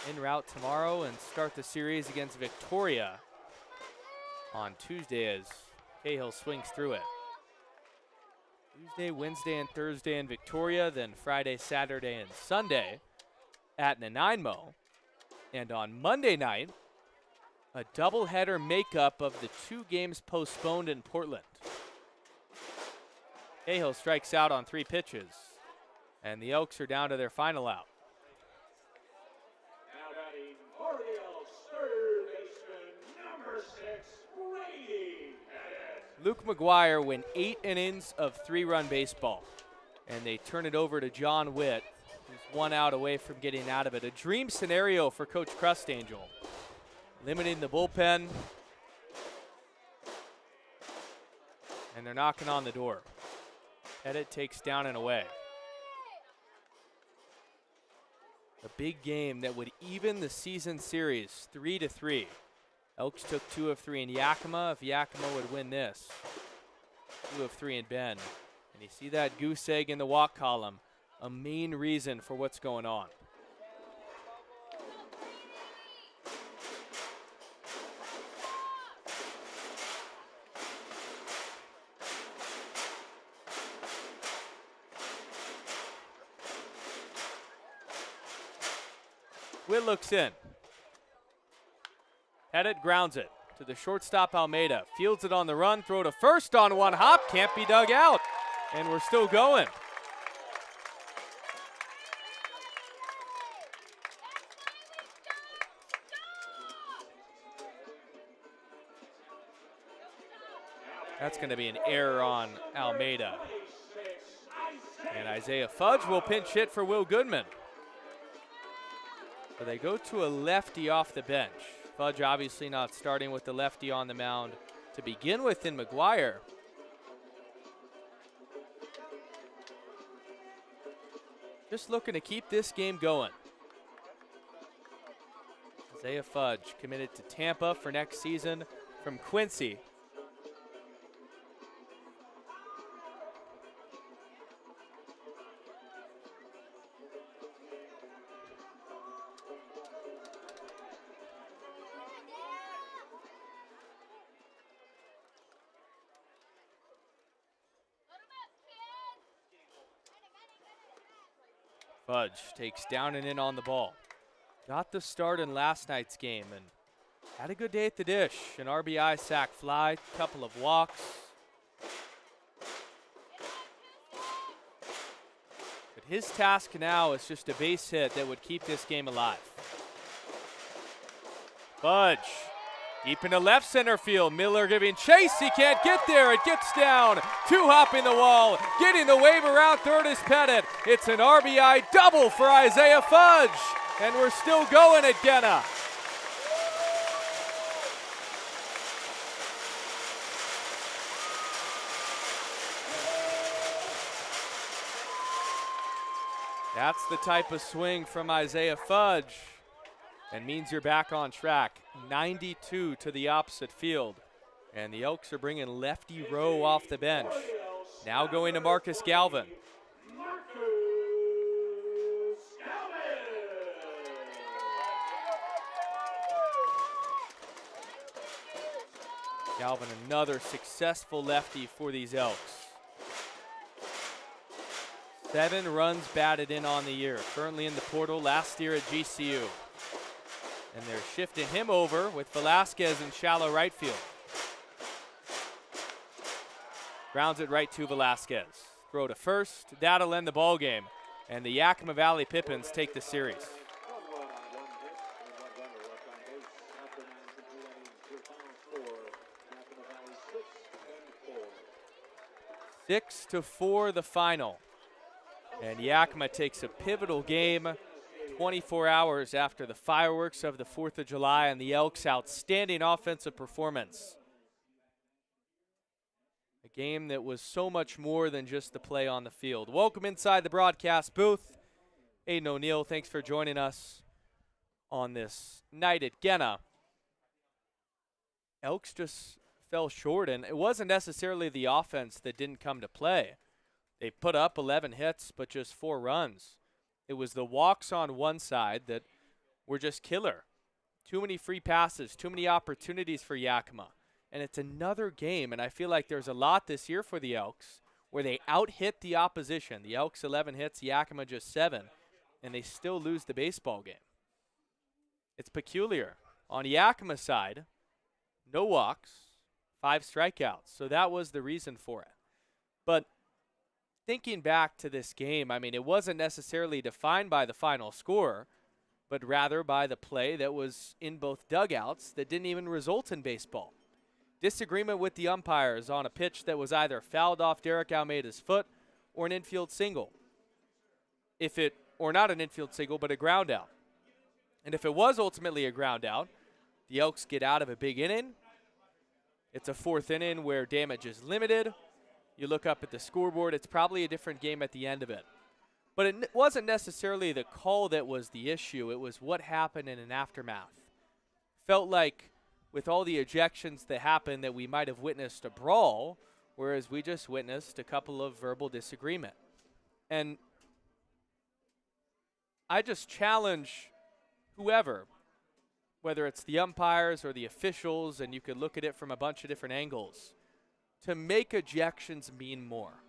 Speaker 1: En route tomorrow and start the series against Victoria on Tuesday as Cahill swings through it. Tuesday, Wednesday, and Thursday in Victoria, then Friday, Saturday, and Sunday at Nanaimo. And on Monday night, a doubleheader makeup of the 2 games postponed in Portland. Cahill strikes out on 3 pitches, and the Elks are down to their final out.
Speaker 2: Now batting for the Elks, third baseman, number 6, Brady Pettit.
Speaker 1: Luke McGuire went 8 innings of 3-run baseball, and they turn it over to John Witt, who's 1 out away from getting out of it. A dream scenario for Coach Crustangel, limiting the bullpen, and they're knocking on the door. Pettit takes down and away. A big game that would even the season series 3-3. Elks took 2 of 3 in Yakima. If Yakima would win this, 2 of 3 in Bend. And you see that goose egg in the walk column, a main reason for what's going on. Witt looks in. Pettit grounds it to the shortstop Almeida. Fields it on the run, throw to first on 1 hop, can't be dug out. And we're still going. That's going to be an error on Almeida. And Isaiah Fudge will pinch hit for Will Goodman. So they go to a lefty off the bench. Fudge obviously not starting with the lefty on the mound to begin with in McGuire. Just looking to keep this game going. Isaiah Fudge committed to Tampa for next season from Quincy. Fudge takes down and in on the ball. Got the start in last night's game and had a good day at the dish. An RBI, sac fly, couple of walks. But his task now is just a base hit that would keep this game alive. Fudge deep into left center field. Miller giving chase. He can't get there. It gets down. 2-hopping the wall. Getting the wave around third is Pettit. It's an RBI double for Isaiah Fudge. And we're still going at Genna. That's the type of swing from Isaiah Fudge. And means you're back on track. 92 to the opposite field. And the Elks are bringing lefty Rowe off the bench. Now going to Marcus Galvin. Galvin, another successful lefty for these Elks. 7 runs batted in on the year. Currently in the portal, last year at GCU. And they're shifting him over with Velasquez in shallow right field. Grounds it right to Velasquez. Throw to first. That'll end the ball game. And the Yakima Valley Pippins take the series. 6-4 the final. And Yakima takes a pivotal game 24 hours after the fireworks of the 4th of July and the Elks' outstanding offensive performance. A game that was so much more than just the play on the field. Welcome inside the broadcast booth. Aiden O'Neill, thanks for joining us on this night at Genna. Elks just fell short, and it wasn't necessarily the offense that didn't come to play. They put up 11 hits, but just 4 runs. It was the walks on one side that were just killer. Too many free passes, too many opportunities for Yakima. And it's another game, and I feel like there's a lot this year for the Elks where they out-hit the opposition. The Elks 11 hits, Yakima just 7, and they still lose the baseball game. It's peculiar. On Yakima's side, no walks, 5 strikeouts, so that was the reason for it. But thinking back to this game, I mean, it wasn't necessarily defined by the final score, but rather by the play that was in both dugouts that didn't even result in baseball. Disagreement with the umpires on a pitch that was either fouled off Derek Almeida's foot or an infield single. Or not an infield single, but a ground out. And if it was ultimately a ground out, the Elks get out of a big inning. It's a 4th inning where damage is limited. You look up at the scoreboard, it's probably a different game at the end of it. But it wasn't necessarily the call that was the issue. It was what happened in an aftermath. Felt like with all the ejections that happened that we might have witnessed a brawl, whereas we just witnessed a couple of verbal disagreement. And I just challenge whoever, whether it's the umpires or the officials, and you could look at it from a bunch of different angles, to make ejections mean more.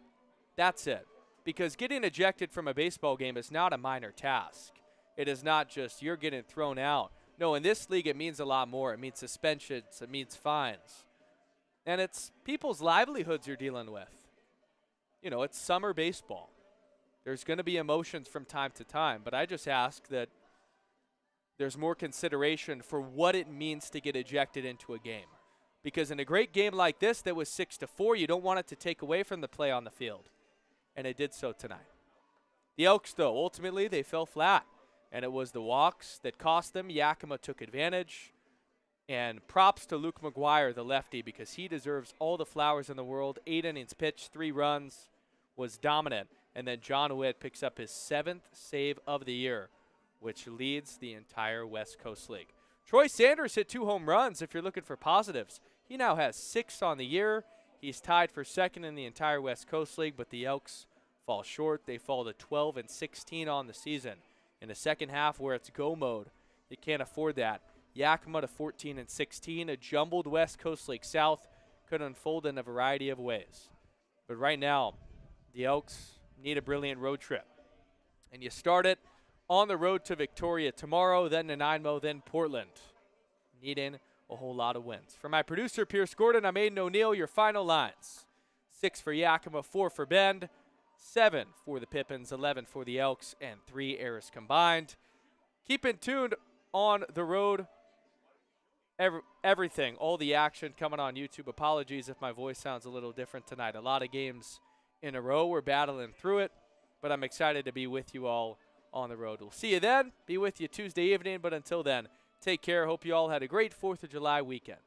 Speaker 1: That's it. Because getting ejected from a baseball game is not a minor task. It is not just you're getting thrown out. No, in this league it means a lot more. It means suspensions. It means fines. And it's people's livelihoods you're dealing with. You know, it's summer baseball. There's going to be emotions from time to time, but I just ask that there's more consideration for what it means to get ejected into a game. Because in a great game like this that was 6-4, you don't want it to take away from the play on the field. And it did so tonight. The Elks, though, ultimately they fell flat. And it was the walks that cost them. Yakima took advantage. And props to Luke McGuire, the lefty, because he deserves all the flowers in the world. 8 innings pitched, 3 runs, was dominant. And then John Witt picks up his 7th save of the year, which leads the entire West Coast League. Troy Sanders hit 2 home runs if you're looking for positives. He now has 6 on the year. He's tied for 2nd in the entire West Coast League, but the Elks fall short. They fall to 12-16 on the season. In the second half where it's go mode, you can't afford that. Yakima to 14-16, a jumbled West Coast League South could unfold in a variety of ways. But right now, the Elks need a brilliant road trip. And you start it on the road to Victoria tomorrow, then Nanaimo, then Portland. Needing a whole lot of wins. For my producer, Pierce Gordon, I'm Aiden O'Neill. Your final lines. 6 for Yakima, 4 for Bend, 7 for the Pippins, 11 for the Elks, and 3 errors combined. Keep in tuned on the road. Everything, all the action coming on YouTube. Apologies if my voice sounds a little different tonight. A lot of games in a row. We're battling through it, but I'm excited to be with you all on the road. We'll see you then. Be with you Tuesday evening, but until then, take care. Hope you all had a great 4th of July weekend.